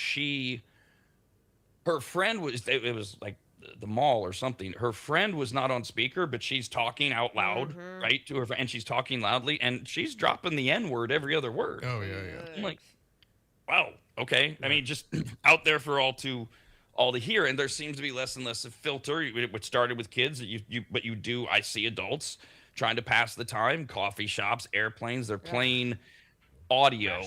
Her friend was, it was like the mall or something. Her friend was not on speaker, but she's talking out loud, right, to her friend, and she's talking loudly, and she's dropping the N-word every other word. Oh yeah. I'm like, wow, okay. I mean, just out there for all to hear, and there seems to be less and less of filter. It started with kids, but I see adults trying to pass the time. Coffee shops, airplanes, they're playing audio.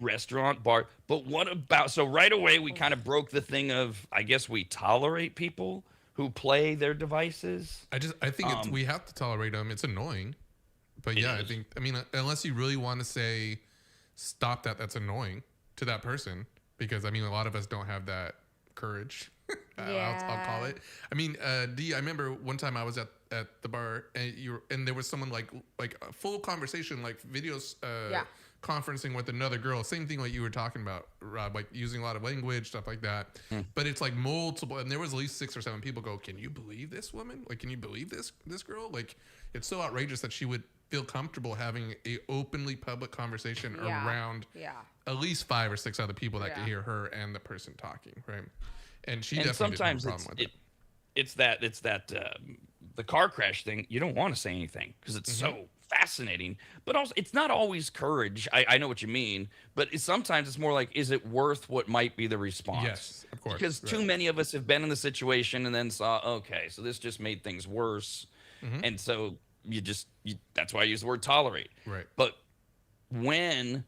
Restaurant, bar. But what about, so right away we kind of broke the thing of, I guess we tolerate people who play their devices. I think we have to tolerate them. It's annoying. But yeah, I mean, unless you really want to say, stop that, that's annoying to that person, because I mean, a lot of us don't have that courage. I'll call it. I mean, D, I remember one time I was at the bar and there was someone like a full conversation, like videos, conferencing with another girl. Same thing like you were talking about, Rob, like using a lot of language, stuff like that. But it's like multiple, and there was at least 6 or 7 people go, can you believe this woman? Like, can you believe this girl? Like, it's so outrageous that she would feel comfortable having a openly public conversation around at least 5 or 6 other people that could hear her and the person talking, right? And she definitely didn't have a problem with it. It's that the car crash thing. You don't want to say anything because it's so fascinating, but also it's not always courage. I know what you mean, but sometimes it's more like, is it worth what might be the response? Yes, of course. Because too many of us have been in the situation and then saw, okay, so this just made things worse, and so that's why I use the word tolerate. Right. But when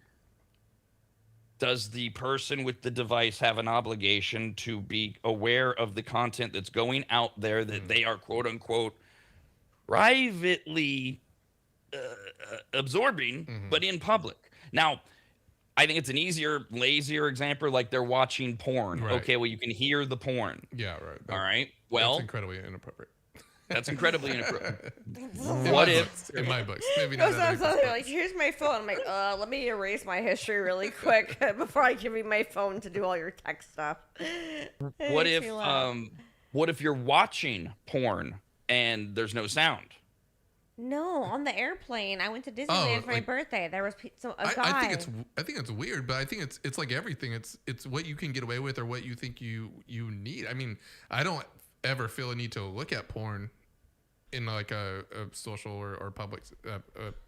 does the person with the device have an obligation to be aware of the content that's going out there that they are quote unquote privately absorbing, but in public? Now, I think it's an easier, lazier example, like they're watching porn. Right. Okay, well, you can hear the porn. Yeah, right. All right. Well, that's incredibly inappropriate. That's incredibly inappropriate. What if in my books? Maybe not. Like, here's my phone. I'm like, let me erase my history really quick before I give you my phone to do all your tech stuff. What if you're watching porn and there's no sound? No, on the airplane, I went to Disneyland for my birthday. There was a guy. I think it's weird, but I think it's like everything. It's what you can get away with or what you think you need. I mean, I don't ever feel a need to look at porn in like a social or public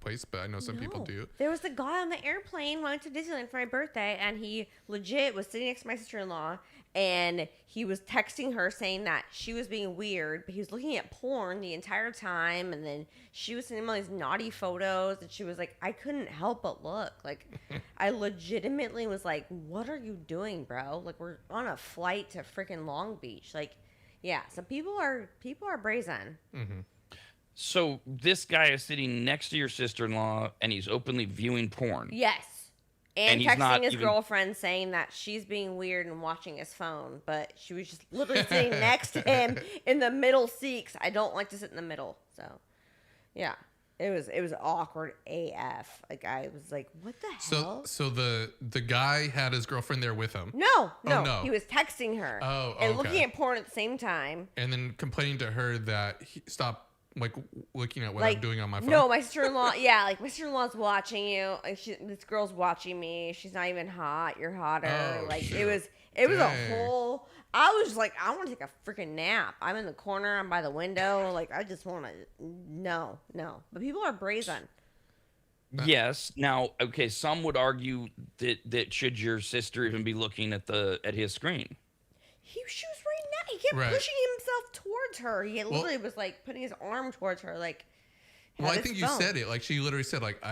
place, but I know some people do. There was a guy on the airplane when I went to Disneyland for my birthday, and he legit was sitting next to my sister-in-law, and he was texting her saying that she was being weird, but he was looking at porn the entire time, and then she was sending him all these naughty photos, and she was like, I couldn't help but look. Like, I legitimately was like, what are you doing, bro? Like, we're on a flight to freaking Long Beach. Like, yeah, so people are brazen. So this guy is sitting next to your sister-in-law, and he's openly viewing porn. Yes, and texting his girlfriend saying that she's being weird and watching his phone, but she was just literally sitting next to him in the middle seat. 'Cause I don't like to sit in the middle, so yeah. It was awkward AF. Like, I was like, what the hell? So the guy had his girlfriend there with him. No. He was texting her. Oh, and looking at porn at the same time. And then complaining to her that stop like looking at what I'm doing on my phone. No, my sister-in-law. Yeah, like my sister-in-law's watching you. Like this girl's watching me. She's not even hot. You're hotter. It was a whole. I was like, I want to take a freaking nap. I'm in the corner. I'm by the window. Like, I just want to. No. But people are brazen. Yes. Now, okay. Some would argue that should your sister even be looking at his screen? She was right now. He kept pushing himself towards her. He literally was like putting his arm towards her, like. Well, I think you said it. Like, she literally said, like,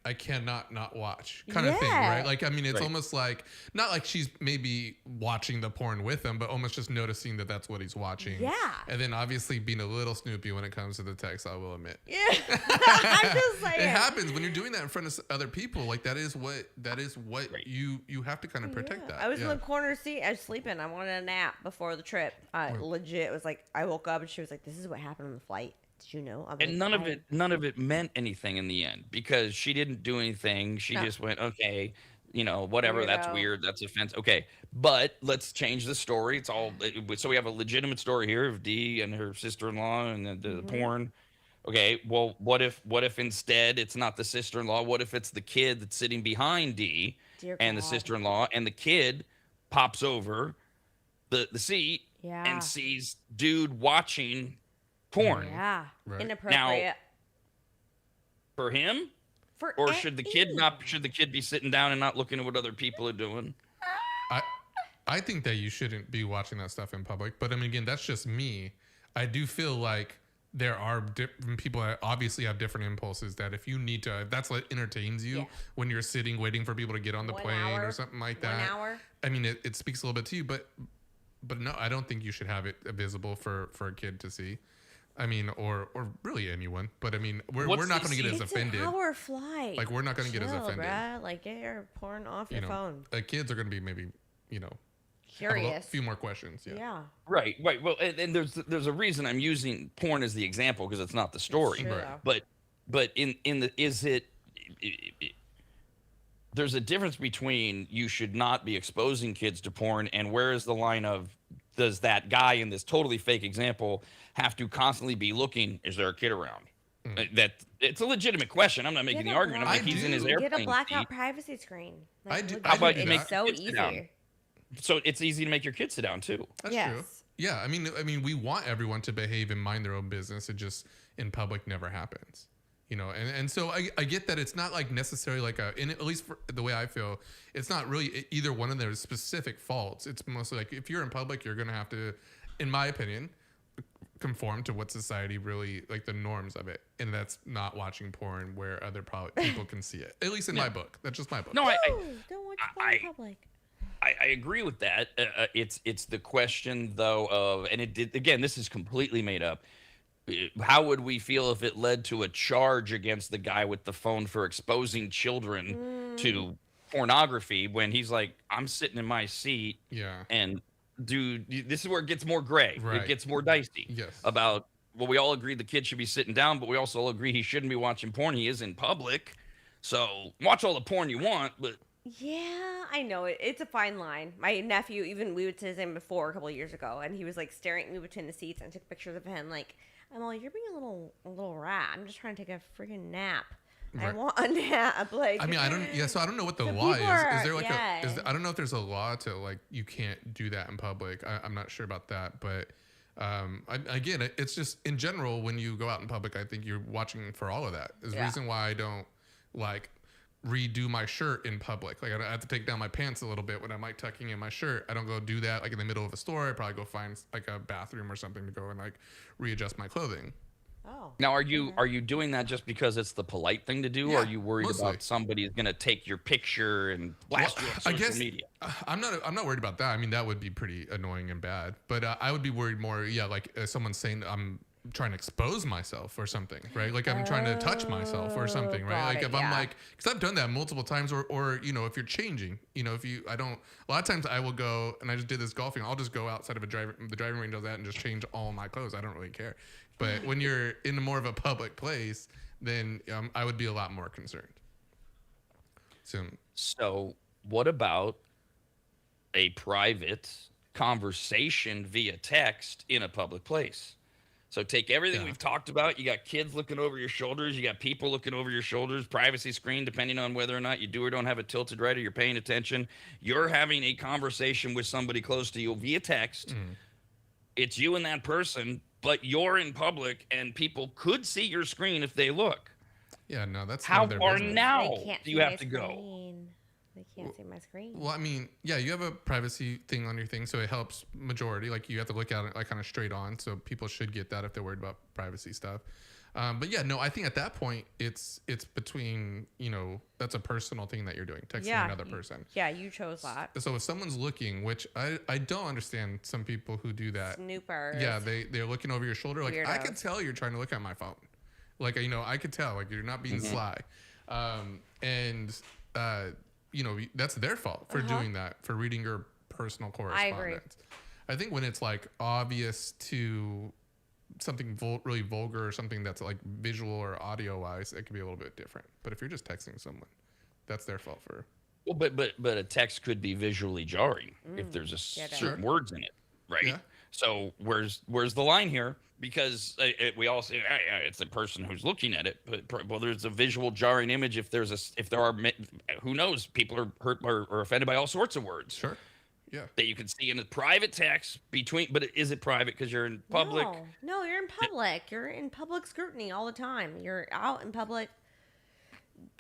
I cannot not watch kind of thing, right? Like, I mean, it's almost like, not like she's maybe watching the porn with him, but almost just noticing that that's what he's watching. Yeah. And then obviously being a little snoopy when it comes to the text, I will admit. Yeah. I'm just saying. It happens when you're doing that in front of other people. Like, that is what you have to kind of protect that. I was in the corner seat. I was sleeping. I wanted a nap before the trip. Legit was like, I woke up and she was like, this is what happened on the flight. Did you know? And none of it meant anything in the end because she didn't do anything. She just went, okay, whatever. Weirdo. That's weird. That's offensive. Okay, but let's change the story. It's all so we have a legitimate story here of Dee and her sister-in-law and the porn. Okay, well, what if instead it's not the sister-in-law? What if it's the kid that's sitting behind Dee and the sister-in-law, and the kid pops over the seat and sees dude watching porn. Yeah. Right. Inappropriate. Now, for him? Should the kid be sitting down and not looking at what other people are doing? I think that you shouldn't be watching that stuff in public, but I mean, again, that's just me. I do feel like there are different people that obviously have different impulses that if you need to, if that's what entertains you when you're sitting waiting for people to get on the plane or something like that. 1 hour. I mean, it speaks a little bit to you, but no, I don't think you should have it visible for a kid to see. I mean, or really anyone. But I mean, we're What's not the going to get as It's offended. an hour flight. Like, we're not going to get as Chill, offended. bruh. Like, get your porn off your phone. Kids are going to be maybe, have a Curious. few more questions. Yeah. Right. Well, and there's a reason I'm using porn as the example because it's not the story. True, Right. though. But in the is it there's a difference between you should not be exposing kids to porn and where is the line of does that guy in this totally fake example have to constantly be looking, is there a kid around? That it's a legitimate question. I'm not making the argument. I'm like, he's in his airplane Get a blackout seat. privacy screen. I do- How about do you that. make It's so kids sit down? easy. So it's easy to make your kids sit down too. That's Yes. true. Yeah. I mean, we want everyone to behave and mind their own business. It just in public never happens. And so I get that it's not like necessarily like at least for the way I feel, it's not really either one of their specific faults. It's mostly like if you're in public, you're going to have to, in my opinion, conform to what society really like the norms of it. And that's not watching porn where other people can see it. At least in my book. That's just my book. No, Don't watch porn in public. I agree with that. It's the question though of, and it did again. This is completely made up. How would we feel if it led to a charge against the guy with the phone for exposing children to pornography when he's like, I'm sitting in my seat. Yeah. And dude, this is where it gets more gray. Right. It gets more dicey. Yes. About, well, we all agree the kid should be sitting down, but we also all agree he shouldn't be watching porn. He is in public. So watch all the porn you want, but Yeah, I know it. It's a fine line. My nephew, even we would say him before a couple of years ago, and he was like staring at me between the seats and took pictures of him. Like, I'm like, you're being a little rat. I'm just trying to take a freaking nap. I Right. want a nap. Like, I mean, so I don't know what the So law people is. Is are- there like yeah. I don't know if there's a law to like, you can't do that in public. I'm not sure about that, but again, it's just in general, when you go out in public, I think you're watching for all of that. Is the Yeah. reason why I don't like redo my shirt in public. Like I have to take down my pants a little bit when I'm like tucking in my shirt. I don't go do that like in the middle of a store. I probably go find like a bathroom or something to go and like readjust my clothing. oh. now are you doing that just because it's the polite thing to do, or Yeah, are you worried mostly. about somebody's gonna take your picture and blast you on social media? I'm not worried about that. I mean, that would be pretty annoying and bad. But I would be worried more, like someone saying I'm trying to expose myself or something, right? Like I'm trying to touch myself or something, right? got Like it, if I'm yeah. like, because I've done that multiple times, or if you're changing, a lot of times I will go, and I just did this golfing. I'll just go outside of the driving range of that and just change all my clothes. I don't really care. But when you're in more of a public place, then I would be a lot more concerned. So what about a private conversation via text in a public place? So take everything Yeah. we've talked about. You got kids looking over your shoulders. You got people looking over your shoulders. Privacy screen, depending on whether or not you do or don't have it tilted right or you're paying attention. You're having a conversation with somebody close to you via text. It's you and that person, but you're in public and people could see your screen if they look. Yeah, no, that's How none of their far business. now They can't do see you my have to go? screen. They can't see my screen. Well, I mean, yeah, you have a privacy thing on your thing, so it helps majority. Like you have to look at it like kind of straight on, so people should get that if they're worried about privacy stuff. But yeah, no, I think at that point it's between that's a personal thing that you're doing, texting another person. Yeah, you chose that. So if someone's looking, which I don't understand some people who do that. Snoopers. Yeah, they're looking over your shoulder. Like I could Weirdos. tell you're trying to look at my phone. Like I could tell like you're not being sly, that's their fault for doing that, for reading your personal correspondence. I think when it's like obvious to something really vulgar or something that's like visual or audio wise, it can be a little bit different. But if you're just texting someone, that's their fault for. Well, but a text could be visually jarring if there's certain words in it, right? Yeah. So where's the line here? Because we all say it's the person who's looking at it, but there's a visual jarring image if there are who knows, people are hurt or offended by all sorts of words. Sure. Yeah. That you can see in a private text but is it private because you're in public? No, you're in public. You're in public scrutiny all the time. You're out in public.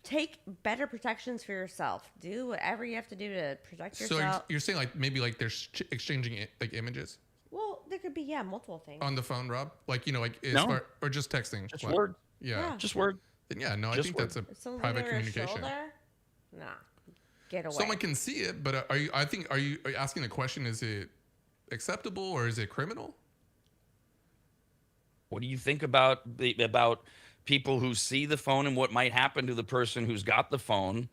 Take better protections for yourself. Do whatever you have to do to protect So yourself. you're saying like maybe like they're exchanging like images Well, there could be multiple things. on the phone, Rob? Like No. or just texting? Just What? words. Yeah. Just word. Then yeah, no, I Just think that's a If someone's private over your communication. shoulder, nah, get away. Someone can see it, but are you asking the question? Is it acceptable or is it criminal? What do you think about people who see the phone and what might happen to the person who's got the phone,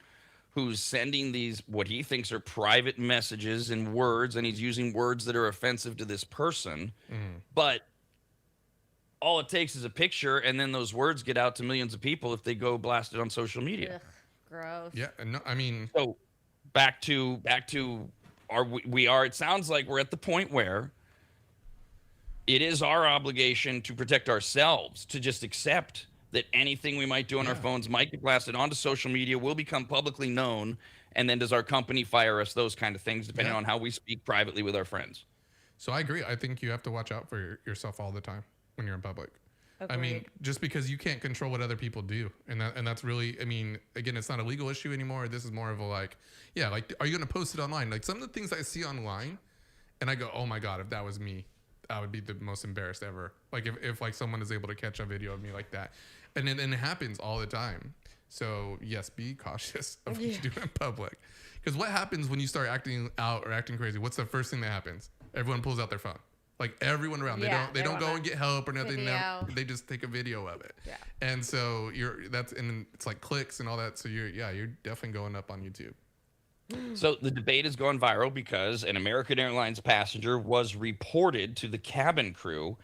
who's sending these what he thinks are private messages and words, and he's using words that are offensive to this person, but all it takes is a picture, and then those words get out to millions of people if they go blast it on social media. Ugh, gross. Yeah, no, I mean, So back to we are. It sounds like we're at the point where it is our obligation to protect ourselves, to just accept that anything we might do on our phones might get blasted onto social media, will become publicly known, and then does our company fire us? Those kind of things, depending on how we speak privately with our friends. so I agree. I think you have to watch out for yourself all the time when you're in public. I mean, Agreed. just because you can't control what other people do, and that's really, I mean, again, it's not a legal issue anymore. This is more of a like, yeah, like, are you going to post it online? Like some of the things I see online, and I go, oh my god, if that was me, I would be the most embarrassed ever. Like if like someone is able to catch a video of me like that, and it happens all the time. So yes, be cautious of what you do in public, because what happens when you start acting out or acting crazy? What's the first thing that happens? Everyone pulls out their phone. Like everyone around, Yeah, they don't go wanna and get help or nothing. video. They just take a video of it. Yeah. And so and it's like clicks and all that. So you're definitely going up on YouTube. So the debate has gone viral because an American Airlines passenger was reported to the cabin crew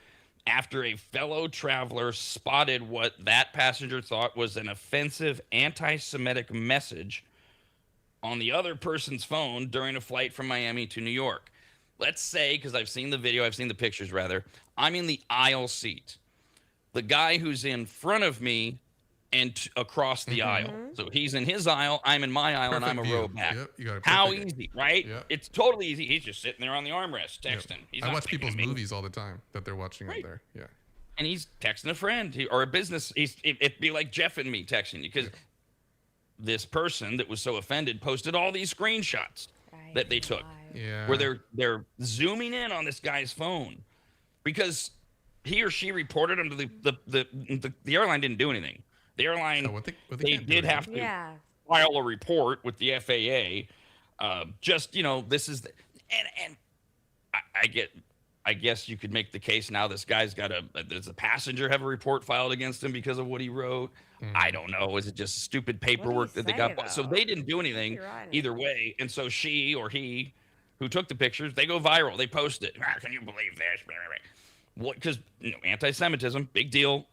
after a fellow traveler spotted what that passenger thought was an offensive anti-Semitic message on the other person's phone during a flight from Miami to New York. Let's say, because I've seen the video, I've seen the pictures rather, I'm in the aisle seat. The guy who's in front of me and across the aisle. So he's in his aisle, I'm in my aisle, and I'm a Perfect row view. back. Yep, you got a How perfect- easy, right? Yep. It's totally easy. He's just sitting there on the armrest Yep. texting. He's I not watch thinking people's of me. movies all the time that they're watching Right. up there. Yeah. And he's texting a friend or a business. It'd be like Jeff and me texting you, because this person that was so offended posted all these screenshots that they took, Yeah. where they're zooming in on this guy's phone because he or she reported him to the airline. Didn't do anything. The airline, So what they they can't do did it. have to Yeah. file a report with the FAA. Just, this is and I guess you could make the case now this guy's got does a passenger have a report filed against him because of what he wrote? I don't know. Is it just stupid paperwork that they say, got? So though? they didn't do anything You're right. either way. And so she or he who took the pictures, they go viral. They post it. Can you believe this? What? Because anti-Semitism, big deal.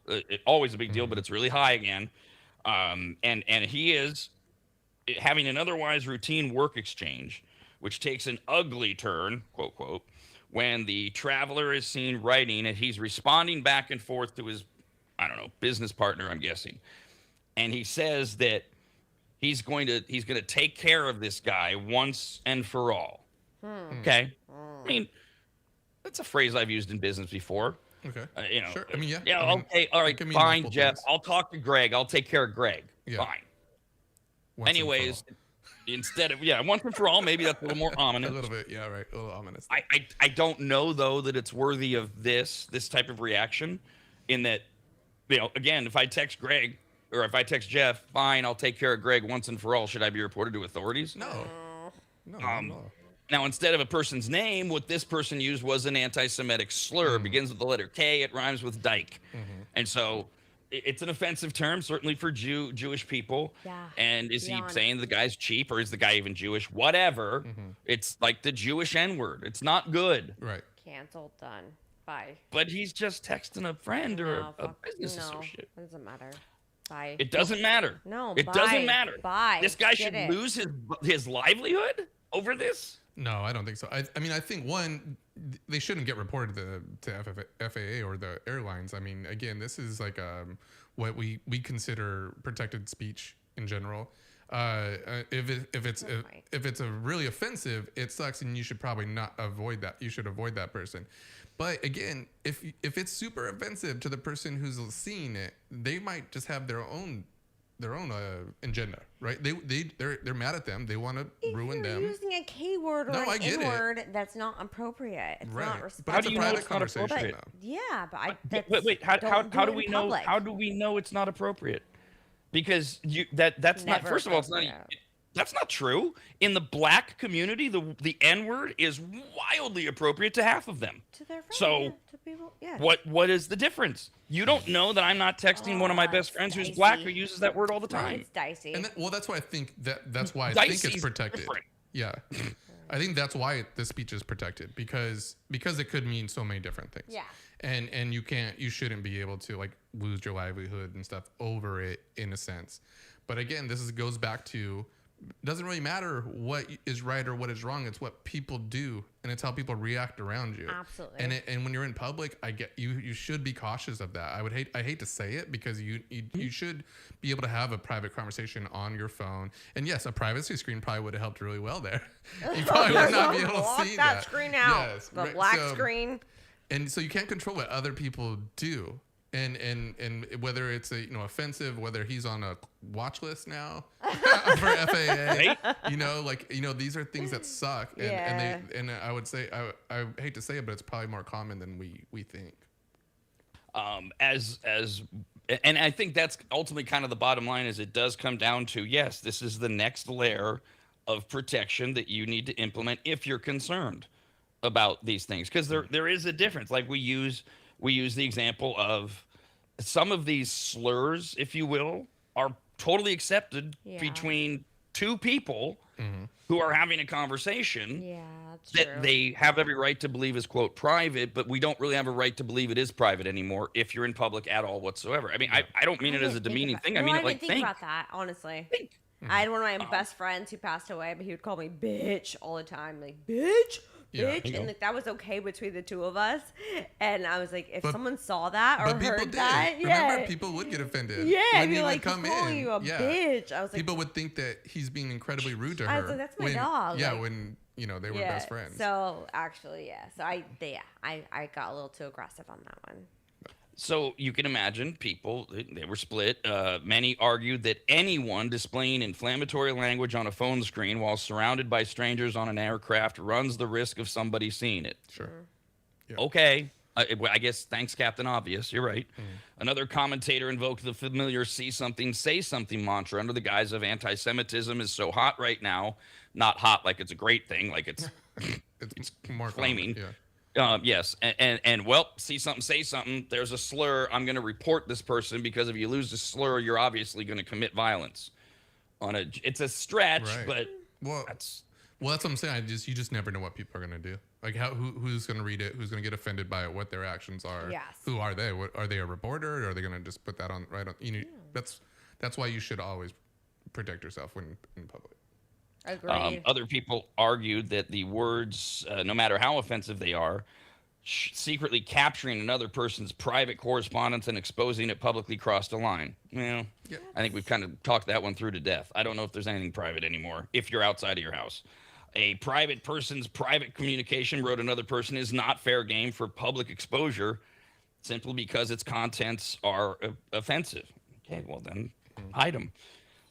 Always a big deal, but it's really high again. And he is having an otherwise routine work exchange, which takes an ugly turn, quote, quote, when the traveler is seen writing and he's responding back and forth to his, I don't know, business partner, I'm guessing. And he says that he's going to take care of this guy once and for all. Okay. I mean, that's a phrase I've used in business before. Okay. Sure. I mean, yeah. Yeah. I mean, Okay. All it right. can mean Fine, multiple Jeff. things. I'll talk to Greg. I'll take care of Greg. Yeah. Fine. Once and for Anyways, all. instead of once and for all, maybe that's a little more ominous. a little bit, yeah, right, a little ominous. I don't know though that it's worthy of this type of reaction. In that, again, if I text Greg or if I text Jeff, fine, I'll take care of Greg once and for all. Should I be reported to authorities? No. No. Now, instead of a person's name, what this person used was an anti-Semitic slur. Begins with the letter K. It rhymes with dyke. And so it's an offensive term, certainly for Jewish people. Yeah. And is he Beyond. saying the guy's cheap, or is the guy even Jewish? Whatever. It's like the Jewish N-word. It's not good. Right. Canceled. Done. Bye. But he's just texting a friend or No, a fuck- business no, associate. It doesn't matter. Bye. It doesn't matter. No, It bye. doesn't matter. Bye. This guy Get should it. lose his livelihood over this. No, I don't think so. I mean, I think one, they shouldn't get reported to FAA or the airlines. I mean, again, this is like what we consider protected speech in general. If it's a really offensive, it sucks, and you should probably not avoid that. You should avoid that person. But again, if it's super offensive to the person who's seeing it, they might just have their own agenda, right? They're mad at them. They want to ruin If you're them. using a K word or No, I an get N it. word, that's not appropriate. It's Right. not But respectful. How it's do a you know private it's not conversation, appropriate? though. Yeah, but I. That's, Wait. How don't do it we in know? public. How do we know it's not appropriate? Because that's not. Never First of all, it's not. appropriate. That's not true. In the black community, the N word is wildly appropriate to half of them. To their friends. So yeah, to people. Yeah. what is the difference? You don't know that I'm not texting one of my best it's friends who's black who dicey. uses that word all the time. It's dicey. And well, that's why I think that's why I think it's Dicey's protected. different. Yeah, I think that's why the speech is protected because it could mean so many different things. Yeah. And you shouldn't be able to like lose your livelihood and stuff over it in a sense. But again, goes back to doesn't really matter what is right or what is wrong. It's what people do, and it's how people react around you. Absolutely. And when you're in public, I get you should be cautious of that. I hate to say it because you should be able to have a private conversation on your phone. And yes, a privacy screen probably would have helped really well there. You probably would not be able to Block see that screen out. Yes, the right. black So- screen. And so you can't control what other people do. And whether it's offensive, whether he's on a watch list now for FAA, Right? these are things that suck. And I would say I hate to say it, but it's probably more common than we think. And I think that's ultimately kind of the bottom line is it does come down to, yes, this is the next layer of protection that you need to implement if you're concerned about these things, because there is a difference. Like we use the example of some of these slurs, if you will, are totally accepted between two people who are having a conversation that true. they have every right to believe is, quote, private, but we don't really have a right to believe it is private anymore if you're in public at all whatsoever. I mean, I don't mean it as a demeaning thing. I mean it like think about that, honestly. I had one of my best friends who passed away, but he would call me bitch all the time. Like, bitch? Yeah. Bitch, and like that was okay between the two of us, and I was like, if someone saw that or heard that, Remember, people would get offended. Yeah, when and he you're would like, come he's calling in. you a bitch. I was like, People would think that he's being incredibly rude to her. I was like, that's my dog. Yeah, like, when they were best friends. So actually, so I got a little too aggressive on that one. So you can imagine people, they were split. Many argued that anyone displaying inflammatory language on a phone screen while surrounded by strangers on an aircraft runs the risk of somebody seeing it. Sure. Yeah. Okay. I guess thanks, Captain Obvious. You're right. Another commentator invoked the familiar see something, say something mantra under the guise of anti-Semitism is so hot right now. Not hot like it's a great thing, like it's it's more flaming. Common, yeah. Yes, and well, see something, say something. There's a slur. I'm going to report this person because if you lose the slur, you're obviously going to commit violence. It's a stretch, Right. but that's what I'm saying. You just never know what people are going to do. Like who's going to read it? Who's going to get offended by it? What their actions are? Yes. Who are they? What are they, a reporter? Or are they going to just put that on right on? That's why you should always protect yourself when in public. Agreed. Other people argued that the words, no matter how offensive they are, secretly capturing another person's private correspondence and exposing it publicly crossed a line. Well, Yeah. I think we've kind of talked that one through to death. I don't know if there's anything private anymore if you're outside of your house. A private person's private communication, wrote another person, is not fair game for public exposure simply because its contents are offensive. Okay, well then, hide them.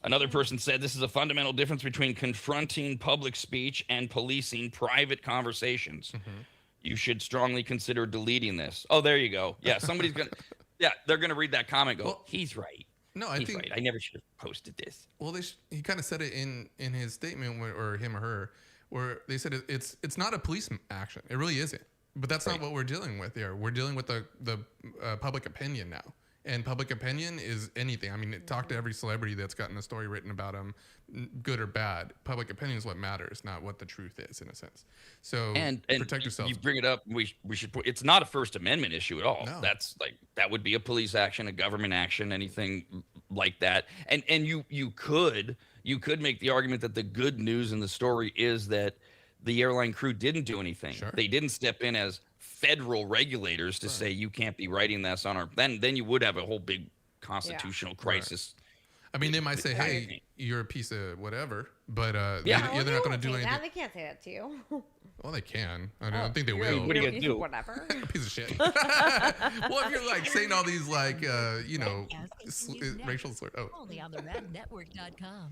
Another person said this is a fundamental difference between confronting public speech and policing private conversations. You should strongly consider deleting this. Oh, there you go. Yeah, somebody's going to, they're going to read that comment and go, he's right. No, I He's think right. I never should have posted this. Well, he kind of said it in his statement, or him or her, where they said it's not a police action. It really isn't. But that's not what we're dealing with here. We're dealing with the public opinion now. And public opinion is anything. I mean, talk to every celebrity that's gotten a story written about them, good or bad. Public opinion is what matters, not what the truth is, in a sense. So And protect yourself. You bring it up. We should put. It's not a First Amendment issue at all. No. That would be a police action, a government action, anything like that. And you could make the argument that the good news in the story is that the airline crew didn't do anything. Sure. They didn't step in as federal regulators to say you can't be writing this on our. Then you would have a whole big constitutional crisis. I mean, they might say, "Hey, you're a piece of whatever," but they're not going to do anything. They can't say that to you. Well, they can. I don't think they will. What are you gonna do? Whatever. Piece of shit. Well, if you're like saying all these like racial slurs. Oh, Only on the radnetwork.com.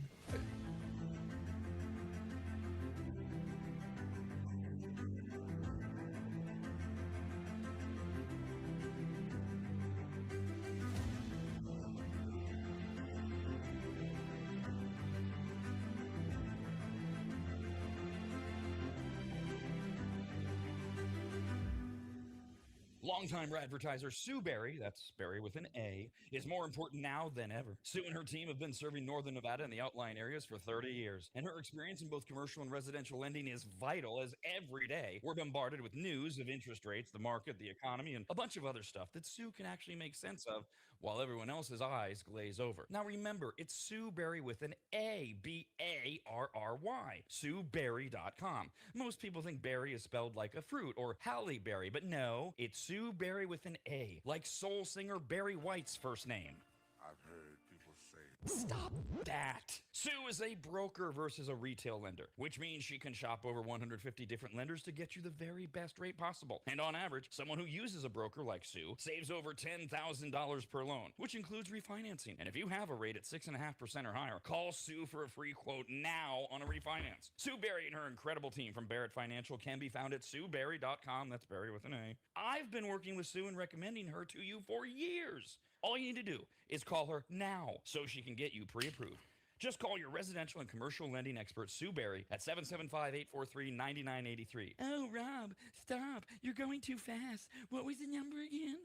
Longtime advertiser Sue Berry, that's Berry with an A, is more important now than ever. Sue and her team have been serving Northern Nevada and the outlying areas for 30 years, and her experience in both commercial and residential lending is vital as every day we're bombarded with news of interest rates, the market, the economy, and a bunch of other stuff that Sue can actually make sense of while everyone else's eyes glaze over. Now remember, it's Sue Berry with an A, B-A-R-R-Y, SueBerry.com. Most people think berry is spelled like a fruit or Halle Berry, but no, it's Sue Berry with an A, like soul singer Barry White's first name. I've heard people say. Stop that. Sue is a broker versus a retail lender, which means she can shop over 150 different lenders to get you the very best rate possible. And on average, someone who uses a broker like Sue saves over $10,000 per loan, which includes refinancing. And if you have a rate at 6.5% or higher, call Sue for a free quote now on a refinance. Sue Berry and her incredible team from Barrett Financial can be found at SueBerry.com. That's Berry with an A. I've been working with Sue and recommending her to you for years. All you need to do is call her now so she can get you pre-approved. Just call your residential and commercial lending expert, Sue Berry, at 775-843-9983. Oh, Rob, stop. You're going too fast. What was the number again?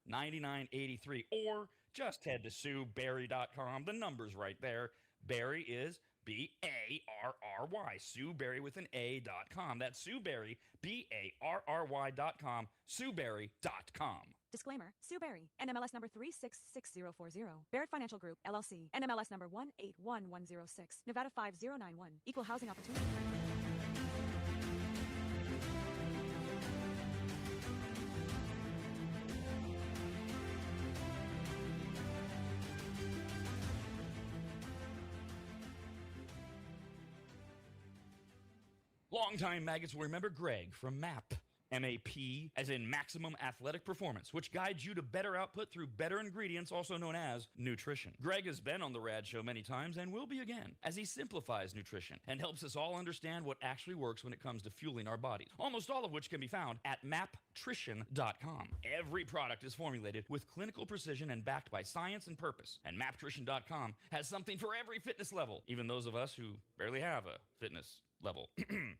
775-843-9983. Or just head to SueBerry.com. The number's right there. Berry is B-A-R-R-Y. Sue Berry with an A.com. That's Sue Berry, B-A-R-R-Y.com. SueBerry.com. Disclaimer, Sue Berry, NMLS number 366040. Barrett Financial Group, LLC, NMLS number 181106, Nevada 5091, Equal Housing Opportunity. Longtime maggots will remember Greg from MAP. M-A-P, as in Maximum Athletic Performance, which guides you to better output through better ingredients, also known as nutrition. Greg has been on the RAD show many times and will be again, as he simplifies nutrition and helps us all understand what actually works when it comes to fueling our bodies, almost all of which can be found at maptrition.com. Every product is formulated with clinical precision and backed by science and purpose, and maptrition.com has something for every fitness level, even those of us who barely have a fitness level.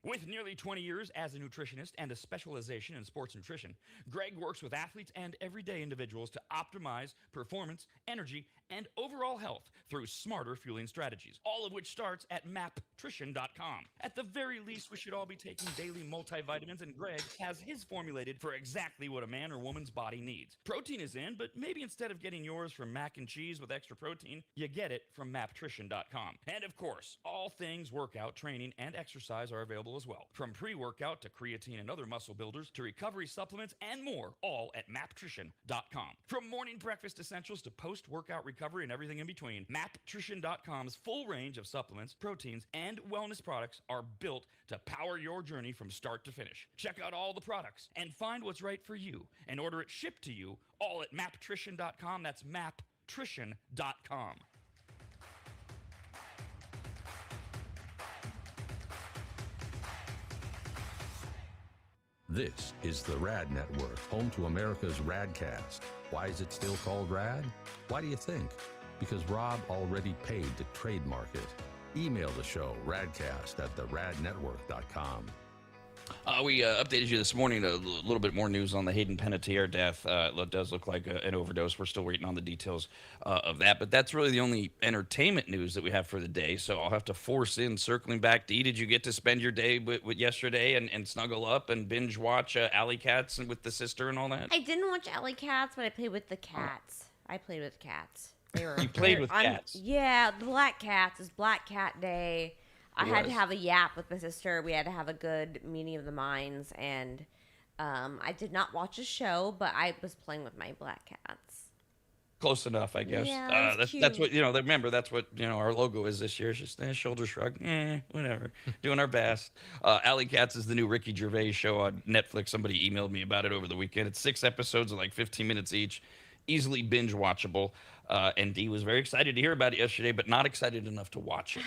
With nearly 20 years as a nutritionist and a specialization in sports nutrition, Greg works with athletes and everyday individuals to optimize performance, energy, and overall health through smarter fueling strategies, all of which starts at maptrition.com. At the very least, we should all be taking daily multivitamins, and Greg has his formulated for exactly what a man or woman's body needs. Protein is in, but maybe instead of getting yours from mac and cheese with extra protein, you get it from maptrition.com. And of course, all things workout, training, and exercise are available as well. From pre-workout to creatine and other muscle builders to recovery supplements and more, all at maptrition.com. From morning breakfast essentials to post-workout recovery and everything in between, maptrition.com's full range of supplements, proteins, and wellness products are built to power your journey from start to finish. Check out all the products and find what's right for you and order it shipped to you, all at maptrition.com. That's maptrition.com. This is the RAD Network, home to America's RAD Cast. Why is it still called RAD? Why do you think? Because Rob already paid to trademark it. Email the show, radcast@theradnetwork.com. We updated you this morning, a little bit more news on the Hayden Panettiere death. It does look like an overdose. We're still waiting on the details of that, but that's really the only entertainment news that we have for the day, so I'll have to force in circling back. Dee, did you get to spend your day with yesterday and snuggle up and binge watch Alley Cats and with the sister and all that? I didn't watch Alley Cats, but I played with the cats. I played with cats. You played with cats? Yeah, the black cats. It's Black Cat Day. I had to have a yap with my sister. We had to have a good meeting of the minds, and I did not watch a show, but I was playing with my black cats. Close enough, I guess. Yeah, that's what, remember, that's what, our logo is this year. It's just shoulder shrug. Whatever. Doing our best. Alley Cats is the new Ricky Gervais show on Netflix. Somebody emailed me about it over the weekend. It's 6 episodes of like 15 minutes each. Easily binge watchable. And Dee was very excited to hear about it yesterday, but not excited enough to watch it.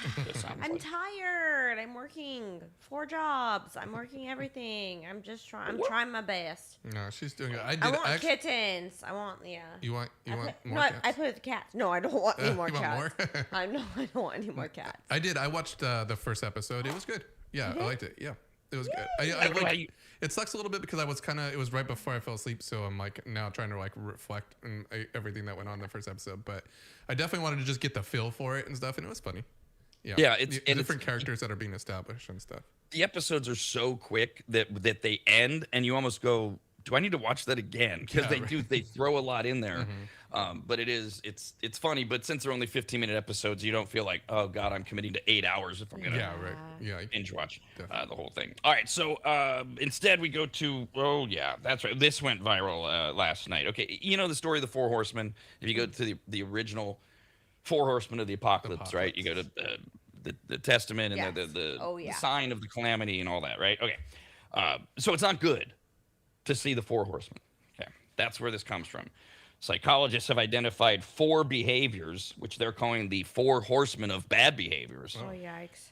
I'm tired. I'm working 4 jobs. I'm working everything. I'm just trying. I'm trying my best. No, she's doing it. I want kittens. I want You want more cats? cats? I play with the cats. No, I don't want any more you want cats. more? I don't want any more cats. I did. I watched the first episode. It was good. Yeah, I liked it. Yeah. It was good. It sucks a little bit because it was right before I fell asleep, so I'm like now trying to like reflect on everything that went on in the first episode. But I definitely wanted to just get the feel for it and stuff, and it was funny. Yeah, it's the different characters that are being established and stuff. The episodes are so quick that they end, and you almost go, "Do I need to watch that again?" Because they throw a lot in there. But it's funny. But since they're only 15-minute episodes, you don't feel like, oh god, I'm committing to 8 hours if I'm gonna binge watch the whole thing. All right, so instead we go to that's right. This went viral last night. Okay, you know the story of the Four Horsemen. If you go to the original Four Horsemen of the Apocalypse, right? You go to the Testament and the sign of the calamity and all that, right? Okay, so it's not good to see the Four Horsemen. Okay, that's where this comes from. Psychologists have identified 4 behaviors, which they're calling the 4 horsemen of bad behaviors. Oh, yikes.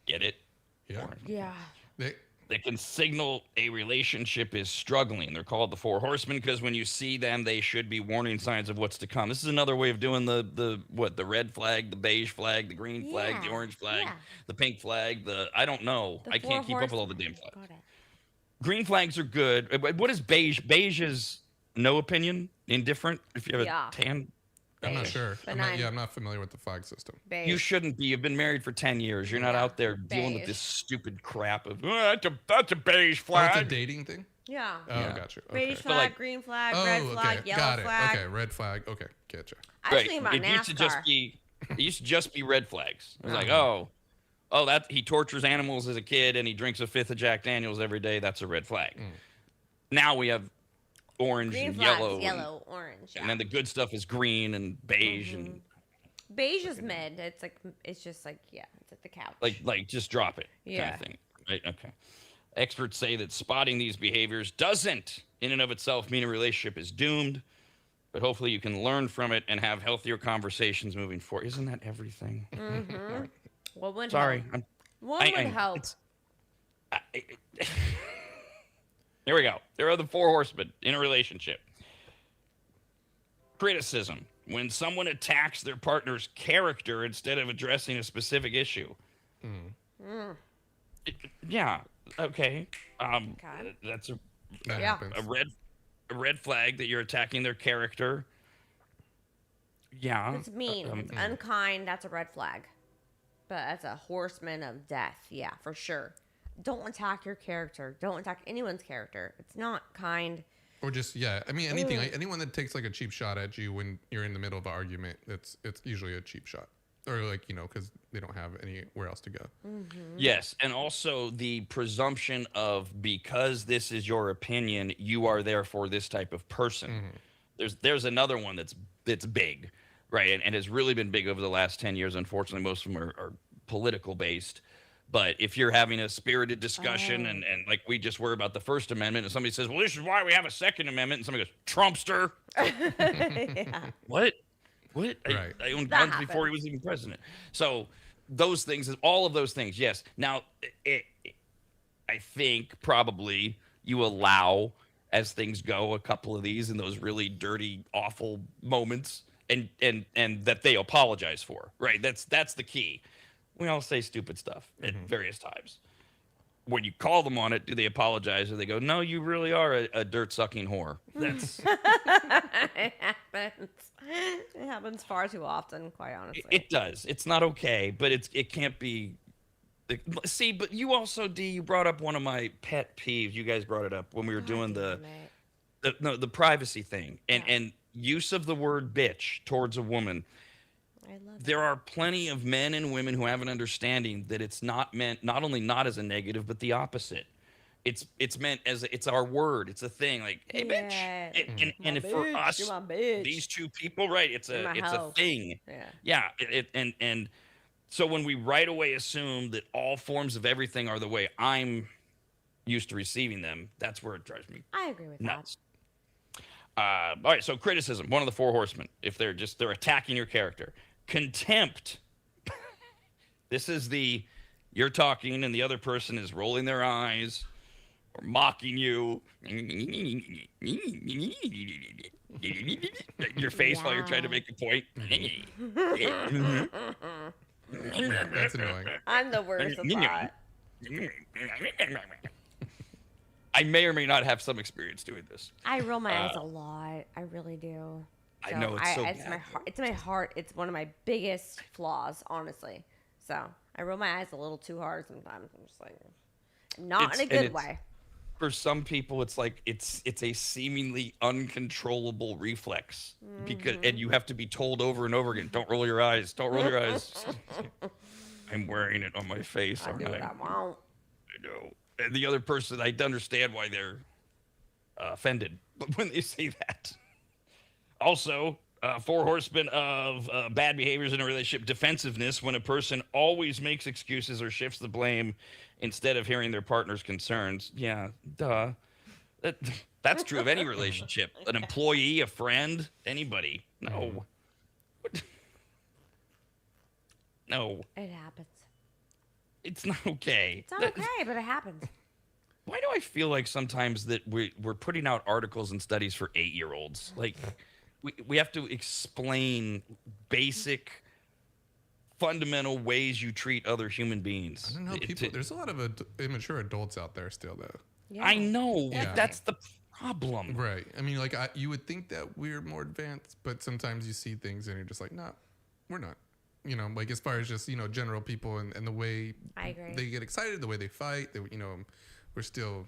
Get it? Yeah. Yeah. They can signal a relationship is struggling. They're called the 4 horsemen because when you see them, they should be warning signs of what's to come. This is another way of doing the red flag, the beige flag, the green flag, the orange flag, the pink flag, I don't know. I can't keep up with all the damn flags. Green flags are good. What is beige? Beige is no opinion, indifferent. If you have a tan, I'm not sure. I'm not familiar with the flag system. Beige. You shouldn't be. You've been married for 10 years. You're not out there dealing with this stupid crap of that's a beige flag. Oh, it's a dating thing. Yeah. Oh, gotcha. Beige flag, green flag, red flag, yellow got it. flag. Okay, red flag. Okay, getcha. I was thinking about NASCAR. It used to just be red flags. It was like, oh, that he tortures animals as a kid and he drinks a 5th of Jack Daniels every day. That's a red flag. Now we have orange green and flags, yellow, orange, and then the good stuff is green and beige and beige is mid. It's just like it's at the couch. Like just drop it kind of thing. Right? Okay. Experts say that spotting these behaviors doesn't in and of itself mean a relationship is doomed, but hopefully you can learn from it and have healthier conversations moving forward. Isn't that everything? Mm-hmm. What would Sorry. help? What would help? Here we go. There are the 4 horsemen in a relationship. Criticism. When someone attacks their partner's character instead of addressing a specific issue. Okay. That's a red flag that you're attacking their character. Yeah. It's mean. It's unkind. That's a red flag. But that's a horseman of death. Yeah, for sure. Don't attack your character. Don't attack anyone's character. It's not kind. Or just anything. Anyone that takes like a cheap shot at you when you're in the middle of an argument, it's usually a cheap shot, or because they don't have anywhere else to go. Yes, and also the presumption of because this is your opinion, you are therefore this type of person. There's another one that's big, right, and has really been big over the last 10 years. Unfortunately, most of them are political based. But if you're having a spirited discussion and like we just were about the First Amendment and somebody says, well, this is why we have a Second Amendment, and somebody goes, Trumpster. What? I owned guns before he was even president. So those things, all of those things, yes. Now, I think probably you allow, as things go, a couple of these in those really dirty, awful moments and that they apologize for, right? That's the key. We all say stupid stuff at various times. When you call them on it, do they apologize? Or they go, no, you really are a dirt-sucking whore. That's It happens. It happens far too often, quite honestly. It does. It's not okay, but it can't be. See, but you also, D, you brought up one of my pet peeves. You guys brought it up when we were doing the privacy thing. And use of the word bitch towards a woman. I love there are plenty of men and women who have an understanding that it's not meant not only not as a negative, but the opposite. It's meant as it's our word. It's a thing like, hey, bitch. And for us, these two people, right? It's a thing. Yeah. And so when we right away assume that all forms of everything are the way I'm used to receiving them, that's where it drives me. I agree with nuts. All right. So criticism, one of the 4 horsemen. If they're attacking your character. Contempt. This is you're talking and the other person is rolling their eyes or mocking you. Your face while you're trying to make a point. That's annoying. I'm the worst at that. I may or may not have some experience doing this. I roll my eyes a lot. I really do. I know it's so it's bad, my heart. It's my heart. It's one of my biggest flaws, honestly. So I roll my eyes a little too hard sometimes. I'm just like, not in a good way. For some people, it's like it's a seemingly uncontrollable reflex because, and you have to be told over and over again, "Don't roll your eyes. Don't roll your eyes." I'm wearing it on my face. I do what I want. I know. And the other person, I understand why they're offended, but when they say that. Also, 4 horsemen of bad behaviors in a relationship: defensiveness, when a person always makes excuses or shifts the blame instead of hearing their partner's concerns. Yeah, duh. That's true of any relationship. An employee, a friend, anybody. No. No. It happens. It's not okay. It's not okay, but it happens. Why do I feel like sometimes that we're putting out articles and studies for 8-year-olds? Like, we have to explain basic, fundamental ways you treat other human beings. I don't know. There's a lot of immature adults out there still, though. Yeah. I know. Yeah. That's the problem. Right. I mean, like, you would think that we're more advanced, but sometimes you see things and you're just like, nah, we're not. You know, like, as far as just, general people and the way I agree. they get excited, the way they fight, we're still,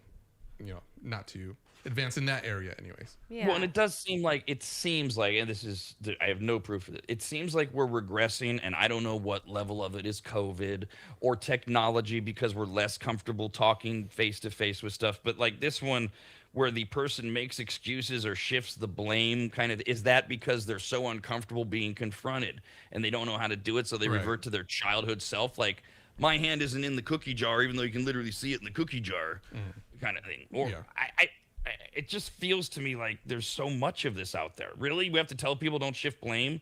not too advanced in that area anyways. Yeah. Well, and it seems like, and I have no proof of it. It seems like we're regressing, and I don't know what level of it is COVID or technology, because we're less comfortable talking face to face with stuff. But like this one, where the person makes excuses or shifts the blame, kind of, is that because they're so uncomfortable being confronted and they don't know how to do it, so they revert to their childhood self, like, my hand isn't in the cookie jar, even though you can literally see it in the cookie jar, kind of thing. Or it just feels to me like there's so much of this out there. Really? We have to tell people don't shift blame,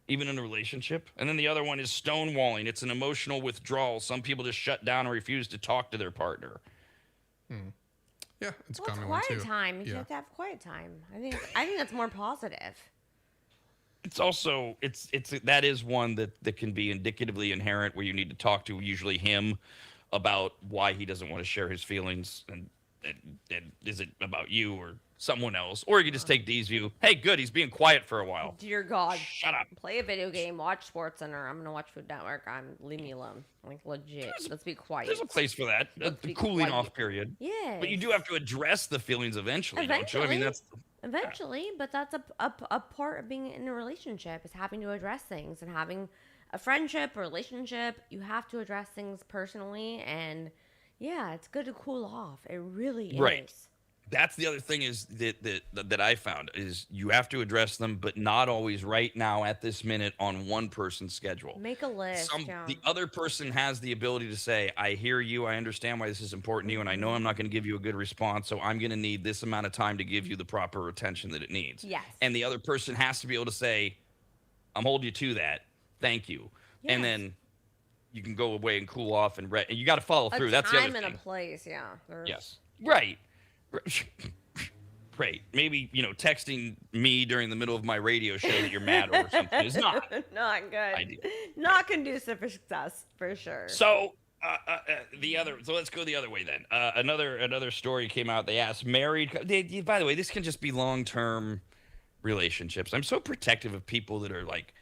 even in a relationship? And then the other one is stonewalling. It's an emotional withdrawal. Some people just shut down and refuse to talk to their partner. Yeah, it's a Well, common it's one quiet too. time. You have to have quiet time. I think that's more positive. It's also that is one that can be indicatively inherent, where you need to talk to usually him about why he doesn't want to share his feelings, and is it about you or someone else? Or you can just take D's view. Hey, good, he's being quiet for a while. Dear God, Shut up. Play a video game, watch Sports Center. I'm gonna watch Food Network. Leave me alone. Like, legit. Let's be quiet. There's a place for that. The cooling off period. Yeah. But you do have to address the feelings eventually, don't you? I mean, that's eventually, but that's a part of being in a relationship, is having to address things, and having a friendship or relationship. You have to address things personally, and yeah, it's good to cool off. It really is. Right. That's the other thing is that I found is you have to address them, but not always right now at this minute on one person's schedule. Make a list. The other person has the ability to say, I hear you, I understand why this is important to you, and I know I'm not going to give you a good response, so I'm going to need this amount of time to give you the proper attention that it needs. Yes. And the other person has to be able to say, I'm holding you to that. Thank you. Yes. And then you can go away and cool off, and you got to follow through. That's the other thing. A time and a place, yeah. Yes. Right. Right. Maybe, texting me during the middle of my radio show that you're mad or something is not good. ideal. Not conducive for success, for sure. So so let's go the other way then. Another story came out. They asked married. By the way, this can just be long-term relationships. I'm so protective of people that are like,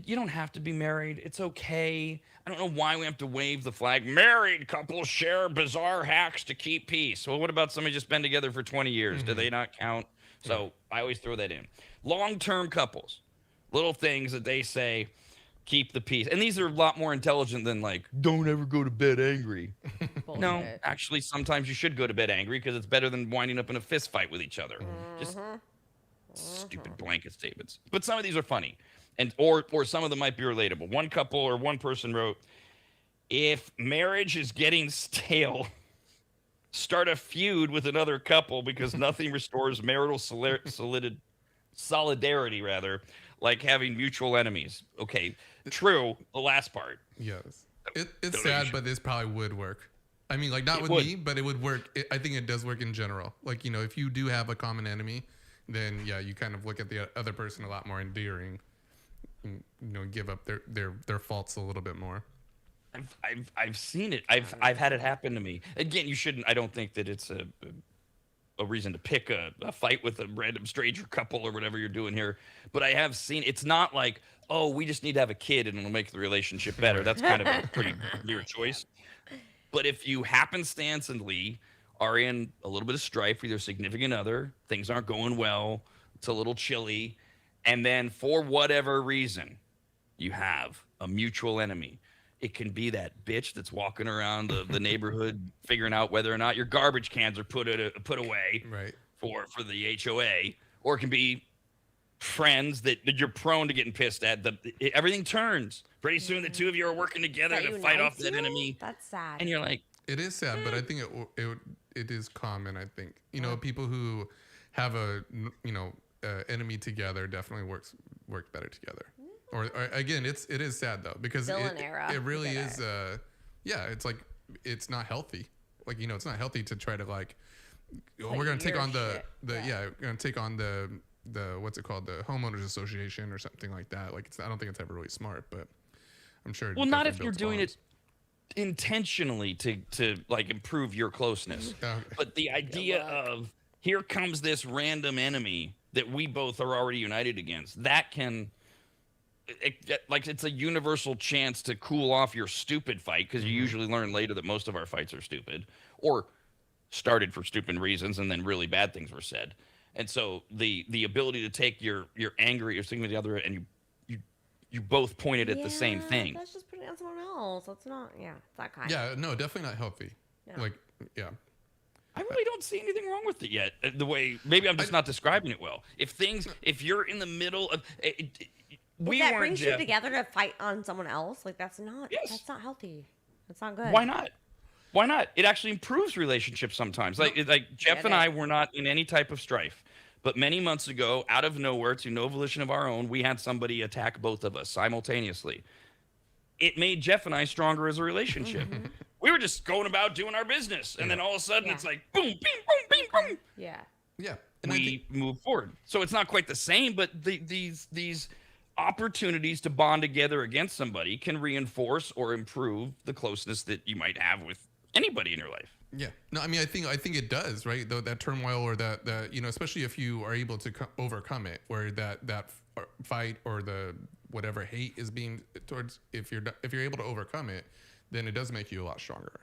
you don't have to be married. It's okay. I don't know why we have to wave the flag. Married couples share bizarre hacks to keep peace. Well, what about somebody just been together for 20 years? Do they not count? So I always throw that in. Long-term couples, little things that they say keep the peace. And these are a lot more intelligent than like, don't ever go to bed angry. No, actually, sometimes you should go to bed angry, because it's better than winding up in a fist fight with each other. Just stupid blanket statements. But some of these are funny. Or some of them might be relatable. One couple or one person wrote, if marriage is getting stale, start a feud with another couple, because nothing restores marital solidarity, like having mutual enemies. Okay, true, the last part. Yes. It's sad, but this probably would work. I mean, like, not with me, but it would work. I think it does work in general. Like, if you do have a common enemy, then, yeah, you kind of look at the other person a lot more endearing. Give up their faults a little bit more. I've seen it. I've had it happen to me. Again, you shouldn't. I don't think that it's a reason to pick a fight with a random stranger couple or whatever you're doing here. But I have seen. It's not like, oh, we just need to have a kid and it'll make the relationship better. That's kind of a pretty weird choice. But if you happenstancely are in a little bit of strife with your significant other, things aren't going well, it's a little chilly, and then for whatever reason, you have a mutual enemy. It can be that bitch that's walking around the neighborhood figuring out whether or not your garbage cans are put away Right. for the HOA, or it can be friends that you're prone to getting pissed at. Everything turns. Pretty soon the two of you are working together That to fight off unites that you? enemy. That's sad. And you're like, It is sad, but I think it is common. I think people who have a enemy together definitely work better together. Or again, it is sad though, because Villain era. it really is. Together. It's like it's not healthy. Like it's not healthy to try to like. Like we're gonna take your on shit. we're gonna take on the what's it called, the homeowners association or something like that. Like I don't think it's ever really smart, but I'm sure. well, not if you're doing it intentionally to like improve your closeness. Okay. But the idea of here comes this random enemy that we both are already united against, that can like it's a universal chance to cool off your stupid fight, because you usually learn later that most of our fights are stupid or started for stupid reasons and then really bad things were said. And so the ability to take your anger at your significant other and you both pointed at the same thing. That's just putting it on someone else. That's not. Yeah, it's that kind. Yeah, no, definitely not healthy. Yeah. Like, yeah. I really don't see anything wrong with it yet. The way, maybe I'm just not describing it well. If you're in the middle of, we that weren't brings you Jeff. together to fight on someone else. Like that's not. Yes. That's not healthy. That's not good. Why not? Why not? It actually improves relationships sometimes. Like Jeff and I were not in any type of strife, but many months ago, out of nowhere, to no volition of our own, we had somebody attack both of us simultaneously. It made Jeff and I stronger as a relationship. We were just going about doing our business, and then all of a sudden it's like boom, bing, boom, bing, boom. Yeah. Yeah. And We move forward. So it's not quite the same, but these opportunities to bond together against somebody can reinforce or improve the closeness that you might have with anybody in your life. yeah. No, I mean, I think it does, right? Though that turmoil or that especially if you are able to overcome it, where that fight or the whatever hate is being towards, if you're able to overcome it, then it does make you a lot stronger.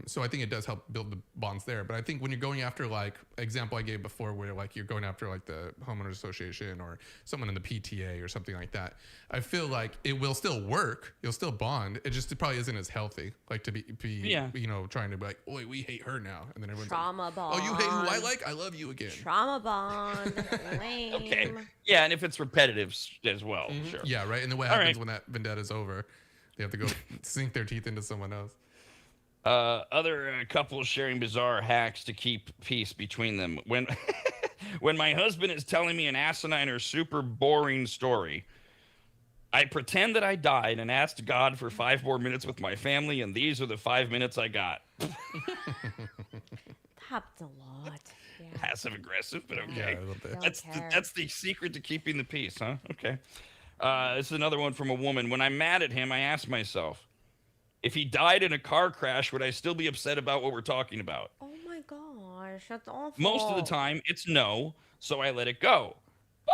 So I think it does help build the bonds there. But I think when you're going after, like example I gave before, where like you're going after like the homeowners association or someone in the PTA or something like that, I feel like it will still work. You'll still bond. It probably isn't as healthy, like to be trying to be like, oh, we hate her now, and then everyone's Trauma like, bond. oh, you hate who I like? I love you again. Trauma bond. Lame. Okay. Yeah, and if it's repetitive as well, sure. Yeah, right. And then what happens when that vendetta's over? They have to go sink their teeth into someone else. Other couples sharing bizarre hacks to keep peace between them. When when my husband is telling me an asinine or super boring story, I pretend that I died and asked God for 5 more minutes with my family, and these are the 5 minutes I got. Happens a lot. Yeah. Passive aggressive, but okay. Yeah, a little bit. That's the secret to keeping the peace, huh? Okay. This is another one from a woman. When I'm mad at him, I ask myself, if he died in a car crash, would I still be upset about what we're talking about? Oh my gosh, that's awful. Most of the time, it's no, so I let it go.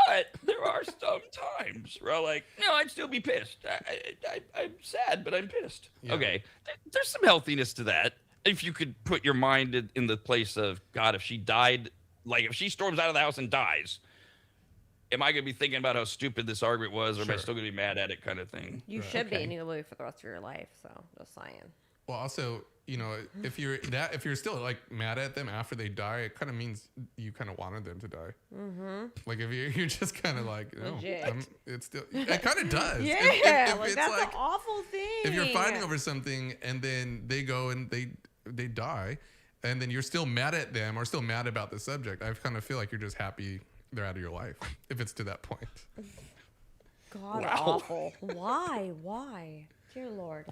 But there are some times where I'm like, no, I'd still be pissed. I'm sad, but I'm pissed. Yeah. Okay, there's some healthiness to that. If you could put your mind in the place of, God, if she died, like if she storms out of the house and dies, am I going to be thinking about how stupid this argument was, or am I still going to be mad at it, kind of thing? You should be, and you'll be for the rest of your life. So just saying. Well, also, if you're still like mad at them after they die, it kind of means you kind of wanted them to die. Mm-hmm. Like if you're just kind of like, no, it's still, it kind of does. Yeah, if like it's that's like, an awful thing. if you're fighting over something and then they go and they die, and then you're still mad at them or still mad about the subject, I kind of feel like you're just happy they're out of your life if it's to that point. God, awful. Why? Dear Lord.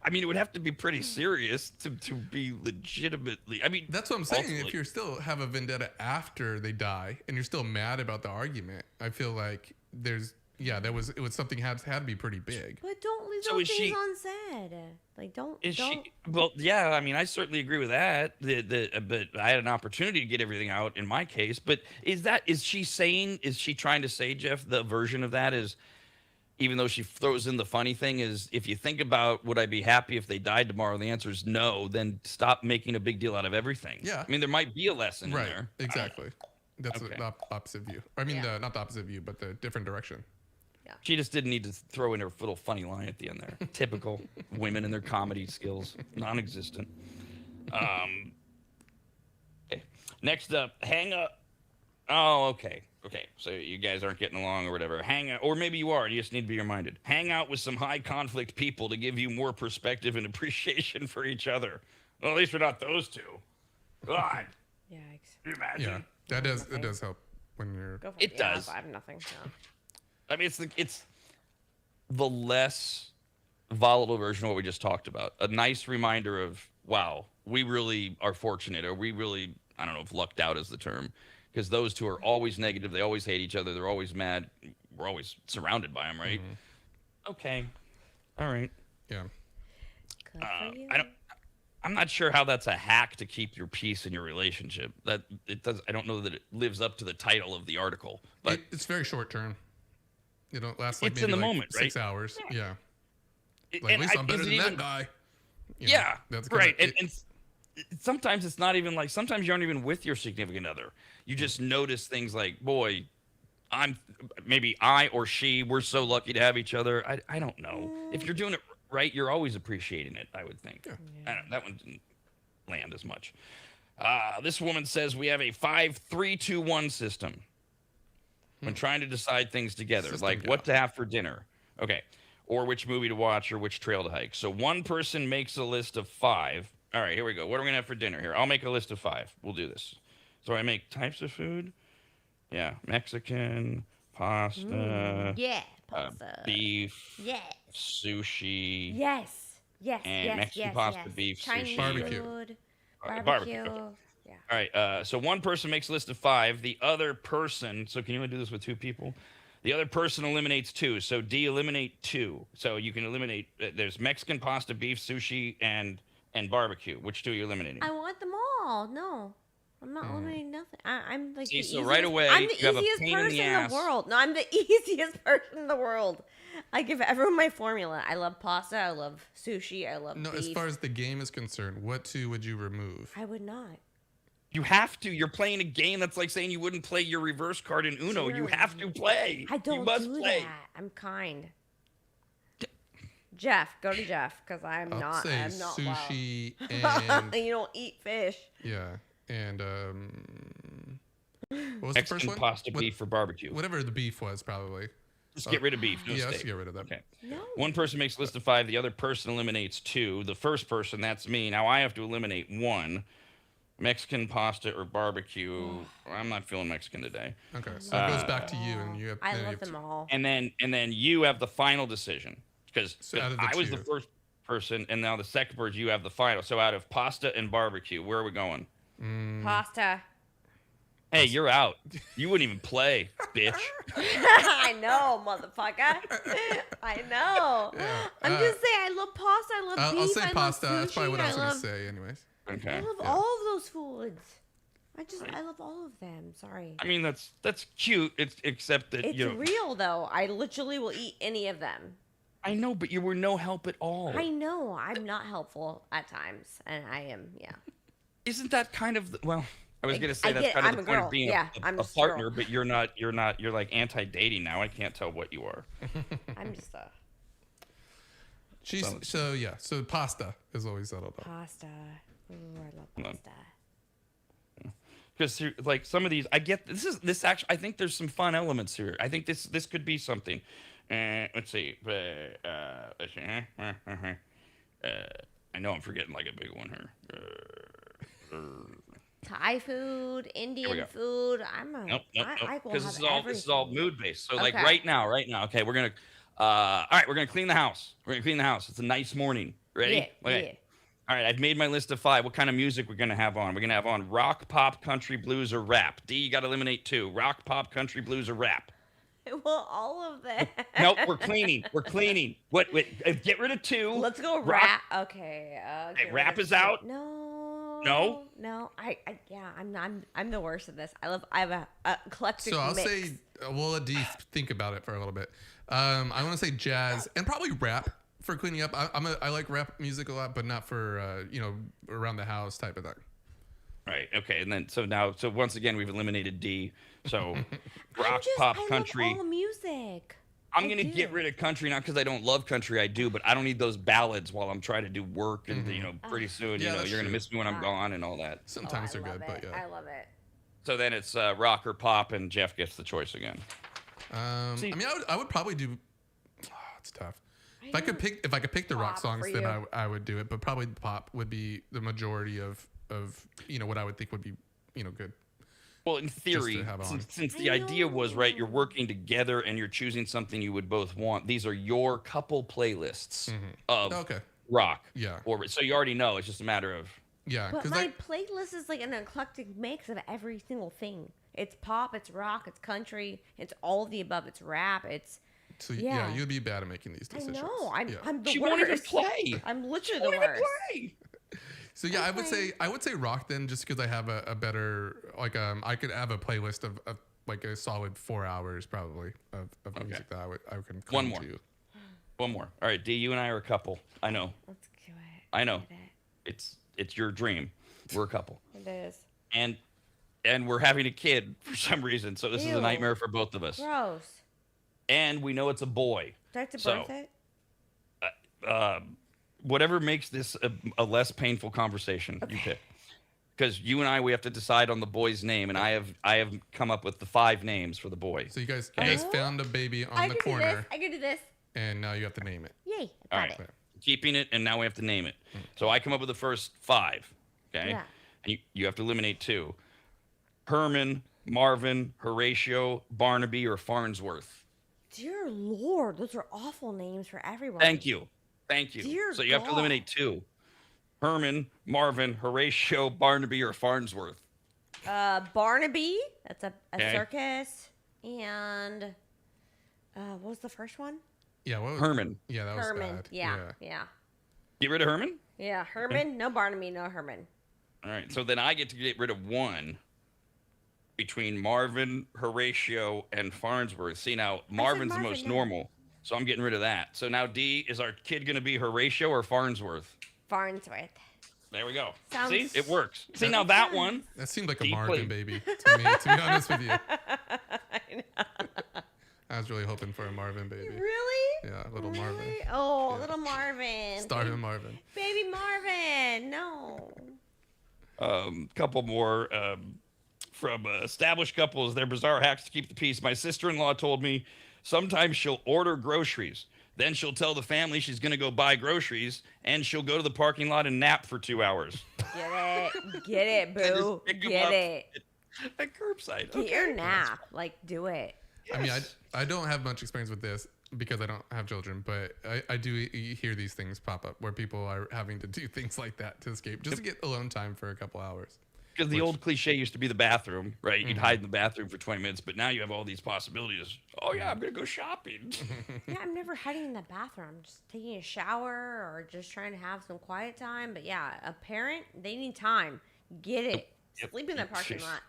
I mean, it would have to be pretty serious to be legitimately. I mean, That's what I'm saying. ultimately- If you still have a vendetta after they die and you're still mad about the argument, I feel like there's, yeah, it was something had to be pretty big. But don't leave So those is things she- unsaid. Like, don't. Is don't. she? Well, yeah. I mean, I certainly agree with that. But I had an opportunity to get everything out in my case. But is she saying? Is she trying to say, Jeff? The version of that is, even though she throws in the funny thing, is if you think about would I be happy if they died tomorrow? The answer is no. Then stop making a big deal out of everything. Yeah. I mean, there might be a lesson in Right. there. Exactly. That's Okay. the opposite view. I mean, Yeah. not the opposite view, but the different direction. She just didn't need to throw in her little funny line at the end there. Typical women and their comedy skills, non-existent. Okay. Next up, hang up. Oh, okay. Okay. So you guys aren't getting along or whatever. Hang out, or maybe you are. You just need to be reminded. Hang out with some high conflict people to give you more perspective and appreciation for each other. Well, at least we're not those two. God, Yikes. can you imagine? Yeah, it does help when you're. Go for It Yeah, does. I have nothing. No. I mean, it's the less volatile version of what we just talked about. A nice reminder of, wow, we really are fortunate, or we really, I don't know if lucked out is the term, because those two are always negative. They always hate each other. They're always mad. We're always surrounded by them, right? Okay. All right. Yeah. Good for you. I'm not sure how that's a hack to keep your peace in your relationship. That it does. I don't know that it lives up to the title of the article, but It's very short term. You know, it lasts like It's maybe in the like moment, 6 hours. Yeah. Like, at and least I'm better is than it that even- guy. You know, Yeah, that's kinda- right. And sometimes it's not even like, sometimes you aren't even with your significant other. You just notice things like, boy, I or she, we're so lucky to have each other. I don't know. If you're doing it right, you're always appreciating it, I would think. That one didn't land as much. This woman says we have a 5-3-2-1 system when trying to decide things together, System, like yeah. what to have for dinner. Okay. Or which movie to watch or which trail to hike. So one person makes a list of 5. All right, here we go. What are we going to have for dinner here? I'll make a list of 5. We'll do this. So I make types of food. Yeah. Mexican, pasta, Yeah, pasta. beef, Yes. sushi, Yes. Yes. And yes. Mexican yes, pasta, yes. beef, Chinese sushi. Barbecue. food, barbecue. barbecue. Okay. Yeah. All right. So one person makes a list of 5. The other person. So can you only do this with 2 people? The other person eliminates 2. So D, eliminate 2. So you can eliminate. There's Mexican pasta, beef, sushi, and barbecue. Which 2 are you eliminating? I want them all. No, I'm not eliminating nothing. I'm like See, the so easiest, right away, I'm the you have a easiest pain in the person in ass. the world. No, I'm the easiest person in the world. I give everyone my formula. I love pasta. I love sushi. I love No, beef. as far as the game is concerned, what 2 would you remove? I would not. You have to. You're playing a game. That's like saying you wouldn't play your reverse card in Uno. You Sure. have to play. I don't You must do play. that. I'm kind. Jeff, go to Jeff because I'm I'll not. say I'm not sushi well. and You don't eat fish. yeah, and what was Mexican the first one? pasta, What- beef, or barbecue. Whatever the beef was, probably. Just get rid of beef. No yeah, steak. let's get rid of that. Okay. No. One person makes a list of 5. The other person eliminates 2. The first person, that's me. Now I have to eliminate 1. Mexican pasta or barbecue. I'm not feeling Mexican today. Okay, so it goes back to you, and you have. I then you love have them to- all. And then you have the final decision because So out of the I was the 2. first person, and now the second person, you have the final. So out of pasta and barbecue, where are we going? Pasta. Hey, you're out. You wouldn't even play, bitch. I know, motherfucker. I know. Yeah, I'm just saying, I love pasta. I love beef. I'll say I pasta. Love That's probably what I was sushi, gonna say, anyways. Okay. I love all of those foods. I love all of them. Sorry. I mean, that's cute. It's except that It's you know. real though. I literally will eat any of them. I know, but you were no help at all. I know I'm not helpful at times, and I am. Yeah. Isn't that kind of well? I was gonna say I that's get- kind of I'm the a point girl. of being Yeah, a I'm just a partner, girl. but you're not. You're like anti-dating now. I can't tell what you are. I'm just a So pasta is always settled up. pasta. Ooh, I love on. pasta. Because like some of these, I get this actually. I think there's some fun elements here. I think this could be something. Let's see. Let's see. I know I'm forgetting like a big one here. Thai food, Indian go. food. I'm a. Nope. I will Because have this is all everything. mood based. So like Okay. right now. Okay, we're gonna. All right, we're gonna clean the house. It's a nice morning. Ready? Yeah, Okay. yeah. All right, I've made my list of 5. What kind of music we're gonna have on? We're gonna have on rock, pop, country, blues, or rap. D, you got to eliminate 2. Rock, pop, country, blues, or rap. Well, all of that. Nope, we're cleaning. We're cleaning. What? Get rid of 2. Let's go Rock- rap. Okay. Hey, get rap rid of is two. out? No. No? No. Yeah. I'm the worst at this. I have a eclectic So I'll mix. say, we'll let Dee think about it for a little bit. I want to say jazz and probably rap for cleaning up. I like rap music a lot, but not for around the house type of thing. Right. Okay. And then so once again we've eliminated D. So rock, I pop, love country. all music. I'm I gonna do. get rid of country, not because I don't love country, I do, but I don't need those ballads while I'm trying to do work, and pretty soon Yeah, you're that's gonna true. miss me when I'm gone and all that. Sometimes I they're good, love but it. yeah. I love it. So then it's rock or pop, and Jeff gets the choice again. I mean, I would probably do. Oh, it's tough. If I could pick the rock Pop songs, for then you. I would do it. But probably pop would be the majority of what I would think would be good. Well, in theory, have on. since the idea was right, you're working together and you're choosing something you would both want. These are your couple playlists of Okay. rock. Yeah. So you already know. It's just a matter of Yeah, But because my playlist is like an eclectic mix of every single thing. It's pop, it's rock, it's country, it's all of the above. It's rap, it's yeah. you'd be bad at making these I decisions. know. I'm Yeah. I'm the she worst. won't even play. I'm literally Won't the even worst. play. So yeah, I would say rock then, just because I have a better I could have a playlist of like a solid 4 hours probably of music that I can cling One more. to. One more. All right, D, you and I are a couple. I know. Let's do it. I know. Get it. It's your dream. We're a couple. It is. And we're having a kid for some reason. So this is a Ew. nightmare for both of us. Gross. And we know it's a boy. Do I have to So- birth it? Whatever makes this a less painful conversation, you pick. Because you and I, we have to decide on the boy's name, and I have come up with the 5 names for the boy. So you guys Okay. found a baby on I the can do this. corner, I can do this. and now you have to name it. Yay. All Got right. it. Keeping it, and now we have to name it. So I come up with the first 5. Okay. Yeah. And you have to eliminate 2. Herman, Marvin, Horatio, Barnaby, or Farnsworth. Dear Lord, those are awful names for everyone. Thank you. Thank you. Dear So you have to God. eliminate 2. Herman, Marvin, Horatio, Barnaby, or Farnsworth. Barnaby. That's a Okay. circus. And what was the first one? Yeah, what was, Herman. Yeah, that was Herman. bad. Yeah. Get rid of Herman? Yeah. Herman. No Barnaby. No Herman. All right. So then I get to get rid of 1 between Marvin, Horatio, and Farnsworth. See, now Marvin's the Marvin, most no. normal. So I'm getting rid of that. So now D, is our kid going to be Horatio or Farnsworth? Farnsworth. There we go. Sounds- See, it works. See, now that one. That seemed like a Deeply. Marvin baby to me, to be honest with you. I know. I was really hoping for a Marvin baby. Really? Yeah, little Marvin. Really? Oh, Yeah. little Marvin. Starving Marvin. Baby Marvin. No. Couple more from established couples, their bizarre hacks to keep the peace. My sister-in-law told me sometimes she'll order groceries. Then she'll tell the family she's going to go buy groceries, and she'll go to the parking lot and nap for 2 hours. Get it. Get it, And just boo. pick 'em Get up it. At curbside. Get your nap. Like, do it. I mean, I don't have much experience with this because I don't have children, but I do hear these things pop up where people are having to do things like that to escape, just to get alone time for a couple hours. Because the old cliche used to be the bathroom, right? You'd hide in the bathroom for 20 minutes, but now you have all these possibilities. Oh, yeah, I'm going to go shopping. Yeah, I'm never hiding in the bathroom. I'm just taking a shower or just trying to have some quiet time. But yeah, a parent, they need time. Get it. Yep. Sleep in the parking lot.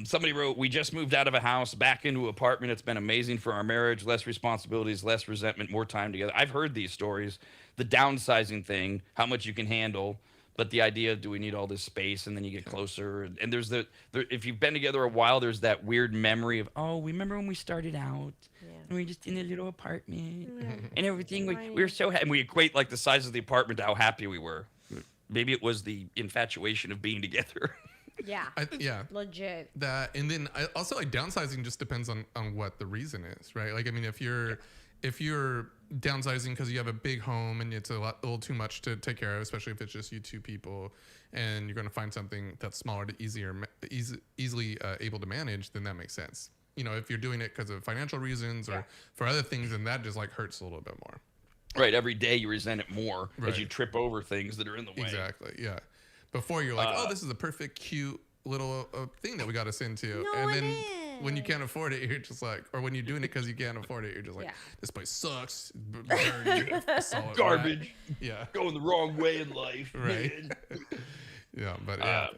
Somebody wrote, we just moved out of a house back into an apartment. It's been amazing for our marriage. Less responsibilities, less resentment, more time together. I've heard these stories. The downsizing thing, how much you can handle. But the idea, do we need all this space? And then you get closer. And there's if you've been together a while, there's that weird memory of, oh, remember when we started out? And we were just in a little apartment and everything. We were so happy. And we equate like the size of the apartment to how happy we were. Maybe it was the infatuation of being together. Yeah. Yeah. Legit. That, and then also like downsizing just depends on what the reason is, right? Like, I mean, if you're downsizing because you have a big home and it's a little too much to take care of, especially if it's just you 2 people, and you're going to find something that's smaller to easily able to manage, then that makes sense. You know, if you're doing it because of financial reasons or for other things, then that just like hurts a little bit more. Right. Every day you resent it more Right. as you trip over things that are in the way. Exactly. Yeah. Before you're like, oh, this is a perfect, cute little thing that we got us into, No, and it then is. when you can't afford it, you're just like, or when you're doing it because you can't afford it, you're just like, Yeah. this place sucks. Solid Garbage. rat. Yeah. Going the wrong way in life. Right. Man. Yeah, but yeah.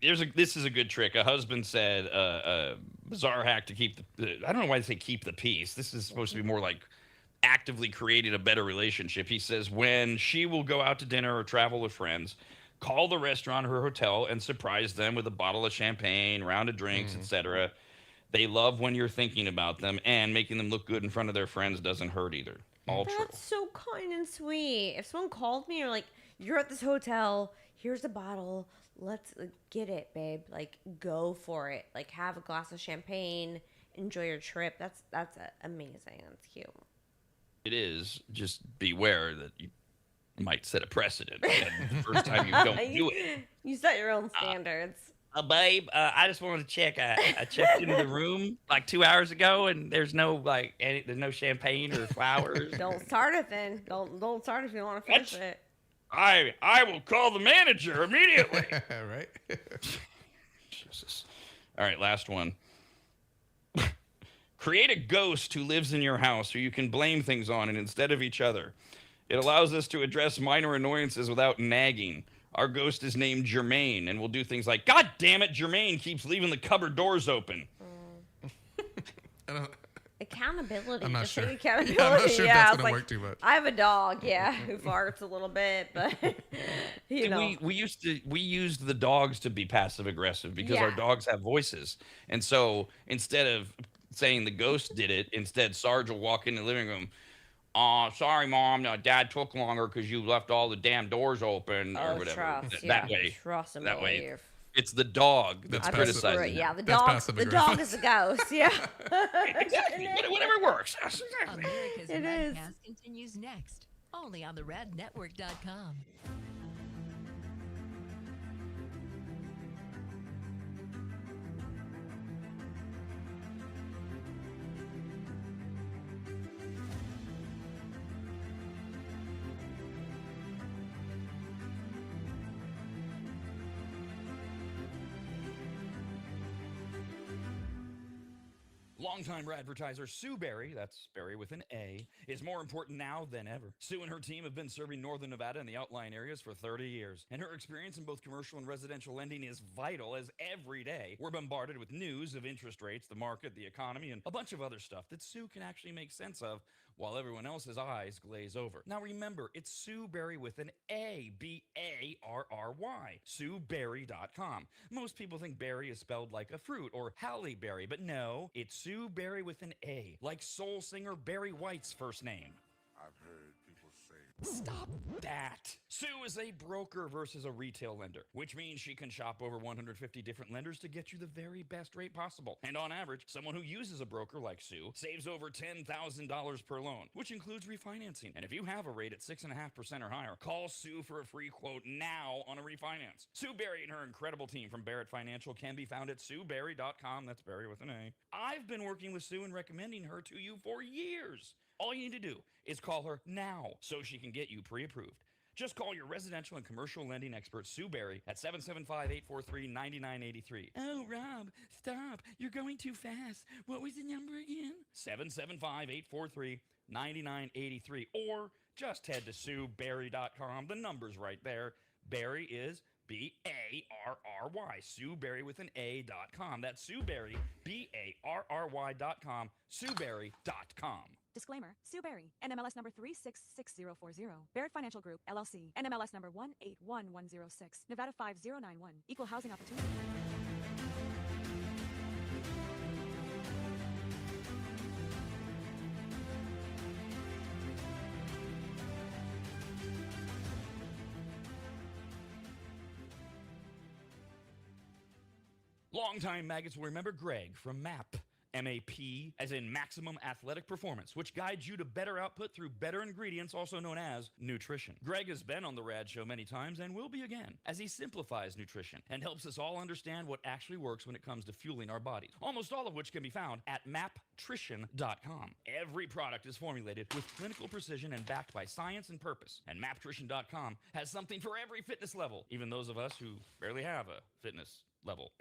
This is a good trick. A husband said a bizarre hack to keep I don't know why they say keep the peace. This is supposed to be more like actively creating a better relationship. He says when she will go out to dinner or travel with friends, call the restaurant or hotel and surprise them with a bottle of champagne, round of drinks, etc. They love when you're thinking about them, and making them look good in front of their friends doesn't hurt either. All true. That's so kind and sweet. If someone called me or like, you're at this hotel, here's a bottle, let's get it, babe. Like, go for it. Like, have a glass of champagne, enjoy your trip. That's amazing. That's cute. It is. Just beware that you might set a precedent. And the first time you don't do it. You set your own standards. Babe, I just wanted to check. I checked into the room like 2 hours ago, and there's no there's no champagne or flowers. Don't start it then. Don't start if you don't want to finish it. I will call the manager immediately. Right. Jesus. All right, last one. Create a ghost who lives in your house who you can blame things on and instead of each other. It allows us to address minor annoyances without nagging. Our ghost is named Jermaine, and we'll do things like, God damn it, Jermaine keeps leaving the cupboard doors open. Accountability. I'm not Just sure. say accountability. Yeah, I'm not sure if yeah, that's it's gonna like, work too much. I have a dog, who farts a little bit, but you know. We used the dogs to be passive aggressive because our Yeah. dogs have voices. And so instead of saying the ghost did it, instead Sarge will walk in the living room. Sorry, Mom. No, Dad took longer because you left all the damn doors open or whatever. Trust, That way. Trust and that way. believe. It's the dog that's I Just screw it. criticizing. Yeah, the That's dog. passive The dog aggressive. is a ghost. Yeah. Exactly. Whatever works. Yes, exactly. America's It is. Radcast continues next, only on the radnetwork.com. Longtime advertiser Sue Berry, that's Berry with an A, is more important now than ever. Sue and her team have been serving Northern Nevada and the outlying areas for 30 years, and her experience in both commercial and residential lending is vital as every day we're bombarded with news of interest rates, the market, the economy, and a bunch of other stuff that Sue can actually make sense of while everyone else's eyes glaze over. Now remember, it's Sue Berry with an A, B-A-R-R-Y, SueBerry.com. Most people think berry is spelled like a fruit or Halle Berry, but no, it's Sue Berry with an A, like soul singer Barry White's first name. I've heard people say Stop that. Sue is a broker versus a retail lender, which means she can shop over 150 different lenders to get you the very best rate possible. And on average, someone who uses a broker like Sue saves over $10,000 per loan, which includes refinancing. And if you have a rate at 6.5% or higher, call Sue for a free quote now on a refinance. Sue Berry and her incredible team from Barrett Financial can be found at SueBerry.com. That's Berry with an A. I've been working with Sue and recommending her to you for years. All you need to do is call her now so she can get you pre-approved. Just call your residential and commercial lending expert, Sue Berry, at 775-843-9983. Oh, Rob, stop. You're going too fast. What was the number again? 775-843-9983. Or just head to SueBerry.com. The number's right there. Berry is B-A-R-R-Y. Sue Berry with an A.com. That's Sue Berry, B-A-R-R-Y.com. SueBerry.com. Disclaimer, Sue Berry, NMLS number 366040. Barrett Financial Group, LLC, NMLS number 181106, Nevada 5091, Equal Housing Opportunity. Longtime maggots will remember Greg from MAP. M-A-P, as in Maximum Athletic Performance, which guides you to better output through better ingredients, also known as nutrition. Greg has been on the RAD show many times and will be again, as he simplifies nutrition and helps us all understand what actually works when it comes to fueling our bodies, almost all of which can be found at maptrition.com. Every product is formulated with clinical precision and backed by science and purpose, and maptrition.com has something for every fitness level, even those of us who barely have a fitness level.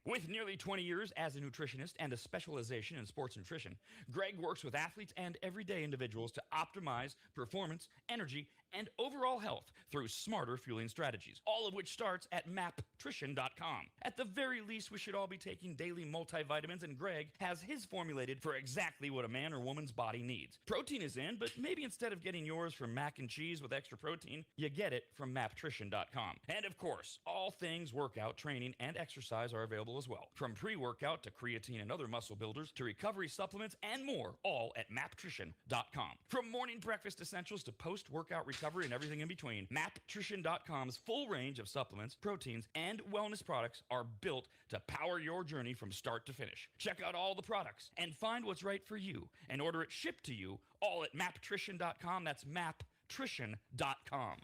With nearly 20 years as a nutritionist and a specialization in sports nutrition, Greg works with athletes and everyday individuals to optimize performance, energy, and overall health through smarter fueling strategies, all of which starts at maptrition.com. At the very least, we should all be taking daily multivitamins, and Greg has his formulated for exactly what a man or woman's body needs. Protein is in, but maybe instead of getting yours from mac and cheese with extra protein, you get it from maptrition.com. And of course, all things workout, training, and exercise are available as well. From pre-workout to creatine and other muscle builders to recovery supplements and more, all at maptrition.com. From morning breakfast essentials to post-workout recovery and everything in between, maptrition.com's full range of supplements, proteins, and wellness products are built to power your journey from start to finish. Check out all the products and find what's right for you and order it shipped to you all at maptrition.com. That's maptrition.com.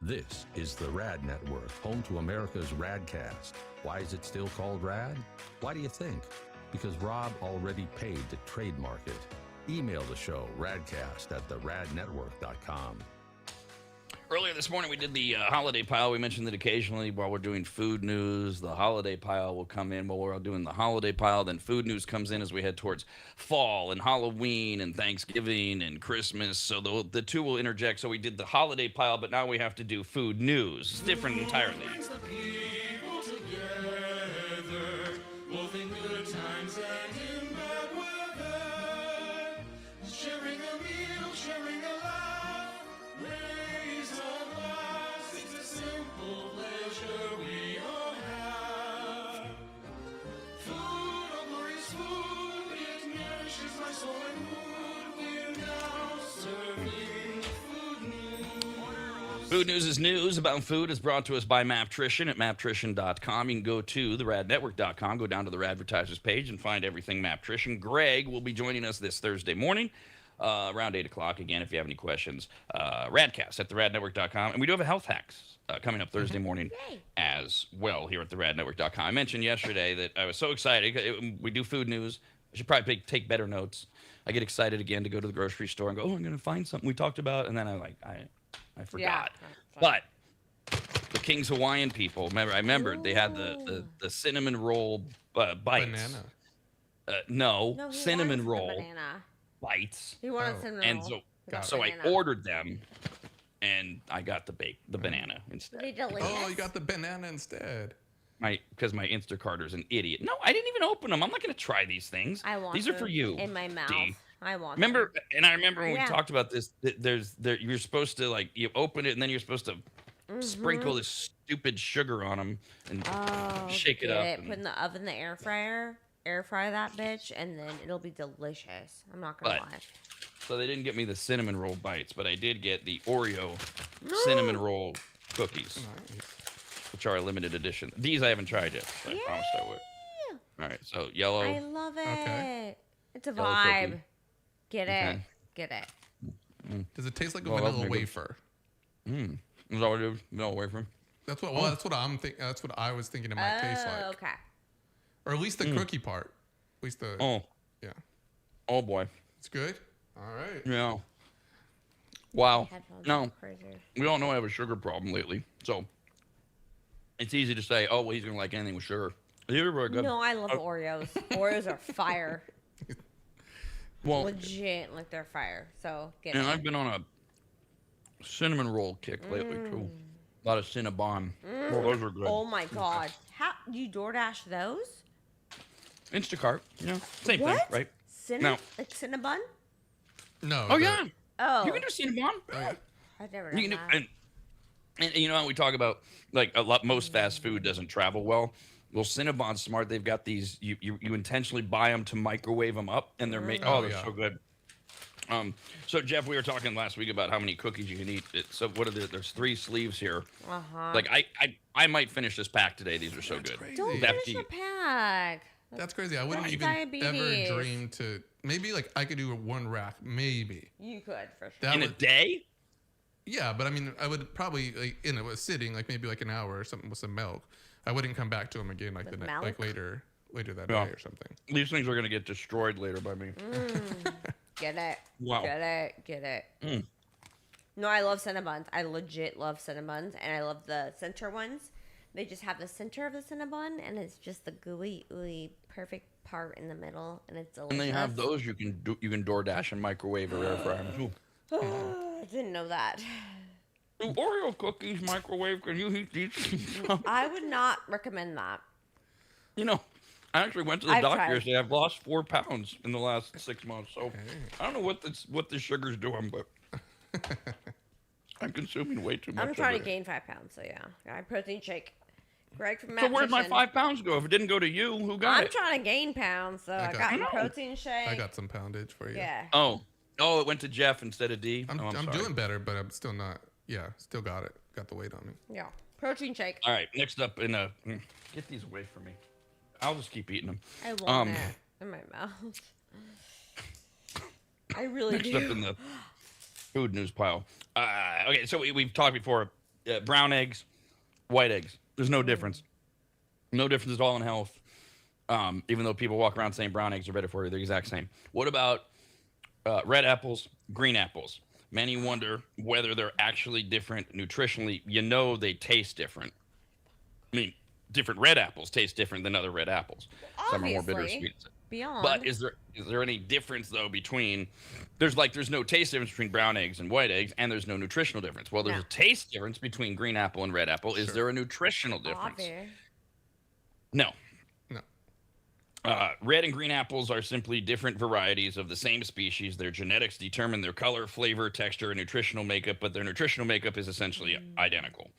This is the RAD Network, home to America's RAD Cast. Why is it still called RAD? Why do you think? Because Rob already paid to trademark it. Email the show, radcast@theradnetwork.com. Earlier this morning, we did the holiday pile. We mentioned that occasionally while we're doing food news, the holiday pile will come in while we're doing the holiday pile. Then food news comes in as we head towards fall and Halloween and Thanksgiving and Christmas. So the two will interject. So we did the holiday pile, but now we have to do food news. It's different entirely. Food news is news about food is brought to us by Maptrition at maptrition.com. You can go to theradnetwork.com, go down to the Radvertisers page and find everything Maptrition. Greg will be joining us this Thursday morning around 8 o'clock. Again, if you have any questions, Radcast at theradnetwork.com. And we do have a health hacks coming up Thursday morning as well here at theradnetwork.com. I mentioned yesterday that I was so excited. We do food news. I should probably take better notes. I get excited again to go to the grocery store and go, oh, I'm going to find something we talked about. And then I forgot. But the King's Hawaiian people, I remember they had the cinnamon roll bites. Banana. No, he cinnamon wants the roll banana. bites. He wanted cinnamon And roll. so I ordered them, and I got the banana instead. Pretty delicious. Oh, you got the banana instead. Because my Instacarter's an idiot. No, I didn't even open them. I'm not going to try these things. I want these are them for you. in my mouth. D. I want Remember, them. and I remember when we talked about this. You're supposed to you open it and then you're supposed to sprinkle this stupid sugar on them and shake it up. Put in the oven, the air fry that bitch, and then it'll be delicious. I'm not gonna lie. So they didn't get me the cinnamon roll bites, but I did get the Oreo cinnamon roll cookies, which are a limited edition. These I haven't tried yet, but I promised I would. All right, so yellow. I love it. Okay. It's a Yellow vibe. cookie. Get it. Okay. Get it. Does it taste like a Well, vanilla that's wafer? Is that what it is? No, away from. That's what. Well, that's what I'm thinking. That's what I was thinking it might taste like. Okay. Or at least the cookie part. At least the. Oh. Yeah. Oh boy. It's good. All right. Yeah. Wow. Headphones No. are crazy. We all know I have a sugar problem lately, so it's easy to say, oh, well, he's gonna like anything with sugar. These are very good. No, I love Oreos. Oreos are fire. Well, Legit, like they're fire. So get and it. I've been on a cinnamon roll kick lately too. A lot of Cinnabon. Oh, those are good. Oh my god. How you DoorDash those? Instacart, yeah, same What? thing, right? No. Like Cinnabon? No. Oh the- yeah, Oh. you can do Cinnabon. Oh, yeah. I've never done You can do, that. and you know how we talk about like most fast food doesn't travel well. Well, Cinnabon's smart. They've got these. You intentionally buy them to microwave them up, and they're made. Oh, they're yeah. so good. So Jeff, we were talking last week about how many cookies you can eat. So what are there's 3 sleeves here. Like I might finish this pack today. These are so good. crazy. Don't That finish deep. a pack. That's crazy. I wouldn't That's even diabetes. ever dream to. Maybe like I could do 1 rack. Maybe. You could for sure. That In a would, day? yeah, but I mean, I would probably like in a sitting, like maybe like an hour or something with some milk. I wouldn't come back to them again like With the like milk? later that Yeah. day or something. These things are gonna get destroyed later by me. Get it. Wow. Get it. No, I love Cinnabons. I legit love Cinnabons, and I love the center ones. They just have the center of the Cinnabon, and it's just the gooey, ooey, perfect part in the middle, and it's delicious. And they have those you can DoorDash and microwave or air fry them too. I didn't know that. Do Oreo cookies microwave? Can you heat these? I would not recommend that. You know, I actually went to the I've doctor tried. yesterday. I've lost 4 pounds in the last 6 months. So I don't know what the sugar's doing, but I'm consuming way too much. I'm trying of to it. gain 5 pounds, so yeah. I protein shake. Greg from So where'd my Mathematician. 5 pounds go? If it didn't go to you, who got I'm it? trying to gain pounds, so I got I know. protein shake. I got some poundage for you. Yeah. Oh, it went to Jeff instead of D. I'm sorry. doing better, but I'm still not. Yeah, still got it. Got the weight on me. Yeah. Protein shake. All right, next up get these away from me. I'll just keep eating them. I want it in my mouth. I really Next do. up in the food news pile. Okay, so we've talked before. Brown eggs, white eggs. There's no difference. No difference at all in health. Even though people walk around saying brown eggs are better for you, they're the exact same. What about red apples, green apples? Many wonder whether they're actually different nutritionally. You know they taste different. I mean, different red apples taste different than other red apples. Some are more bitter or Obviously. sweet. Beyond. But is there any difference though between there's no taste difference between brown eggs and white eggs, and there's no nutritional difference. Well, there's No. a taste difference between green apple and red apple. Is there a nutritional difference? Obvious. No. No. Red and green apples are simply different varieties of the same species. Their genetics determine their color, flavor, texture, and nutritional makeup, but their nutritional makeup is essentially identical.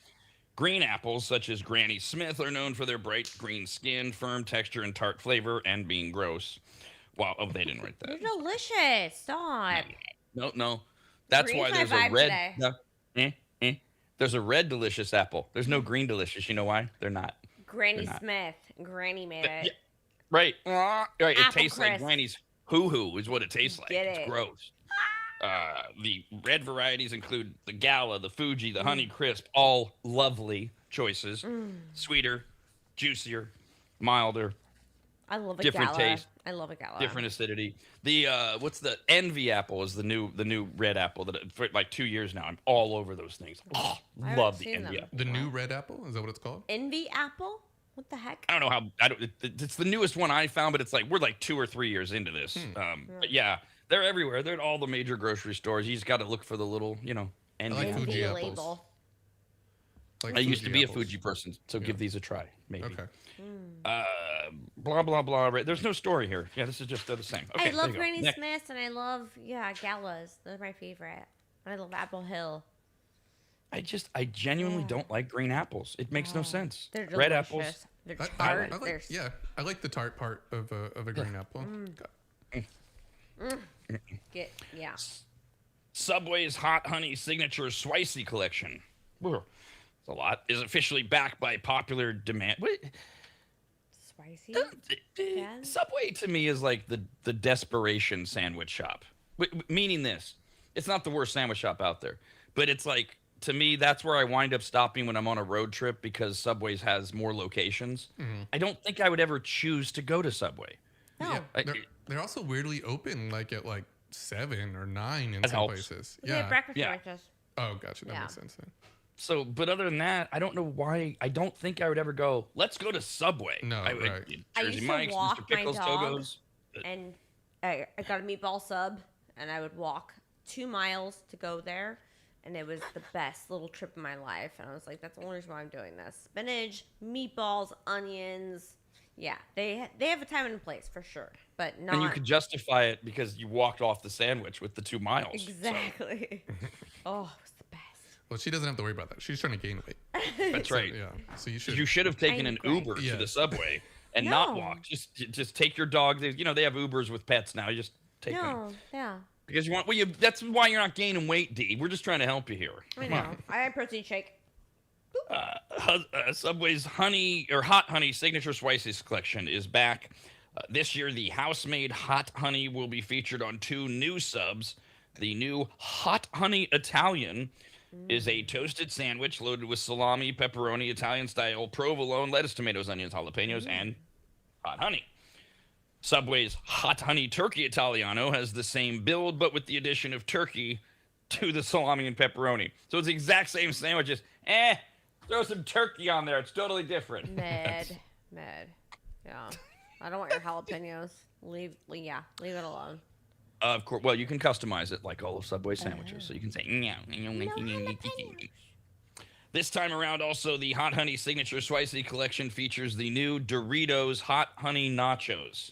Green apples, such as Granny Smith, are known for their bright green skin, firm texture, and tart flavor, and being gross. Wow, they didn't write that. They're delicious. Stop. No. That's Green's why my there's a vibe red. today. There's a red delicious apple. There's no green delicious. You know why? They're not. Granny They're not. Smith. Granny made it. Yeah, right. Right. It Apple tastes like crisp. Granny's hoo-hoo is what it tastes like. Get It's it. gross. The red varieties include the Gala, the Fuji, the Honey Crisp, all lovely choices. Sweeter, juicier, milder, I love a different gala. taste. I love a gala. different acidity. The what's the Envy apple is the new red apple that for like 2 years now I'm all over those things. Oh, I haven't love the seen Envy them. apple. The new red apple, is that what it's called? Envy apple? What the heck? I don't know how it's the newest one I found, but it's like we're like 2 or 3 years into this. But yeah, they're everywhere. They're at all the major grocery stores. You just got to look for the little, Envy. like apple. Fuji Envy apples. label. Like I used to be apples. a Fuji person, so give these a try, maybe. Okay. Blah blah blah. Right. There's no story here. Yeah, this is just they're the same. Okay, I there love you go. Granny Next. Smiths and I love galas. They're my favorite. I love Apple Hill. I genuinely don't like green apples. It makes no sense. They're delicious. Red apples. They're I tart. like, They're I like the tart part of a green apple. yeah. Subway's Hot Honey Signature Spicy Collection. It's a lot. Is officially backed by popular demand. What? Spicy. Subway to me is like the desperation sandwich shop. Meaning this, it's not the worst sandwich shop out there, but it's like to me that's where I wind up stopping when I'm on a road trip because Subway's has more locations. I don't think I would ever choose to go to Subway. No. Yeah, they're also weirdly open, like at like 7 or 9 in That some helps. places. They have breakfast Yeah. sandwiches. Oh, gotcha. That Yeah. makes sense then. So, but other than that, I don't know why. I don't think I would ever go. Let's go to Subway. No, I would, right. I Jersey used to Mike's, walk Mr. my Pickles, dog. Togo's. And I got a meatball sub, and I would walk 2 miles to go there, and it was the best little trip of my life. And I was like, that's the only reason why I'm doing this. Spinach, meatballs, onions. Yeah, they have a time and a place for sure, but not And you could justify it because you walked off the sandwich with the 2 miles. so. exactly. Oh, it was the best. Well, she doesn't have to worry about that. She's trying to gain weight. That's So, right. yeah. So you should. You should have taken an Angry. Uber Yeah. to the Subway and not No. walk. Just take your dog. They have Ubers with pets now. You just take them No, yeah, because you want. Well, that's why you're not gaining weight, D. We're just trying to help you here. I Come on. know. I had protein shake. Subway's Hot Honey Signature Spices collection is back. This year, the house-made hot honey will be featured on 2 new subs. The new Hot Honey Italian is a toasted sandwich loaded with salami, pepperoni, Italian-style provolone, lettuce, tomatoes, onions, jalapenos, and hot honey. Subway's Hot Honey Turkey Italiano has the same build, but with the addition of turkey to the salami and pepperoni. So it's the exact same sandwiches. Throw some turkey on there. It's totally different. Mad. Yeah. I don't want your jalapenos. Leave it alone. Of course. Well, you can customize it like all of Subway sandwiches. So you can say, This time around, also, the Hot Honey Signature Spicy Collection features the new Doritos Hot Honey Nachos.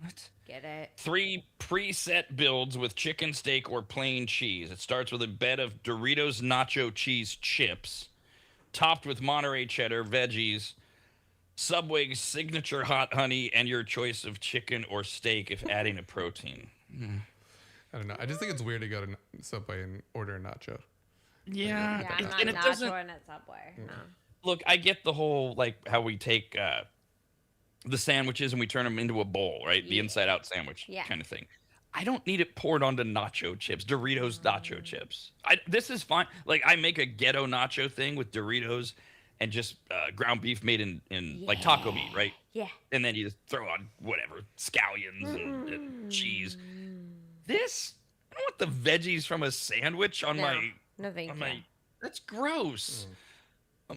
What? Get it? 3 preset builds with chicken, steak, or plain cheese. It starts with a bed of Doritos Nacho Cheese chips, topped with Monterey cheddar, veggies, Subway's signature hot honey, and your choice of chicken or steak if adding a protein. I don't know. I just think it's weird to go to Subway and order a nacho. Yeah, I'm not and it doesn't nachoing at Subway. No. look. I get the whole like how we take the sandwiches and we turn them into a bowl, right? The inside out sandwich kind of thing. I don't need it poured onto nacho chips, Doritos nacho chips. This is fine. Like I make a ghetto nacho thing with Doritos and just ground beef made in like taco meat, right? Yeah. And then you just throw on whatever, scallions and cheese. This, I don't want the veggies from a sandwich on my... No, thank you. That's gross.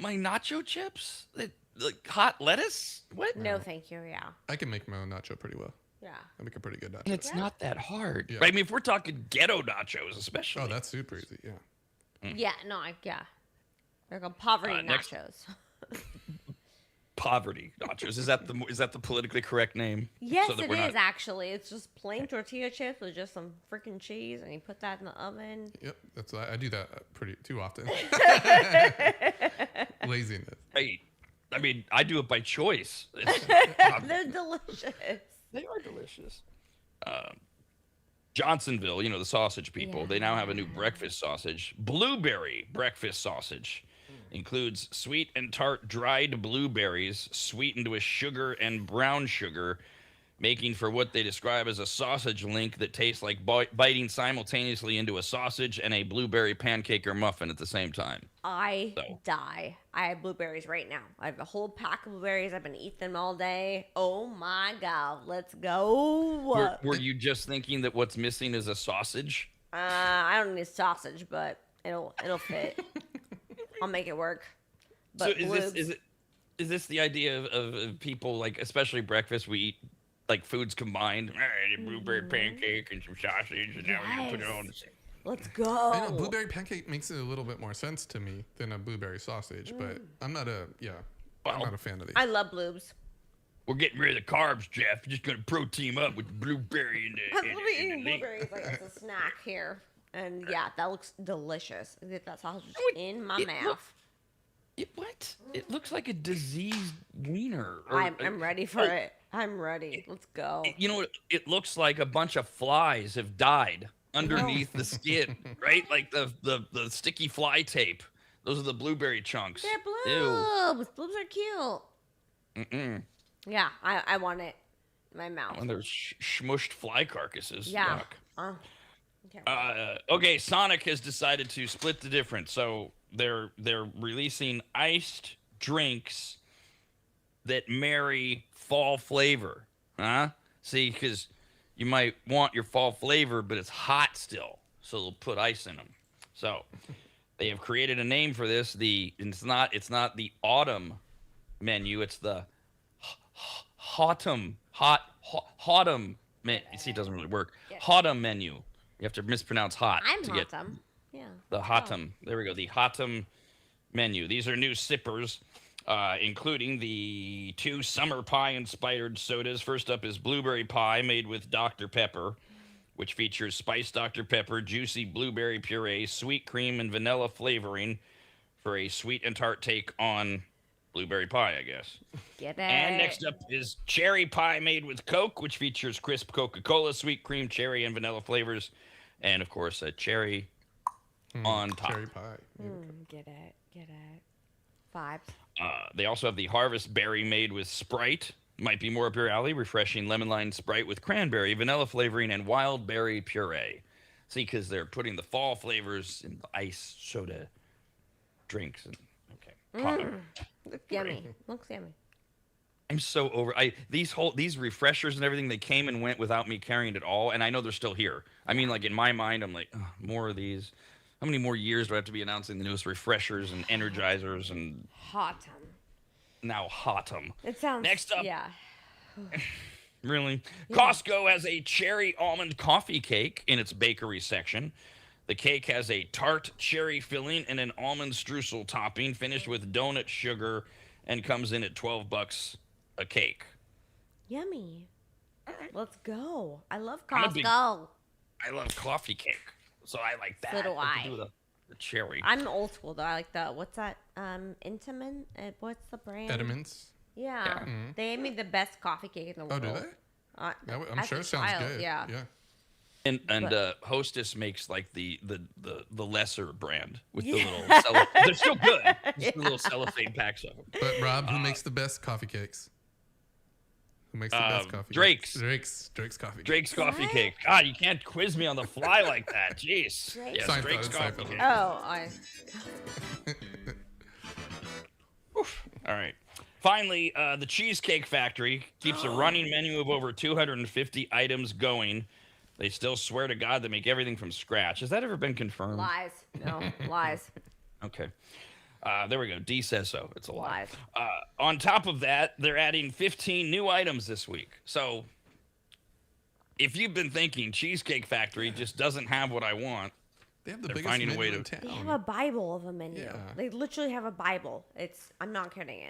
My nacho chips? Like hot lettuce? What? No, thank you, yeah. I can make my own nacho pretty well. Yeah. I make a pretty good nacho. And it's not that hard. Yeah. Right? I mean, if we're talking ghetto nachos, especially. Oh, that's super easy, yeah. Yeah, no, they're called poverty next- nachos. Poverty nachos. Is that the politically correct name? Yes, So that it we're is not- actually. It's just plain tortilla chips with just some freaking cheese, and you put that in the oven. Yep, I do that too often. Laziness. I mean, I do it by choice. They're delicious. They are delicious. Johnsonville, the sausage people, they now have a new breakfast sausage. Blueberry breakfast sausage. Includes sweet and tart dried blueberries sweetened with sugar and brown sugar, making for what they describe as a sausage link that tastes like biting simultaneously into a sausage and a blueberry pancake or muffin at the same time. I die. I have blueberries right now. I have a whole pack of blueberries. I've been eating them all day. Oh my God. Let's go. Were you just thinking that what's missing is a sausage? I don't need sausage, but it'll fit. I'll make it work. But So is this the idea of people, like, especially breakfast, we eat like foods combined? All right, a blueberry pancake and some sausage, and now we're gonna put it on. Let's go. I know blueberry pancake makes it a little bit more sense to me than a blueberry sausage, but I'm not a fan of these. I love bloobs. We're getting rid of the carbs, Jeff. We're just gonna protein up with blueberry and I'm literally eating blueberries like as a snack here. And yeah, that looks delicious. Get that sausage in my mouth. What? It looks like a diseased wiener. I'm ready for it. I'm ready. Let's go. You know what? It looks like a bunch of flies have died underneath the skin, right? Like the sticky fly tape. Those are the blueberry chunks. They're bloobs. Bloobs are cute. Yeah, I want it in my mouth. And they're smushed fly carcasses. Yeah. Yuck. Okay, Sonic has decided to split the difference. So they're releasing iced drinks that marry fall flavor. Huh? See, because you might want your fall flavor, but it's hot still. So they'll put ice in them. So they have created a name for this. It's not the autumn menu. It's the hautum. See, it doesn't really work. Hautum menu. You have to mispronounce hot. I'm to Hotum. get Yeah. the Hotum. There we go. The Hotum menu. These are new sippers, including the 2 summer pie inspired sodas. First up is blueberry pie made with Dr. Pepper, which features spiced Dr. Pepper, juicy blueberry puree, sweet cream, and vanilla flavoring for a sweet and tart take on blueberry pie, I guess. Get it. And next up is cherry pie made with Coke, which features crisp Coca-Cola, sweet cream, cherry, and vanilla flavors. And, of course, a cherry on top. Cherry pie. Get it. Vibes. They also have the Harvest Berry made with Sprite. Might be more up your alley. Refreshing lemon lime Sprite with cranberry, vanilla flavoring, and wild berry puree. See, because they're putting the fall flavors in the ice soda drinks. And, okay. Looks yummy. I'm so over these refreshers and everything. They came and went without me carrying it all, and I know they're still here. I mean, like in my mind, I'm like, oh, more of these. How many more years do I have to be announcing the newest refreshers and energizers and Hot. now Hotum? It sounds. Next up, Yeah. really, Costco has a cherry almond coffee cake in its bakery section. The cake has a tart cherry filling and an almond streusel topping, finished with donut sugar, and comes in at $12 a cake. Yummy. Let's go. I love I'm a Costco. big- I love coffee cake, so I like that. So do What to I. do with the cherry. I'm old school though. I like the what's that? Intamin. What's the brand? Edamons. Yeah. They made the best coffee cake in the Oh, world. do they? I'm as sure a it sounds child, good. Yeah. And But- Hostess makes like the lesser brand with the Yeah. little they're still good. Just the little cellophane packs of them. But Rob, who makes the best coffee cakes? Who makes the best coffee Drake's. cakes? Drake's coffee cake. Drake's coffee What? cake. God, you can't quiz me on the fly like that. Jeez. Drake? Yes, Seinfeld, Drake's it's coffee Seinfeld. cake. Oh, All right. Finally, the Cheesecake Factory keeps a running menu of over 250 items going. They still swear to God they make everything from scratch. Has that ever been confirmed? lies. No, lies. Okay. There we go. D says so. It's a lie. Lies. On top of that, they're adding 15 new items this week. So if you've been thinking Cheesecake Factory just doesn't have what I want, They have the They're biggest finding a menu way in to- town. They have a Bible of a menu. Yeah. They literally have a Bible. I'm not kidding.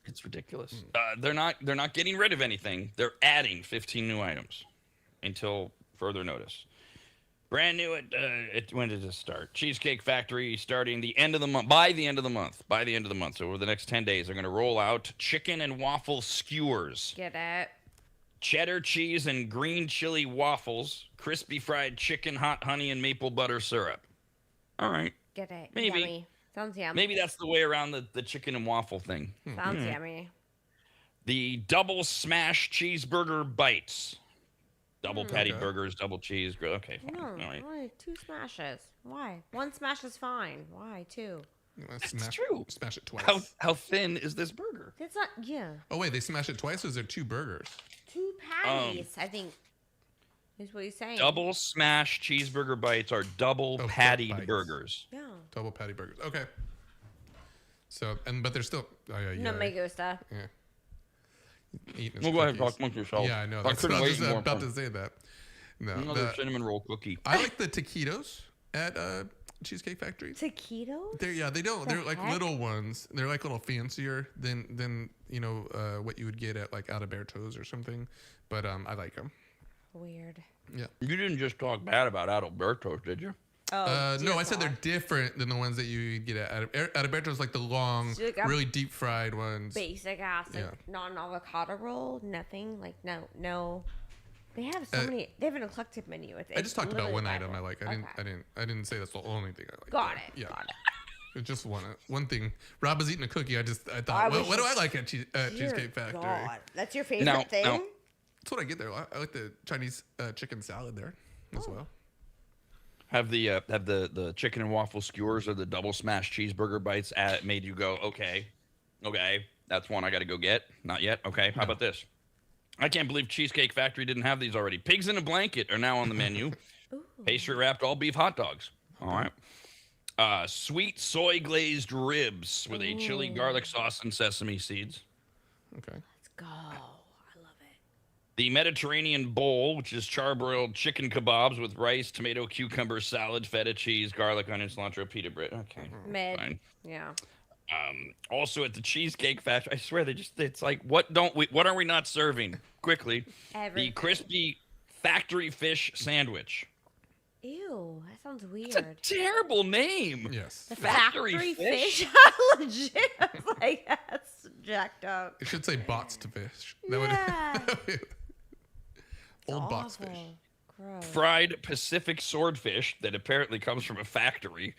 it's ridiculous. They're not getting rid of anything. They're adding 15 new items until further notice. Brand new when did this start? Cheesecake Factory starting the end of the month. By the end of the month. So over the next 10 days, they're going to roll out chicken and waffle skewers, Get it? cheddar cheese and green chili waffles, crispy fried chicken, hot honey, and maple butter syrup. All right. Get it? Maybe. Yummy. Sounds yummy. Maybe that's the way around the chicken and waffle thing. Sounds yummy. The double smash cheeseburger bites. Double patty Okay. burgers, double cheese. Okay, fine. No, All right. why 2 smashes? Why? 1 smash is fine. Why 2? true. Smash it twice. How thin is this burger? That's not. Yeah. Oh wait, they smash it twice. Or is there 2 burgers? 2 patties. I think. Is what he's saying. Double smash cheeseburger bites are double Oh, patty bites. burgers. Yeah. Double patty burgers. Okay. So but they're still. Oh, yeah, No me gusta. Yeah. Eating his Well, go ahead, cookies. talk amongst yourselves. Yeah, I know. I That's couldn't what I wait was more about fun. to say that. No, Another cinnamon roll cookie. I like the taquitos at Cheesecake Factory. Taquitos? They don't. The They're like heck? little ones. They're like a little fancier than what you would get at like Adalberto's or something. But I like them. Weird. Yeah. You didn't just talk bad about Adalberto's, did you? Oh, No, dear I said they're God. different than the ones that you get at Adalberto's, like the long, So, like, a really deep fried ones. Basic ass, like Yeah. not an avocado roll, nothing. Like no. They have so Uh, many. They have an eclectic menu. I just talked about literally one item I vibrant. like. Okay. I didn't say that's the only thing I like. Got though. it. Yeah. Got it. It's just one thing. Rob was eating a cookie. I I thought, was what do I just- like at Dear Cheesecake Factory? God. That's your favorite Now- thing? now- That's what I get there. I like the Chinese chicken salad there Oh. as well. Have the chicken and waffle skewers or the double smash cheeseburger bites made you go, okay, that's one I got to go get? Not yet? Okay, how about this? I can't believe Cheesecake Factory didn't have these already. Pigs in a blanket are now on the menu. Pastry wrapped all beef hot dogs. All right. Sweet soy glazed ribs with a chili garlic sauce and sesame seeds. Okay. Let's go. I love it. The Mediterranean bowl, which is charbroiled chicken kebabs with rice, tomato, cucumber, salad, feta cheese, garlic, onion, cilantro, pita bread. Okay. Mid. Fine. Yeah. Also at the Cheesecake Factory, I swear it's like, what are we not serving? Quickly. Everything. The crispy factory fish sandwich. Ew, that sounds It's a weird. terrible name. Yes. The Factory factory fish? fish? Legit. I was like, that's jacked up. It should say bots to fish. Yeah. Would, old box fish. Awful. Gross. Fried Pacific swordfish that apparently comes from a factory.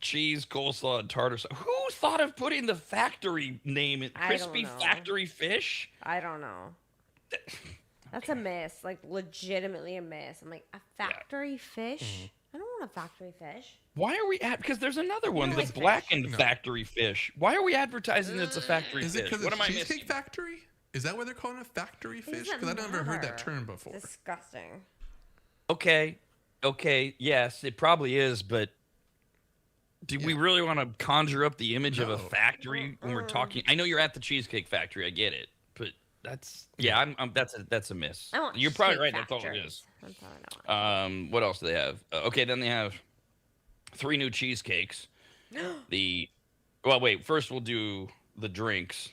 Cheese, coleslaw, and tartar sauce. Who thought of putting the factory name in I don't crispy know. factory fish? I don't know. That's a miss. Like, legitimately a miss. I'm like, a factory fish? Mm-hmm. I don't want a factory fish. Why are we at? Because there's another one, the like fish. blackened No. factory fish. Why are we advertising it's a factory Is fish? it because What it's am I Cheesecake missing? Factory? Is that what they're calling a factory fish? doesn't Because I've never heard that matter. term before. Disgusting. Okay, yes, it probably is, but do we really want to conjure up the image of a factory when we're talking? I know you're at the Cheesecake Factory, I get it, but that's that's a miss. You're probably right. That's all it is. That's all I know. What else do they have? Okay, then they have 3 new cheesecakes. First we'll do the drinks.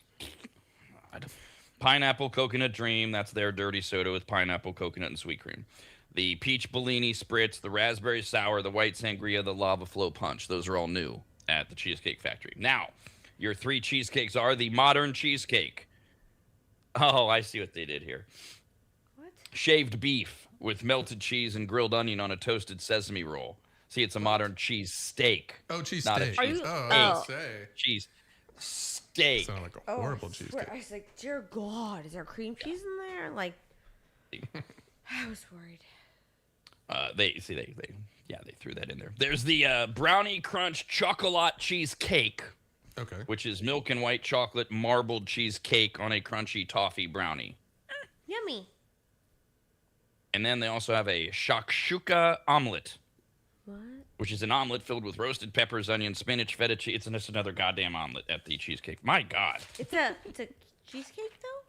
Pineapple Coconut Dream, that's their dirty soda with pineapple, coconut, and sweet cream. The Peach Bellini Spritz, the Raspberry Sour, the White Sangria, the Lava Flow Punch. Those are all new at the Cheesecake Factory. Now, your 3 cheesecakes are the modern cheesecake. Oh, I see what they did here. What? Shaved beef with melted cheese and grilled onion on a toasted sesame roll. See, it's a modern cheese steak. Oh, cheese not steak. A cheese I would say. cheese steak. Sounded like a horrible cheesecake. I was like, dear God, is there cream cheese in there? Like, I was worried. They threw that in there. There's the Brownie Crunch Chocolate Cheesecake. Okay. Which is milk and white chocolate marbled cheesecake on a crunchy toffee brownie. Yummy. And then they also have a shakshuka omelet. What? Which is an omelet filled with roasted peppers, onions, spinach, feta cheese. It's just another goddamn omelet at the cheesecake. My God. It's a cheesecake though?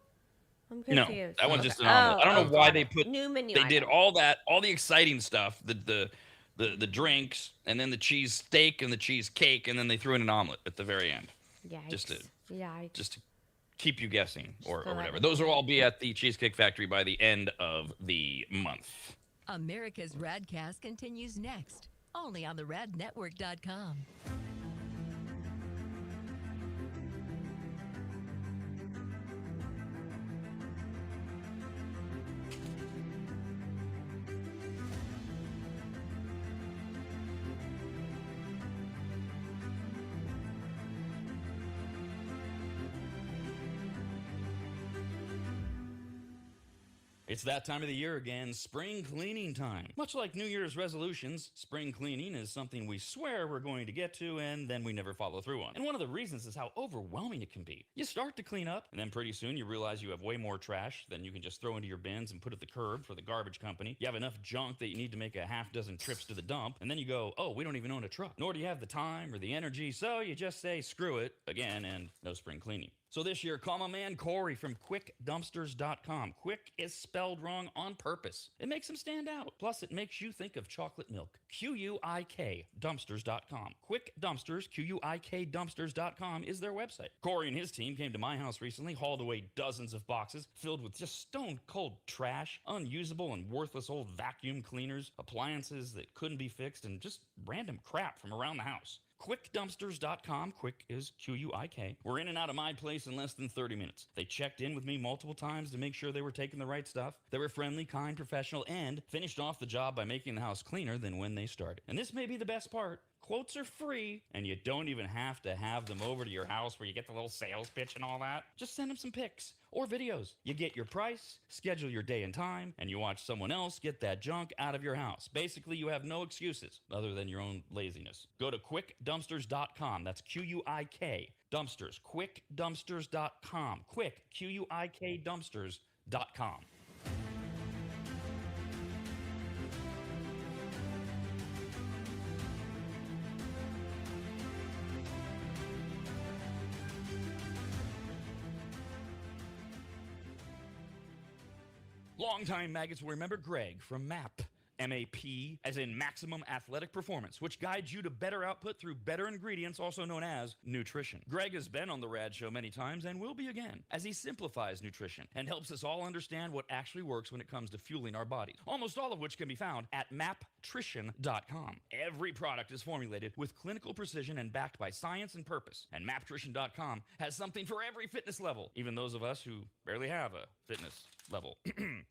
I'm confused. No, that one's just an omelet. I don't know why they put new menu. They did all the exciting stuff, the drinks, and then the cheese steak and the cheesecake, and then they threw in an omelet at the very end. Yikes. Just to Yikes. keep you guessing or whatever. Those will all be at the Cheesecake Factory by the end of the month. America's RADcast continues next, only on the radnetwork.com. It's that time of the year again, spring cleaning time. Much like New Year's resolutions, spring cleaning is something we swear we're going to get to and then we never follow through on. And one of the reasons is how overwhelming it can be. You start to clean up, and then pretty soon you realize you have way more trash than you can just throw into your bins and put at the curb for the garbage company. You have enough junk that you need to make a half dozen trips to the dump, and then you go, oh, we don't even own a truck. Nor do you have the time or the energy, so you just say screw it again and no spring cleaning. So this year, call my man Corey from QuickDumpsters.com. Quick is spelled wrong on purpose. It makes him stand out. Plus, it makes you think of chocolate milk. QUIK Dumpsters.com. Quick Dumpsters, QUIK Dumpsters.com is their website. Corey and his team came to my house recently, hauled away dozens of boxes filled with just stone-cold trash, unusable and worthless old vacuum cleaners, appliances that couldn't be fixed, and just random crap from around the house. QuickDumpsters.com. Quick is QUIK. We're in and out of my place in less than 30 minutes. They checked in with me multiple times to make sure they were taking the right stuff. They were friendly, kind, professional, and finished off the job by making the house cleaner than when they started. And this may be the best part. Quotes are free, and you don't even have to have them over to your house where you get the little sales pitch and all that. Just send them some pics or videos. You get your price, schedule your day and time, and you watch someone else get that junk out of your house. Basically, you have no excuses other than your own laziness. Go to QuickDumpsters.com. That's QUIK Dumpsters. QuickDumpsters.com. Quick, QUIK Dumpsters.com. Longtime maggots will remember Greg from MAP. MAP, as in Maximum Athletic Performance, which guides you to better output through better ingredients, also known as nutrition. Greg has been on the RAD Show many times and will be again, as he simplifies nutrition and helps us all understand what actually works when it comes to fueling our bodies, almost all of which can be found at maptrition.com. Every product is formulated with clinical precision and backed by science and purpose, and maptrition.com has something for every fitness level, even those of us who barely have a fitness level.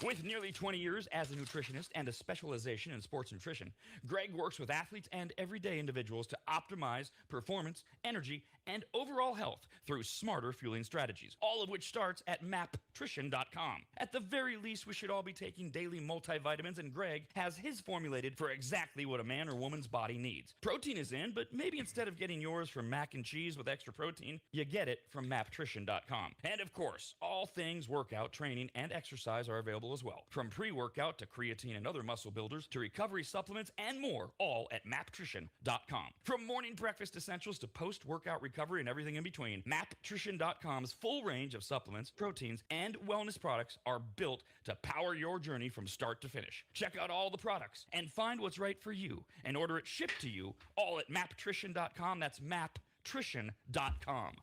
With nearly 20 years as a nutritionist and a specialization specialization in sports nutrition, Greg works with athletes and everyday individuals to optimize performance, energy, and overall health through smarter fueling strategies, all of which starts at maptrition.com. At the very least, we should all be taking daily multivitamins, and Greg has his formulated for exactly what a man or woman's body needs. Protein is in, but maybe instead of getting yours from mac and cheese with extra protein, you get it from maptrition.com. And of course, all things workout, training, and exercise are available as well. From pre-workout to creatine and other muscle builders to recovery supplements and more, all at maptrition.com. From morning breakfast essentials to post-workout recovery and everything in between, maptrition.com's full range of supplements, proteins, and wellness products are built to power your journey from start to finish. Check out all the products and find what's right for you and order it shipped to you all at maptrition.com. That's maptrition.com.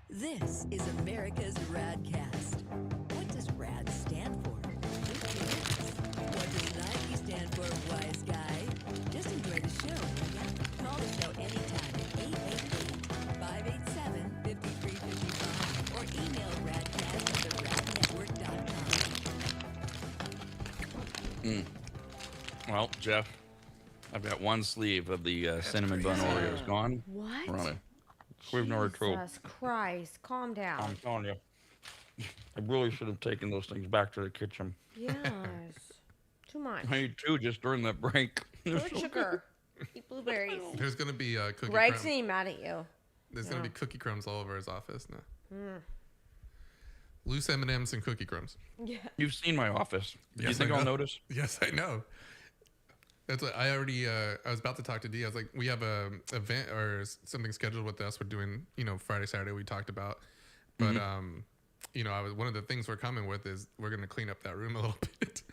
This is America's RAD Cast. What does RAD stand for? What does Nike stand for, wise guy? Just enjoy the show. Yeah. Call the show anytime at 888-587-5355 or email radcast@theradnetwork.com. Well, Jeff, I've got one sleeve of the cinnamon bun Oreos gone. What? We're on a We've never told. Jesus Christ, calm down. I'm telling you. I really should have taken those things back to the kitchen. Yes. Too much. I ate two just during that break. Too much sugar. Eat blueberries. There's gonna be cookie Greg's crumbs. getting mad at you. There's gonna be cookie crumbs all over his office now. Loose M&Ms and cookie crumbs. Yeah. You've seen my office. Do you Yes, think I I'll know. notice? Yes, I know. That's what I already. I was about to talk to Dee. I was like, we have a event or something scheduled with us. We're doing, Friday, Saturday. We talked about, but I was one of the things we're coming with is we're gonna clean up that room a little bit.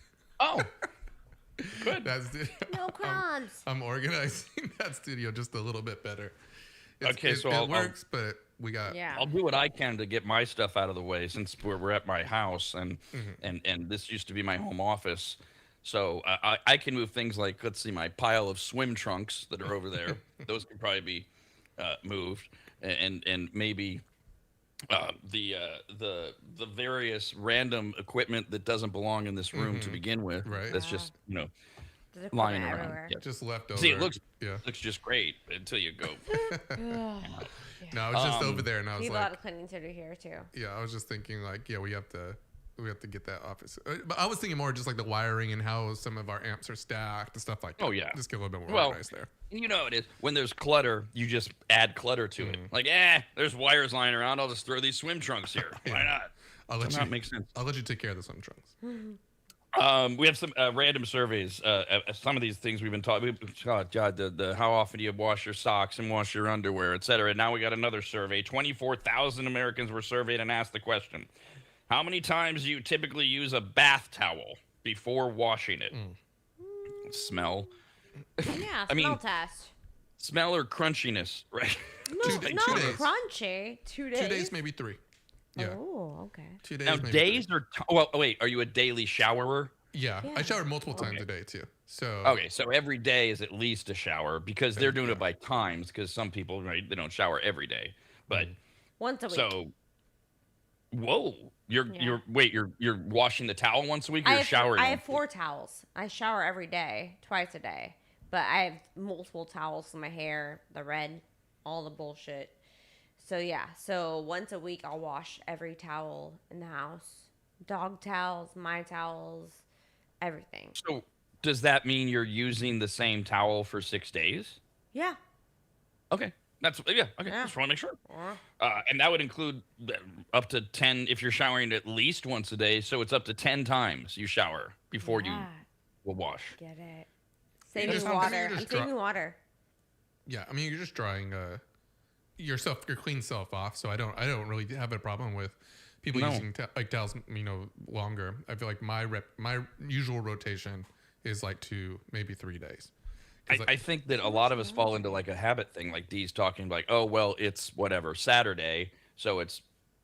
Oh, good. That's No crumbs. I'm organizing that studio just a little bit better. Okay, so it works, but we got. Yeah. I'll do what I can to get my stuff out of the way since we're at my house and this used to be my home office. So I can move things like, let's see, my pile of swim trunks that are over there. Those can probably be moved, and maybe the various random equipment that doesn't belong in this room to begin with. Right. That's just There's lying equipment around. everywhere. Yeah. Just left over. See, it looks just great until you go. No, I was just over there, and I We was have a lot like, of cleaning to do here too. yeah, I was just thinking like, yeah, we have to get that office. But I was thinking more just like the wiring and how some of our amps are stacked and stuff like that. Oh, yeah. Just get a little bit more Well, organized there. You know it is. When there's clutter, you just add clutter to it. Like, there's wires lying around. I'll just throw these swim trunks here. Why not? Does that make sense? I'll let you take care of the swim trunks. We have some random surveys. Some of these things we've been talking. God, the how often do you wash your socks and wash your underwear, etc. Now we got another survey. 24,000 Americans were surveyed and asked the question: how many times do you typically use a bath towel before washing it? Smell. Yeah, I mean, smell test. Smell or crunchiness, right? No, 2 not days. crunchy. 2 days. 2 days, maybe 3. Yeah. Oh, okay. 2 days. Now, maybe days 3. or wait, are you a daily showerer? Yeah, Yeah. I shower multiple times a day too. So Okay, so every day is at least a shower because they're doing it by times. Because some people, right, they don't shower every day. But Once a week. so, whoa, you're Yeah. you're washing the towel once a week. Or you're showering. I have once a 4 towels. I shower every day, twice a day. But I have multiple towels for my hair, the red, all the bullshit. So yeah, so once a week I'll wash every towel in the house. Dog towels, my towels, everything. week? So does that mean you're using the same towel for 6 days? Yeah. Okay, that's Okay, Yeah. just want to make sure. And that would include up to 10 if you're showering at least once a day. So it's up to 10 times you shower before you Yeah. will wash. Get it. You Saving just- water. you I'm just saving water. yeah, I mean you're just drying your clean self off. So I don't really have a problem with people No. using towels longer. I feel like my usual rotation is like 2, maybe 3 days. I think that a lot of us fall into like a habit thing, like Dee's talking like, oh, well, it's whatever, Saturday, so it's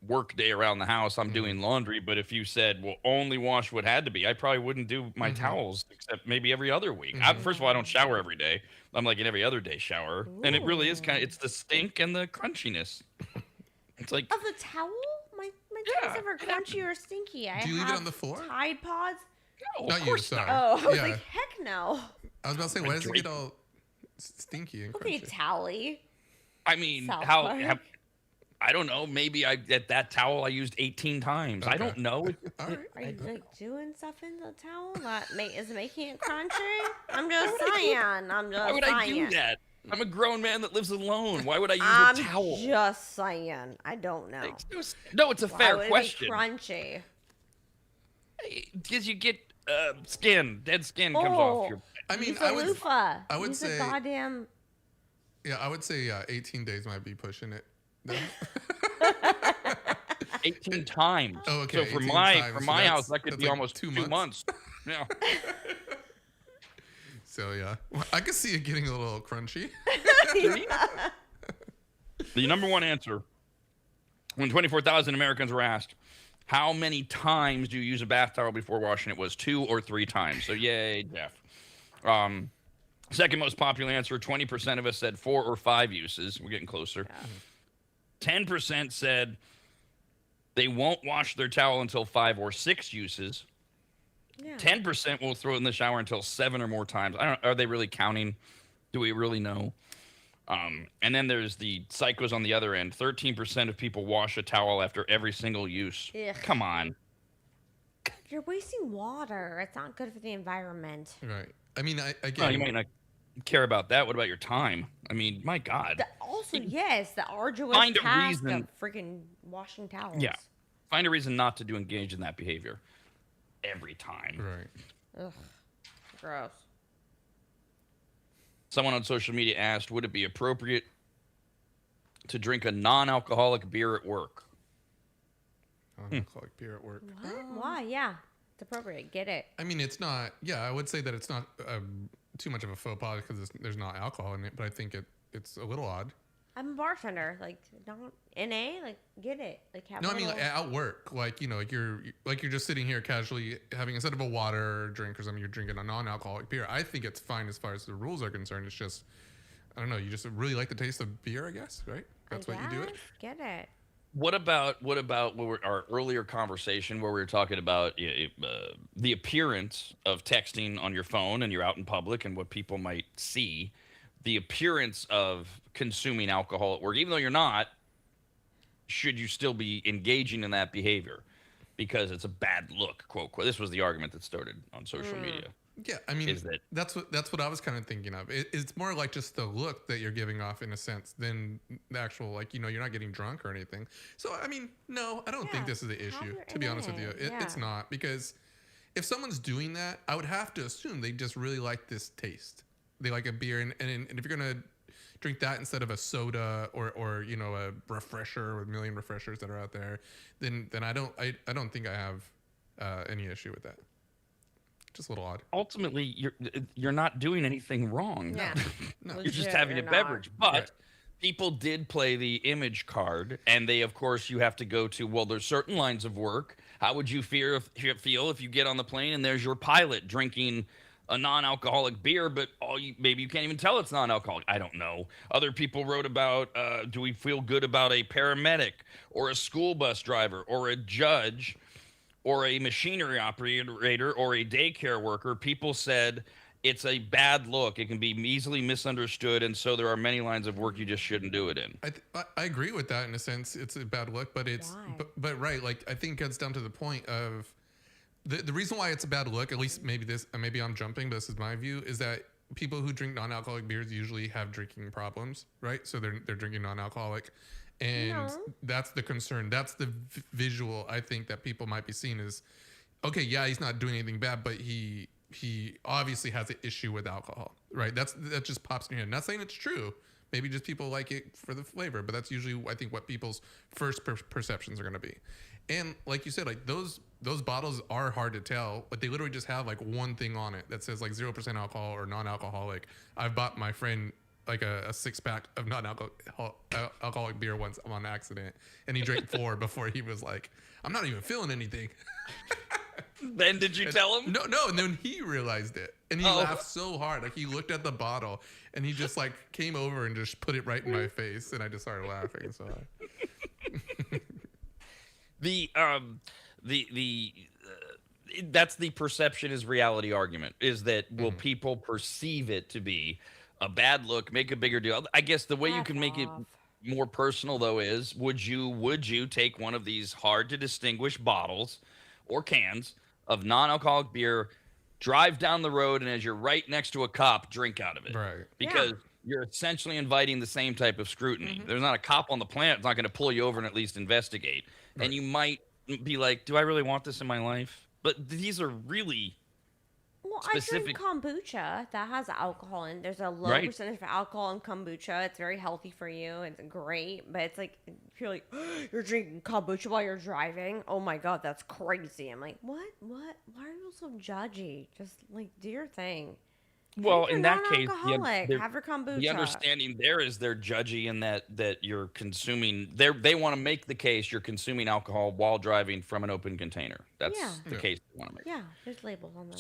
work day around the house. I'm doing laundry. But if you said, well, only wash what had to be, I probably wouldn't do my towels except maybe every other week. First of all, I don't shower every day. I'm like an every other day shower. And it really is it's the stink and the crunchiness. It's like Of the towel? My towel's never crunchy or stinky. Do you leave it on the floor? Tide Pods. no, Not of you, course sorry. not. Oh, I was Yeah. like, heck no. I was about to say, why does it get all stinky and Okay, crunchy? towel-y. I mean, South how? Park. I don't know. Maybe at that towel I used 18 times. I Okay. don't know. All right. Are you like doing stuff in the towel that is making it crunchy? I'm just saying. Why would I do that? I'm a grown man that lives alone. Why would I use I'm a towel? just saying. I don't know. No, it's a Why fair would question. It be crunchy? Because you get dead skin comes off your. I mean, Use I a would loofah. Use a say- goddamn. Yeah, I would say 18 days might be pushing it. No? 18 times. Oh, okay, So for 18 my times. for So my that's- house, that could that's be like almost 2 2 months. months. Yeah. So yeah, well, I could see it getting a little crunchy. The number one answer when 24,000 Americans were asked, how many times do you use a bath towel before washing it, was 2 or 3 times. So yay, Jeff. Second most popular answer, 20% of us said 4 or 5 uses. We're getting closer. 10% said they won't wash their towel until 5 or 6 uses. Yeah. 10% will throw it in the shower until 7 or more times. Are they really counting? Do we really know? And then there's the psychos on the other end. 13% of people wash a towel after every single use. Ugh. Come on. You're wasting water. It's not good for the environment. Right. I mean, I Well, get you might not care about that. What about your time? I mean, my God. Also, yes, the arduous Find a task reason- of freaking washing towels. Yeah. Find a reason not to engage in that behavior every time. right. Ugh. Gross. Someone on social media asked, would it be appropriate to drink a non-alcoholic beer at work? Non-alcoholic beer at work. What? Why? Yeah. It's appropriate. Get it. I mean, it's not. Yeah, I would say that it's not too much of a faux pas because there's not alcohol in it. But I think it's a little odd. I'm a bartender. Like, don't NA. Like, get it. Like, have No, a I mean little- like at work, like like you're just sitting here casually having, instead of a water or drink or something, you're drinking a non-alcoholic beer. I think it's fine as far as the rules are concerned. It's just, I don't know, you just really like the taste of beer, I guess, right? That's why you do it. Get it. What about our earlier conversation where we were talking about the appearance of texting on your phone and you're out in public and what people might see, the appearance of consuming alcohol at work, even though you're not, should you still be engaging in that behavior because it's a bad look, quote, quote. This was the argument that started on social media. Yeah, I mean, Is that- that's what I was kind of thinking of. It's more like just the look that you're giving off in a sense than the actual, like, you're not getting drunk or anything. So, I mean, no, I don't think Yeah, this is the have issue, your to be honest with you. NA, It's yeah. not, because if someone's doing that, I would have to assume they just really like this taste. They like a beer, and if you're going to drink that instead of a soda or a refresher with a million refreshers that are out there, then I don't think I have any issue with that. Just a little odd. Ultimately, you're not doing anything wrong. Yeah. No. You're just Legit, having a you're not. beverage. But Right. people did play the image card, and they, of course, you have to go to, well, there's certain lines of work. How would you feel if you get on the plane and there's your pilot drinking a non-alcoholic beer, but maybe you can't even tell it's non-alcoholic? I don't know. Other people wrote about, do we feel good about a paramedic or a school bus driver or a judge or a machinery operator or a daycare worker? People said it's a bad look. It can be easily misunderstood, and so there are many lines of work you just shouldn't do it in. I agree with that in a sense. It's a bad look, but it's Why? but right. Like, I think it gets down to the point of the reason why it's a bad look. At least maybe I'm jumping, but this is my view, is that people who drink non-alcoholic beers usually have drinking problems, right? So they're drinking non-alcoholic, and No. that's the concern. That's the visual I think that people might be seeing is, okay, yeah, he's not doing anything bad, but he obviously has an issue with alcohol, right? That just pops in your head. Not saying it's true. Maybe just people like it for the flavor, but that's usually, I think, what people's first perceptions are going to be. And like you said, like those bottles are hard to tell, but they literally just have like one thing on it that says like 0% alcohol or non-alcoholic. I've bought my friend like a 6-pack of non-alcoholic beer once on accident, and he drank 4 before he was like, I'm not even feeling anything. Then did you tell him? No, and then he realized it, and he laughed so hard. Like, he looked at the bottle, and he just like came over and just put it right in my face, and I just started laughing. So the that's the perception is reality argument, is that will people perceive it to be a bad look, make a bigger deal? I guess the way you F can make it off. more personal though is would you take one of these hard to distinguish bottles or cans of non-alcoholic beer, drive down the road, and as you're right next to a cop, drink out of it? Right. Because you're essentially inviting the same type of scrutiny. There's not a cop on the planet that's not going to pull you over and at least investigate. Right. And you might be like, do I really want this in my life? But these are really Well, specific. I drink kombucha that has alcohol in. There's a low Right. percentage of alcohol in kombucha. It's very healthy for you. It's great, but it's like if you're like you're drinking kombucha while you're driving. Oh my god, that's crazy. I'm like, what? Why are you so judgy? Just like do your thing. Well, Drink your in that case, non-alcoholic. Have your kombucha. the understanding there is they're judgy in that you're consuming. They want to make the case you're consuming alcohol while driving from an open container. That's Yeah. the case they want to make. Yeah, there's labels on them.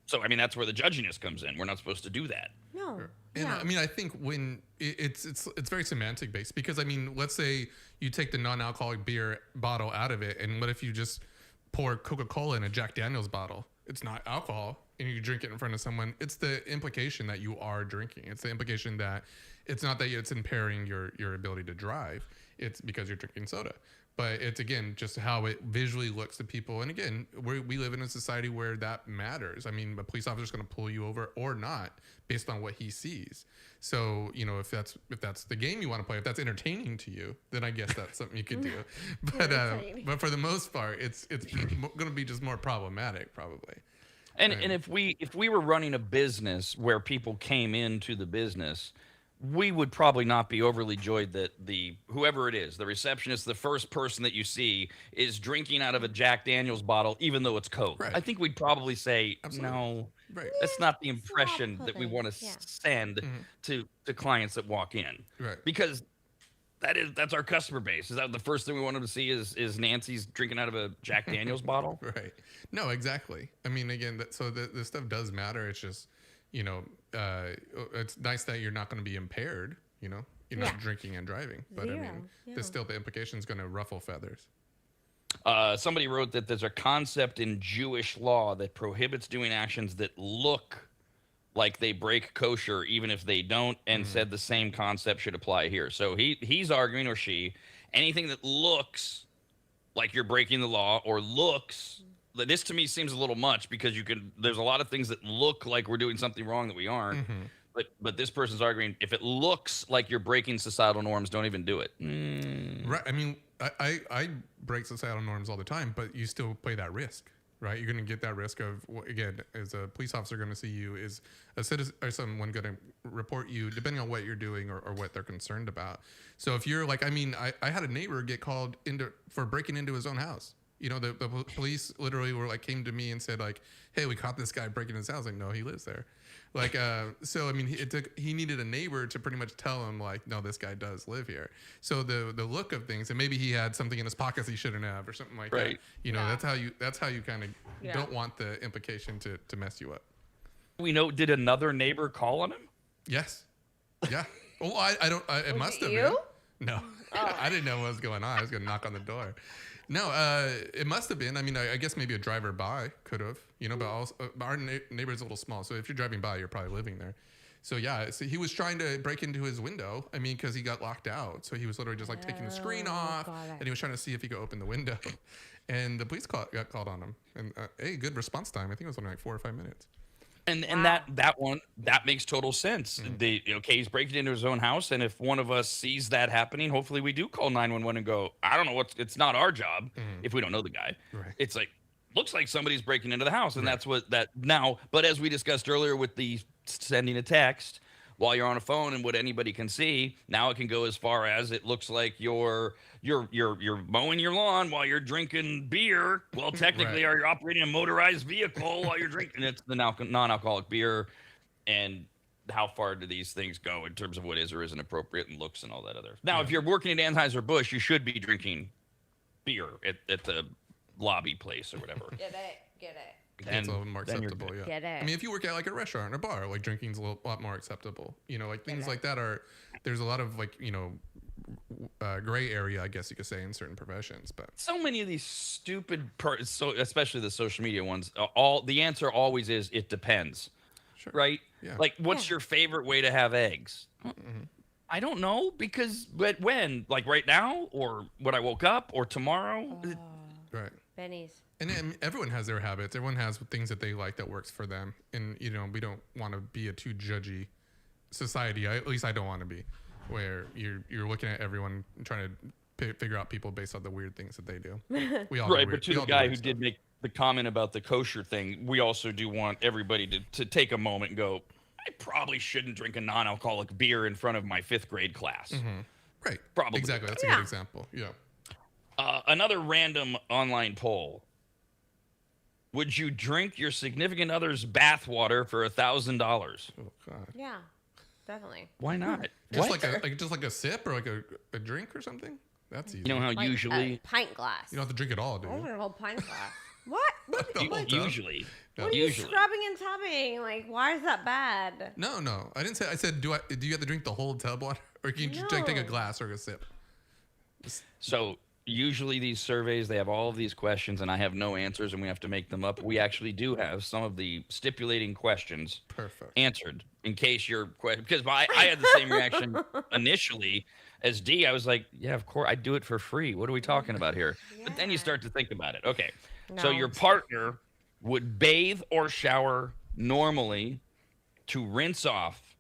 So I mean that's where the judginess comes in. We're not supposed to do that. No. And yeah. I mean, I think when it's very semantic based, because I mean, let's say you take the non-alcoholic beer bottle out of it, and what if you just pour Coca-Cola in a Jack Daniel's bottle? It's not alcohol, and you drink it in front of someone. It's the implication that you are drinking. It's the implication that it's not that it's impairing your ability to drive. It's because you're drinking soda. But it's, again, just how it visually looks to people. And again, we live in a society where that matters. I mean, a police officer is going to pull you over or not based on what he sees. So, you know, if that's the game you want to play, if that's entertaining to you, then I guess that's something you could do. But for the most part, it's going to be just more problematic, probably. And if we were running a business where people came into the business, we would probably not be overly joyed that whoever it is, the receptionist, the first person that you see is drinking out of a Jack Daniel's bottle, even though it's Coke. Right. I think we'd probably say, Absolutely. no, Right. that's not the impression that we pudding. want to Yeah. send to clients that walk in. Right. Because that's our customer base. Is that the first thing we want them to see is Nancy's drinking out of a Jack Daniel's bottle? Right. No, exactly. I mean, again, so the stuff does matter. It's just, you know, it's nice that you're not going to be impaired, you know, you're not drinking and driving, but I mean, there's still the implication is going to ruffle feathers. Somebody wrote that there's a concept in Jewish law that prohibits doing actions that look like they break kosher, even if they don't, and said the same concept should apply here. So he's arguing, or she, anything that looks like you're breaking the law or looks. This to me seems a little much because there's a lot of things that look like we're doing something wrong that we aren't. But this person's arguing if it looks like you're breaking societal norms, don't even do it. Right. I mean, I break societal norms all the time, but you still play that risk, right? You're going to get that risk of, again, is a police officer going to see you? Is a citizen or someone going to report you, depending on what you're doing or what they're concerned about? So if you're like, I mean, I had a neighbor get called for breaking into his own house. You know, the police literally came to me and said like, hey, we caught this guy breaking his house. Like, no, he lives there. Like, so, I mean, he needed a neighbor to pretty much tell him like, no, this guy does live here. So the look of things, and maybe he had something in his pockets he shouldn't have or something like that. You know, that's how you kind of don't want the implication to mess you up. We know, did another neighbor call on him? Yes. Yeah. Well, it must have you? been. No, I didn't know what was going on. I was going to knock on the door. No, it must have been. I mean, I guess maybe a driver by could have, you know, but also our neighbor's a little small. So if you're driving by, you're probably living there. So yeah, so he was trying to break into his window. I mean, because he got locked out. So he was literally just like taking the screen off, and he was trying to see if he could open the window. And the police got called on him. And hey, good response time. I think it was only like 4 or 5 minutes. And that makes total sense. He's breaking into his own house, and if one of us sees that happening, hopefully we do call 911 and go, I don't know it's not our job if we don't know the guy. Right. It's like, looks like somebody's breaking into the house, and that's what that now. But as we discussed earlier with the sending a text while you're on a phone and what anybody can see, now it can go as far as it looks like you're mowing your lawn while you're drinking beer. Well, technically, are you operating a motorized vehicle while you're drinking? It's the non-alcoholic beer, and how far do these things go in terms of what is or isn't appropriate and looks and all that other. Now, if you're working at Anheuser-Busch, you should be drinking beer at the lobby place or whatever. Get it. It's a little more acceptable, yeah. Get it. I mean, if you work at like a restaurant or a bar, like drinking's a lot more acceptable. You know, like things like that there's a lot of like, you know, gray area, I guess you could say, in certain professions. But so many of these stupid, so especially the social media ones, the answer always is it depends, sure, right? yeah, Like, what's your favorite way to have eggs? I don't know, because but when, like right now, or when I woke up, or tomorrow. right. Benny's. And everyone has their habits. Everyone has things that they like that works for them. And, you know, we don't want to be a too judgy society. At least I don't want to be, where you're looking at everyone and trying to figure out people based on the weird things that they do. We all Right, do but to the guy who did make the comment about the kosher thing, we also do want everybody to take a moment and go, I probably shouldn't drink a non-alcoholic beer in front of my 5th grade class. Right. Probably. Exactly. That's a good example. Yeah. Another random online poll. Would you drink your significant other's bathwater for $1,000? Oh God. Yeah, definitely. Why not? Just like a sip or like a drink or something. That's easy. You know how Like usually a pint glass. you don't have to drink it all, do I you? want a whole pint glass. What? usually What are you scrubbing and tubbing? Like, why is that bad? No. I didn't say. I said, do you have to drink the whole tub water, or can you just take a glass or a sip? So usually these surveys, they have all of these questions, and I have no answers, and we have to make them up. We actually do have some of the stipulating questions answered in case you're because I had the same reaction initially as D. I was like, yeah, of course, I do it for free. What are we talking about here? Yeah. But then you start to think about it. Okay, so your partner would bathe or shower normally to rinse off,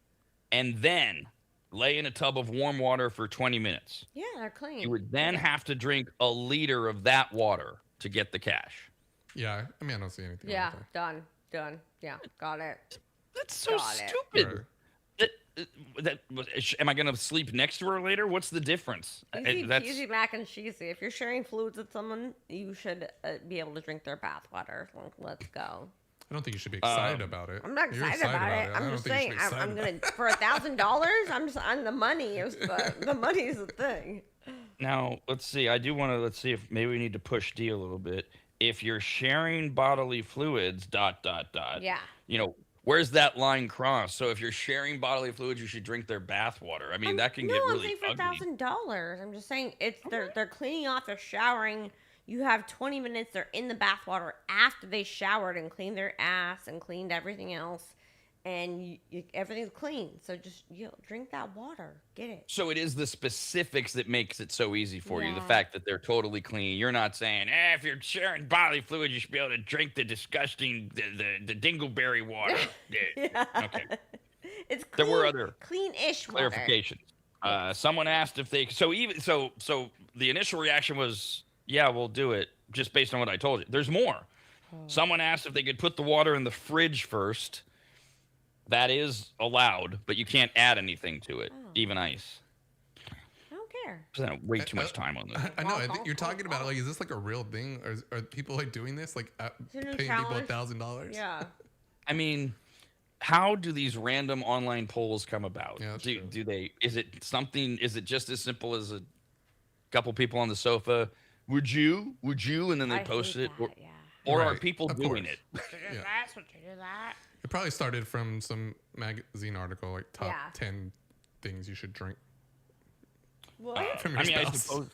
and then lay in a tub of warm water for 20 minutes. Yeah, they're clean. You would then have to drink a liter of that water to get the cash. Yeah, I mean, I don't see anything. Yeah, done. Yeah, got it. That's so stupid. Am I going to sleep next to her later? What's the difference? Easy mac and cheesy. If you're sharing fluids with someone, you should be able to drink their bath water. Let's go. I don't think you should be excited about it. I'm not excited about it. I'm just saying, I'm gonna for $1,000. I'm the money. The money's the thing. Now let's see. Let's see if maybe we need to push D a little bit. If you're sharing bodily fluids, ... Yeah. You know, where's that line crossed? So if you're sharing bodily fluids, you should drink their bath water. I mean, that can get really ugly. I'm saying for $1,000. I'm just saying they're cleaning off, they're showering. You have 20 minutes. They're in the bathwater after they showered and cleaned their ass and cleaned everything else, and everything's clean. So just drink that water. Get it. So it is the specifics that makes it so easy for you. The fact that they're totally clean. You're not saying, if you're sharing bodily fluid, you should be able to drink the disgusting the dingleberry water. Yeah. Okay. It's clean, there were other clean-ish clarifications. Someone asked if they so the initial reaction was, yeah, we'll do it, just based on what I told you. There's more. Someone asked if they could put the water in the fridge first. That is allowed, but you can't add anything to it, even ice. I don't care. Spent way too much time on this. I know. You're talking about it like, is this like a real thing? Or are people like doing this? Like paying people $1,000? Yeah. I mean, how do these random online polls come about? Yeah, do they, is it just as simple as a couple people on the sofa? Would you? And then they post it? Or are people doing it? It probably started from some magazine article, like top 10 things you should drink. What? From your spouse. I suppose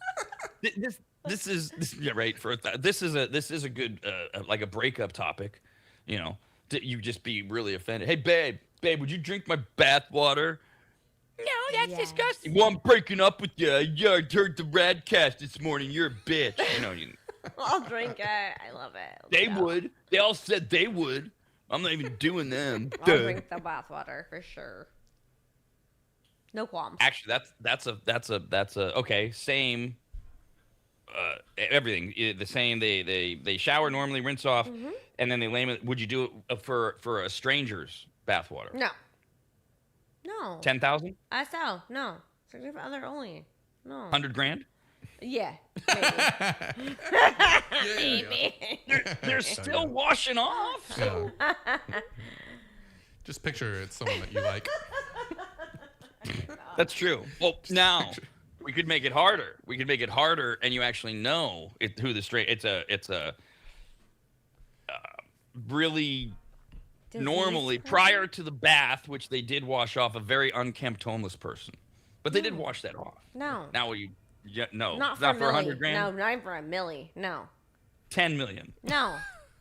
this is right for this is a good like a breakup topic, you know. You just be really offended. Hey, babe, would you drink my bath water? No, that's disgusting. Well, I'm breaking up with you. Yeah, I heard the RAD Cast this morning. You're a bitch. You know, I'll drink it. I love it. They would. They all said they would. I'm not even doing them. I'll drink the bath water for sure. No qualms. Actually, that's a okay. Same. Everything the same. They shower normally, rinse off, and then they lay it. Would you do it for a stranger's bath water? No. 10,000? No. Significant other only. No. $100,000? Yeah. Maybe. They're still washing off. Yeah. Just picture it's someone that you like. That's true. Well, now we could make it harder. And you actually know who the straight. It's a really normally prior to the bath, which they did wash off, a very unkempt homeless person. But they did wash that off. No. Now you, no, Not for $100,000. No, not even for $1 million. No. 10 million. No.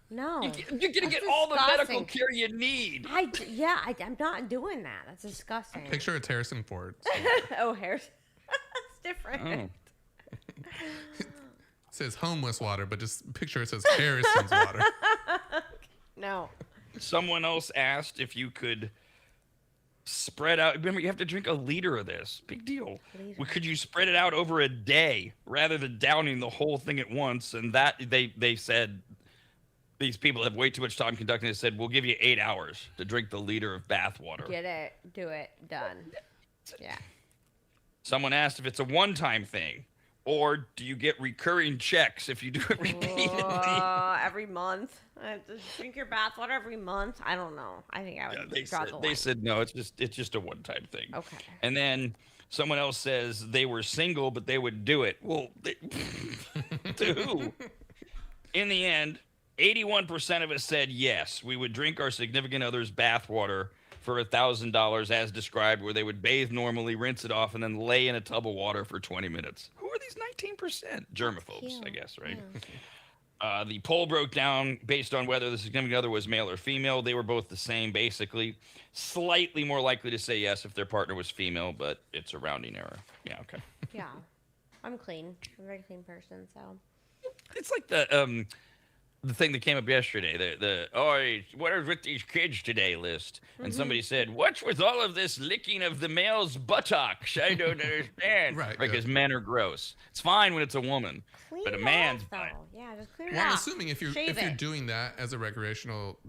No. You're gonna get all the medical care you need. I'm not doing that. That's disgusting. Picture it's Harrison Ford. Oh, Harrison. That's different. It says homeless water, but just picture it says Harrison's water. No. Someone else asked if you could spread out. Remember, you have to drink a liter of this. Big deal. Could you spread it out over a day rather than downing the whole thing at once? And that they said these people have way too much time conducting. They said we'll give you 8 hours to drink the liter of bath water. Get it. Do it. Done. Yeah. Someone asked if it's a one-time thing, or do you get recurring checks if you do it repeatedly? Every month. Drink your bath water every month. I don't know. I think I would draw the line. They said no. It's just a one-time thing. Okay. And then someone else says they were single, but they would do it. Well, to who? In the end, 81% of us said yes. We would drink our significant other's bath water for $1,000 as described, where they would bathe normally, rinse it off, and then lay in a tub of water for 20 minutes. Who are these 19%? Germaphobes, I guess, right? Yeah. The poll broke down based on whether the significant other was male or female. They were both the same, basically. Slightly more likely to say yes if their partner was female, but it's a rounding error. Yeah, okay. Yeah. I'm clean. I'm a very clean person, so. It's like the thing that came up yesterday, what is with these kids today list. And somebody said, what's with all of this licking of the male's buttocks? I don't understand. Right. Because men are gross. It's fine when it's a woman, but a man's fine. Yeah, just clean it Well, I'm off. assuming if you're doing that as a recreational,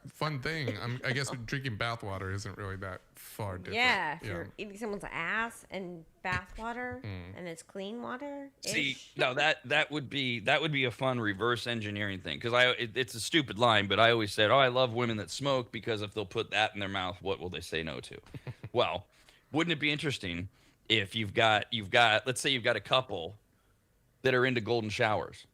fun thing, I guess drinking bath water isn't really that far different. Yeah, if you're eating someone's ass and bath water and it's clean water. See, no, that would be a fun reverse engineering thing, because it's a stupid line, but I always said, I love women that smoke, because if they'll put that in their mouth, what will they say no to? Well, wouldn't it be interesting if you've got let's say you've got a couple that are into golden showers,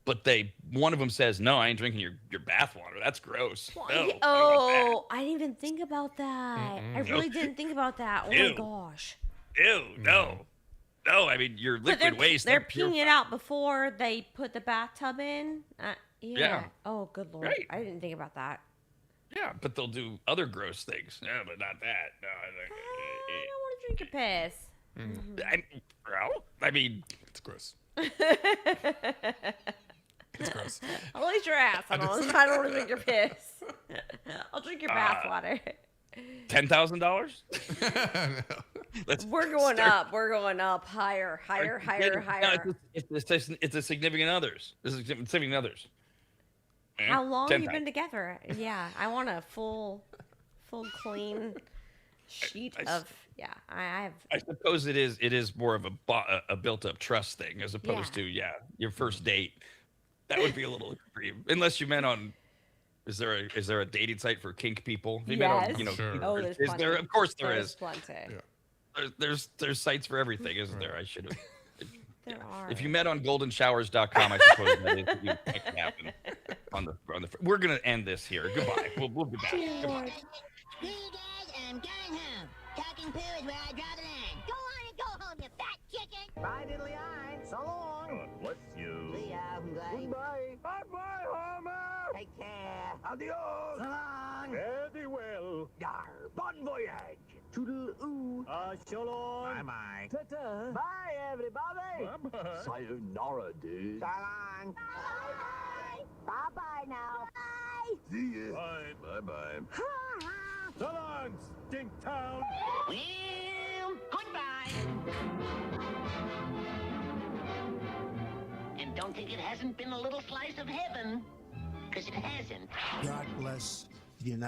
but one of them says, no, I ain't drinking your bath water. That's gross. No, I didn't even think about that. I really didn't think about that. Oh my gosh. Ew, no. No, I mean, your liquid waste. They're peeing it out before they put the bathtub in. Yeah. Oh, good Lord. Right. I didn't think about that. Yeah, but they'll do other gross things. Yeah, but not that. No, I don't want to drink your piss. I mean, it's gross. It's gross. I'll eat your ass. I don't want to drink your piss. I'll drink your bath water. $10,000? We're going up. We're going up higher. No, it's a significant others. This is significant others. How long have you been together? Yeah, I want a full clean sheet of. Yeah, I have. I suppose it is more of a built-up trust thing as opposed to your first date. That would be a little extreme, unless you meant on. Is there a dating site for kink people? Yes. Meant on, Sure. Oh, there's is there? Of course there there's is. Plenty. Yeah. There's sites for everything, isn't there? I should have. There are. If you met on goldenshowers.com, I suppose that is what you make it happen. We're gonna end this here. Goodbye. We'll be back. Goodbye. Hey guys, I'm going home. Talking poo is where I draw the line. Go on and go home, you fat chicken. Bye, diddly eye. So long. God bless you. See ya. Goodbye. Bye-bye, Homer. Take care. Adios. So long. Very well. Yar. Bon voyage. Toodle-oo. So long. Bye-bye. Ta-ta. Bye, everybody. Bye-bye. Sayonara, dude. So long. Bye. Bye-bye now. Bye. See ya. Bye. Bye-bye. So long, Stink Town. Well, goodbye. And don't think it hasn't been a little slice of heaven, because it hasn't. God bless the United